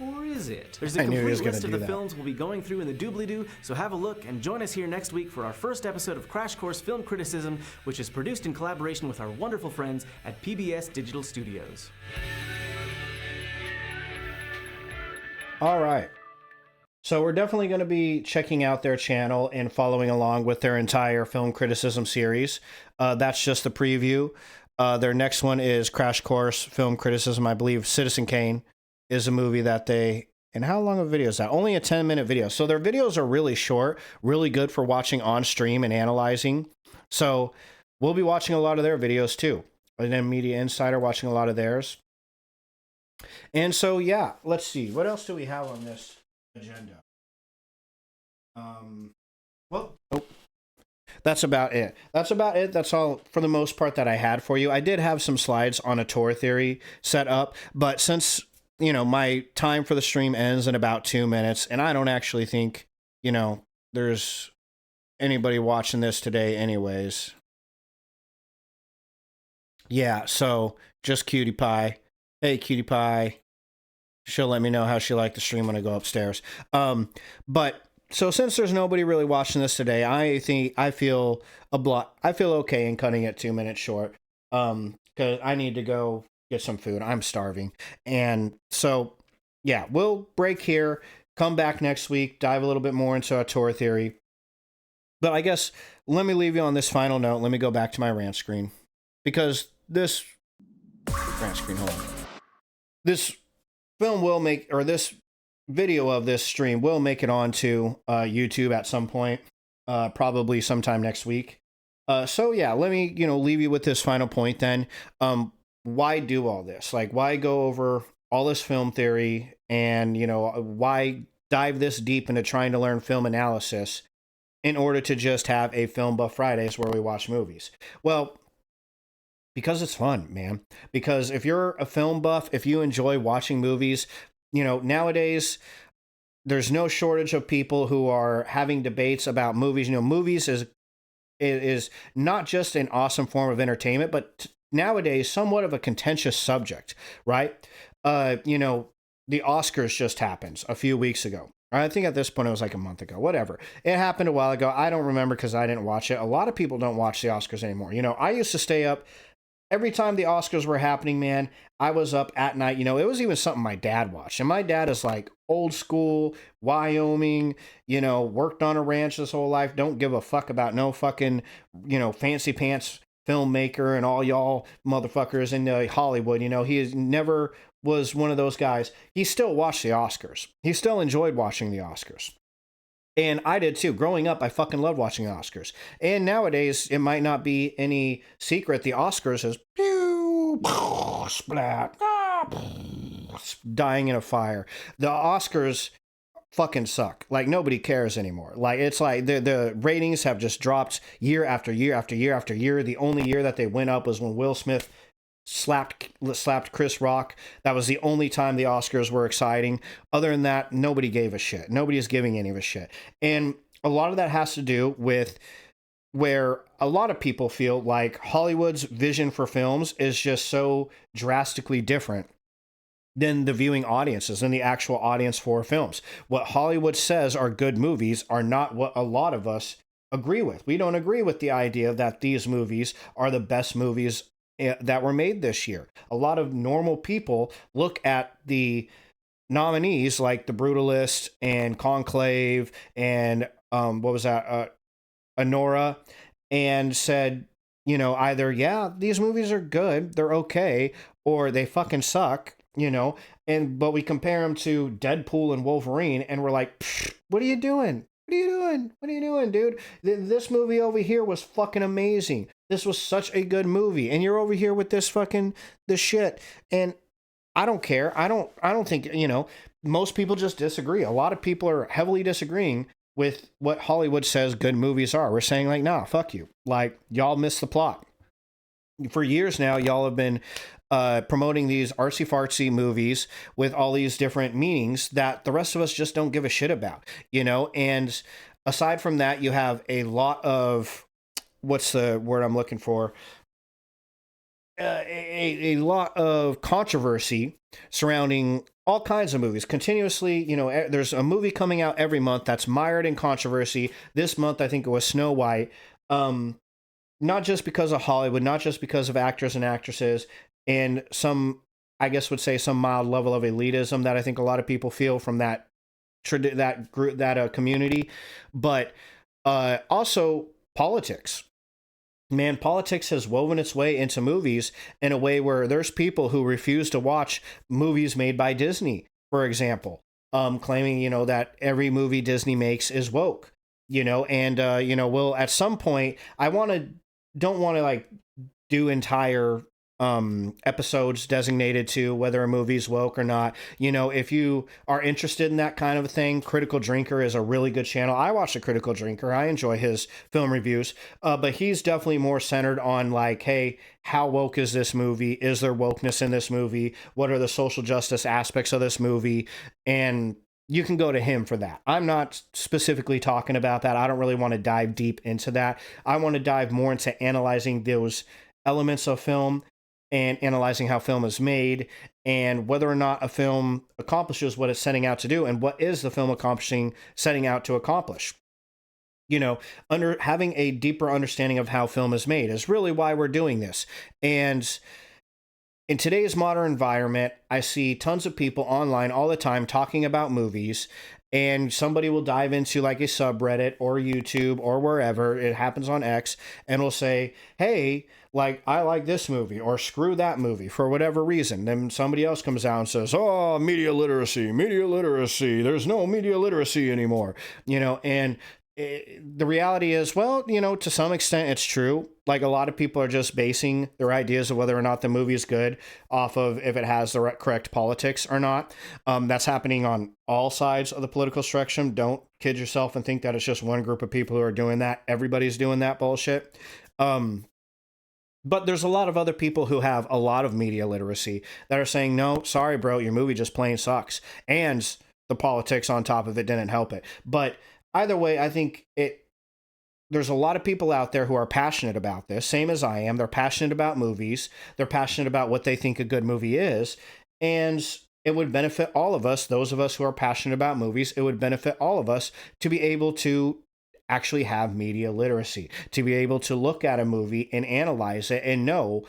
M: Or is it? There's a complete list of the films we'll be going through in the doobly-doo, so have a look and join us here next week for our first episode of Crash Course Film Criticism, which is produced in collaboration with our wonderful friends at PBS Digital Studios.
A: All right. So we're definitely going to be checking out their channel and following along with their entire film criticism series. That's just the preview. Their next one is Crash Course Film Criticism. I believe Citizen Kane is a movie that they, and how long a video is that? Only a 10-minute video. So their videos are really short, really good for watching on stream and analyzing. So we'll be watching a lot of their videos too. And then Media Insider watching a lot of theirs. And so, yeah, let's see. What else do we have on this agenda? That's about it. That's all for the most part that I had for you. I did have some slides on a tour theory set up, but since, my time for the stream ends in about 2 minutes, and I don't actually think, there's anybody watching this today anyways. Yeah, so just Cutie Pie. Hey, Cutie Pie. She'll let me know how she liked the stream when I go upstairs. But so since there's nobody really watching this today, I feel okay in cutting it 2 minutes short. Because I need to go get some food. I'm starving. And so, yeah, we'll break here, come back next week, dive a little bit more into our tour theory. But I guess let me leave you on this final note. Let me go back to my rant screen. Because this rant screen, hold on. This film will make, or this video of this stream will make it onto YouTube at some point, probably sometime next week. So yeah, let me, leave you with this final point then. Why do all this? Like, why go over all this film theory and, why dive this deep into trying to learn film analysis in order to just have a Film Buff Fridays where we watch movies? Well, because it's fun, man. Because if you're a film buff, if you enjoy watching movies, nowadays there's no shortage of people who are having debates about movies. Movies is not just an awesome form of entertainment, but nowadays somewhat of a contentious subject, right? The Oscars just happened a few weeks ago. I think at this point it was like a month ago, whatever. It happened a while ago. I don't remember because I didn't watch it. A lot of people don't watch the Oscars anymore. I used to stay up every time the Oscars were happening, man. I was up at night. It was even something my dad watched. And my dad is like old school, Wyoming, worked on a ranch his whole life. Don't give a fuck about no fucking, fancy pants filmmaker and all y'all motherfuckers in Hollywood. He never was one of those guys. He still watched the Oscars. He still enjoyed watching the Oscars. And I did too. Growing up, I fucking loved watching the Oscars. And nowadays, it might not be any secret. The Oscars is pew, splat, dying in a fire. The Oscars fucking suck. Like, nobody cares anymore. Like, it's like the ratings have just dropped year after year after year after year. The only year that they went up was when Will Smith slapped Chris Rock. That was the only time the Oscars were exciting. Other than that, nobody gave a shit. Nobody is giving any of a shit. And a lot of that has to do with where a lot of people feel like Hollywood's vision for films is just so drastically different than the viewing audiences and the actual audience for films. What Hollywood says are good movies are not what a lot of us agree with. We don't agree with the idea that these movies are the best movies that were made this year. A lot of normal people look at the nominees like The Brutalist and Conclave and Anora, and said, either, yeah, these movies are good, they're okay, or they fucking suck, but we compare them to Deadpool and Wolverine and we're like, what are you doing? What are you doing, dude? This movie over here was fucking amazing. This was such a good movie. And you're over here with this shit. And I don't care. I don't think, most people just disagree. A lot of people are heavily disagreeing with what Hollywood says good movies are. We're saying like, nah, fuck you. Like, y'all missed the plot. For years now, y'all have been promoting these artsy-fartsy movies with all these different meanings that the rest of us just don't give a shit about, And aside from that, you have a lot of, what's the word I'm looking for? A lot of controversy surrounding all kinds of movies. Continuously, there's a movie coming out every month that's mired in controversy. This month, I think it was Snow White. Not just because of Hollywood, not just because of actors and actresses, and some, I guess would say, some mild level of elitism that I think a lot of people feel from that group, that community, but also politics. Man, politics has woven its way into movies in a way where there's people who refuse to watch movies made by Disney, for example, claiming, that every movie Disney makes is woke. And we'll at some point, don't want to like do entire episodes designated to whether a movie's woke or not. If you are interested in that kind of a thing, Critical Drinker is a really good channel. I watch the Critical Drinker. I enjoy his film reviews, but he's definitely more centered on like, hey, how woke is this movie? Is there wokeness in this movie? What are the social justice aspects of this movie? And you can go to him for that. I'm not specifically talking about that. I don't really want to dive deep into that. I want to dive more into analyzing those elements of film and analyzing how film is made and whether or not a film accomplishes what it's setting out to do and what is the film setting out to accomplish. Under having a deeper understanding of how film is made is really why we're doing this. And in today's modern environment, I see tons of people online all the time talking about movies, and somebody will dive into like a subreddit or YouTube or wherever it happens on X and will say, hey, like, I like this movie or screw that movie for whatever reason. Then somebody else comes out and says, oh, media literacy. There's no media literacy anymore, and the reality is, well, to some extent it's true. Like a lot of people are just basing their ideas of whether or not the movie is good off of if it has the correct politics or not. That's happening on all sides of the political spectrum. Don't kid yourself and think that it's just one group of people who are doing that. Everybody's doing that bullshit. But there's a lot of other people who have a lot of media literacy that are saying, no, sorry, bro, your movie just plain sucks. And the politics on top of it didn't help it. But either way, I think there's a lot of people out there who are passionate about this, same as I am. They're passionate about movies. They're passionate about what they think a good movie is. And it would benefit all of us, those of us who are passionate about movies, it would benefit all of us to be able to actually have media literacy, to be able to look at a movie and analyze it and know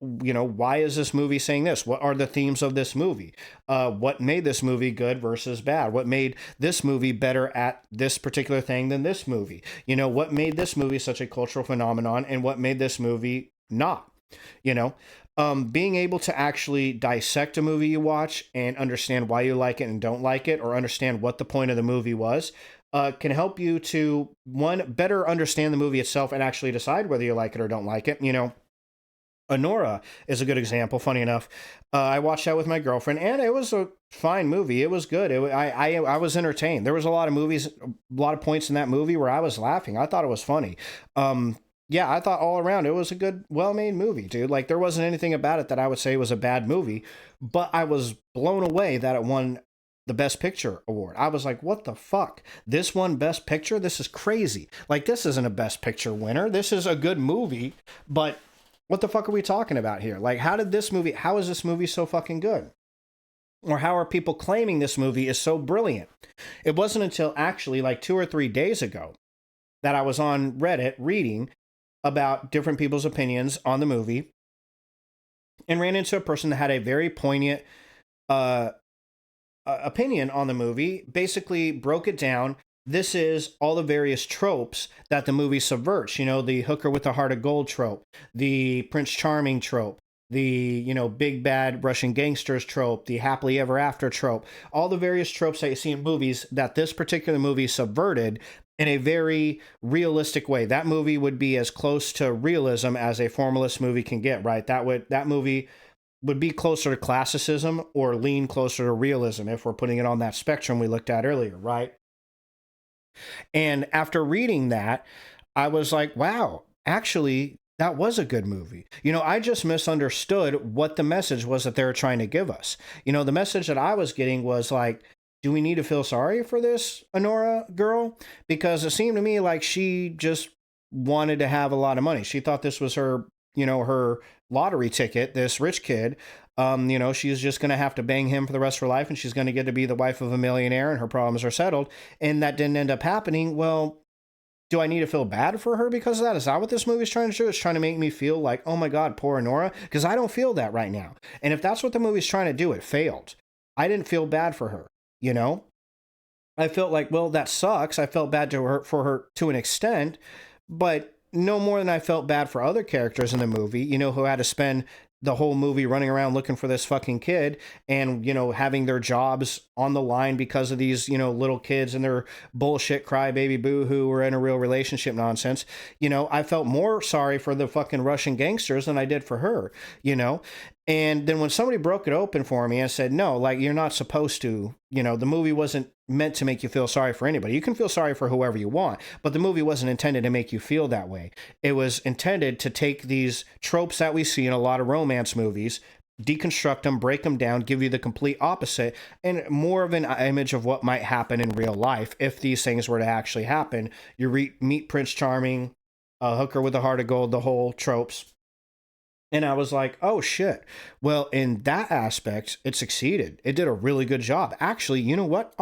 A: why is this movie saying this? What are the themes of this movie? What made this movie good versus bad? What made this movie better at this particular thing than this movie? What made this movie such a cultural phenomenon and what made this movie not? Being able to actually dissect a movie you watch and understand why you like it and don't like it, or understand what the point of the movie was, can help you to, one, better understand the movie itself and actually decide whether you like it or don't like it. Honora is a good example. Funny enough, I watched that with my girlfriend, and it was a fine movie. It was good. I was entertained. There was a lot of points in that movie where I was laughing. I thought it was funny. I thought all around it was a good, well-made movie, dude. Like, there wasn't anything about it that I would say was a bad movie, but I was blown away that it won the Best Picture award. I was like, what the fuck? This won Best Picture? This is crazy. Like, this isn't a Best Picture winner. This is a good movie, but what the fuck are we talking about here? Like, how is this movie so fucking good? Or how are people claiming this movie is so brilliant? It wasn't until actually like 2 or 3 days ago that I was on Reddit reading about different people's opinions on the movie and ran into a person that had a very poignant opinion on the movie, basically broke it down. This is all the various tropes that the movie subverts. The hooker with the heart of gold trope, the Prince Charming trope, the, big bad Russian gangsters trope, the happily ever after trope, all the various tropes that you see in movies that this particular movie subverted in a very realistic way. That movie would be as close to realism as a formalist movie can get, right? That movie would be closer to classicism or lean closer to realism if we're putting it on that spectrum we looked at earlier, right? And after reading that, I was like, wow, actually, that was a good movie. I just misunderstood what the message was that they were trying to give us. The message that I was getting was like, do we need to feel sorry for this Honora girl? Because it seemed to me like she just wanted to have a lot of money. She thought this was her, her lottery ticket, this rich kid. She's just going to have to bang him for the rest of her life, and she's going to get to be the wife of a millionaire, and her problems are settled. And that didn't end up happening. Well, do I need to feel bad for her because of that? Is that what this movie is trying to do? It's trying to make me feel like, oh my God, poor Honora? Because I don't feel that right now. And if that's what the movie's trying to do, it failed. I didn't feel bad for her, I felt like, well, that sucks. I felt bad for her to an extent, but no more than I felt bad for other characters in the movie, who had to spend the whole movie running around looking for this fucking kid and, you know, having their jobs on the line because of these, you know, little kids and their bullshit crybaby boo-hoo or in a real relationship nonsense. You know, I felt more sorry for the fucking Russian gangsters than I did for her, you know? And then when somebody broke it open for me and said, no, like, you're not supposed to, you know, the movie wasn't meant to make you feel sorry for anybody. You can feel sorry for whoever you want, but the movie wasn't intended to make you feel that way. It was intended to take these tropes that we see in a lot of romance movies, deconstruct them, break them down, give you the complete opposite, and more of an image of what might happen in real life if these things were to actually happen. You meet Prince Charming, a hooker with a heart of gold, the whole tropes. And I was like, oh shit. Well, in that aspect, it succeeded. It did a really good job. Actually, you know what?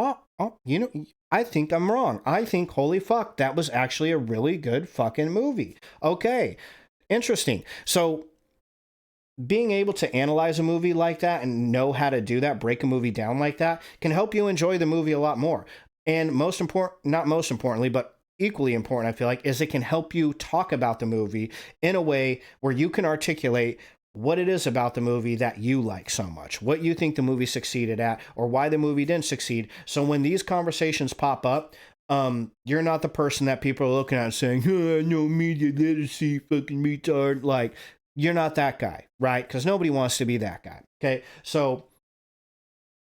A: You know, I think I'm wrong. I think, holy fuck, that was actually a really good fucking movie. Okay. Interesting. So being able to analyze a movie like that and know how to do that, break a movie down like that, can help you enjoy the movie a lot more. And not most importantly, but equally important, I feel like, is it can help you talk about the movie in a way where you can articulate what it is about the movie that you like so much, what you think the movie succeeded at, or why the movie didn't succeed. So when these conversations pop up, you're not the person that people are looking at and saying, no media literacy, fucking retard. Like, you're not that guy, right? Because nobody wants to be that guy. Okay, so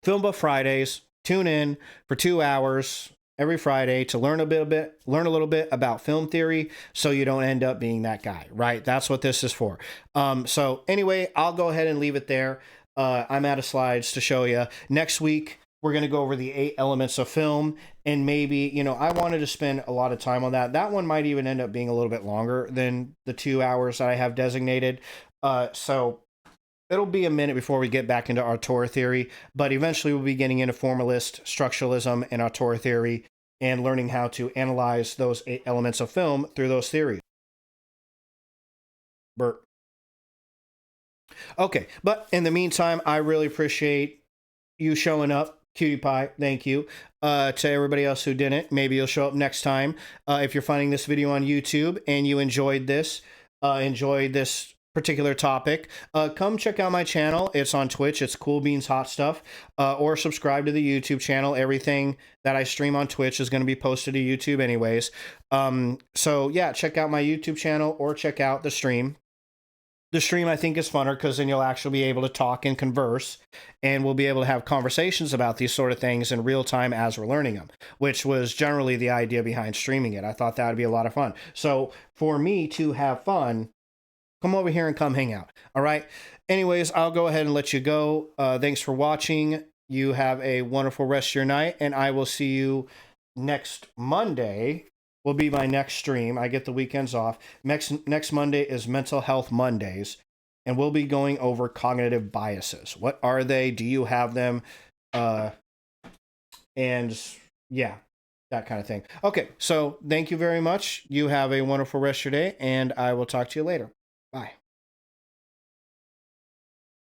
A: Film Buff Fridays, tune in for 2 hours every Friday to learn a little bit about film theory, so you don't end up being that guy, right? That's what this is for. So anyway, I'll go ahead and leave it there. I'm out of slides to show you. Next week, we're going to go over the 8 elements of film, and maybe, you know, I wanted to spend a lot of time on that. That one might even end up being a little bit longer than the 2 hours that I have designated. So it'll be a minute before we get back into auteur theory, but eventually we'll be getting into formalist, structuralism, and auteur theory, and learning how to analyze those 8 elements of film through those theories. Bert. Okay, but in the meantime, I really appreciate you showing up. Cutie Pie, thank you. To everybody else who didn't, maybe you'll show up next time. If you're finding this video on YouTube and you enjoyed this particular topic, come check out my channel. It's on Twitch. It's Cool Beans Hot Stuff. Or subscribe to the YouTube channel. Everything that I stream on Twitch is going to be posted to YouTube anyways. So yeah, check out my YouTube channel or check out the stream. The stream, I think, is funner because then you'll actually be able to talk and converse, and we'll be able to have conversations about these sort of things in real time as we're learning them, which was generally the idea behind streaming it. I thought that would be a lot of fun. So for me to have fun, come over here and come hang out. All right. Anyways, I'll go ahead and let you go. Thanks for watching. You have a wonderful rest of your night, and I will see you next Monday. Will be my next stream. I get the weekends off. Next Monday is Mental Health Mondays, and we'll be going over cognitive biases. What are they? Do you have them? And yeah, that kind of thing. Okay, so thank you very much. You have a wonderful rest of your day, and I will talk to you later. Bye.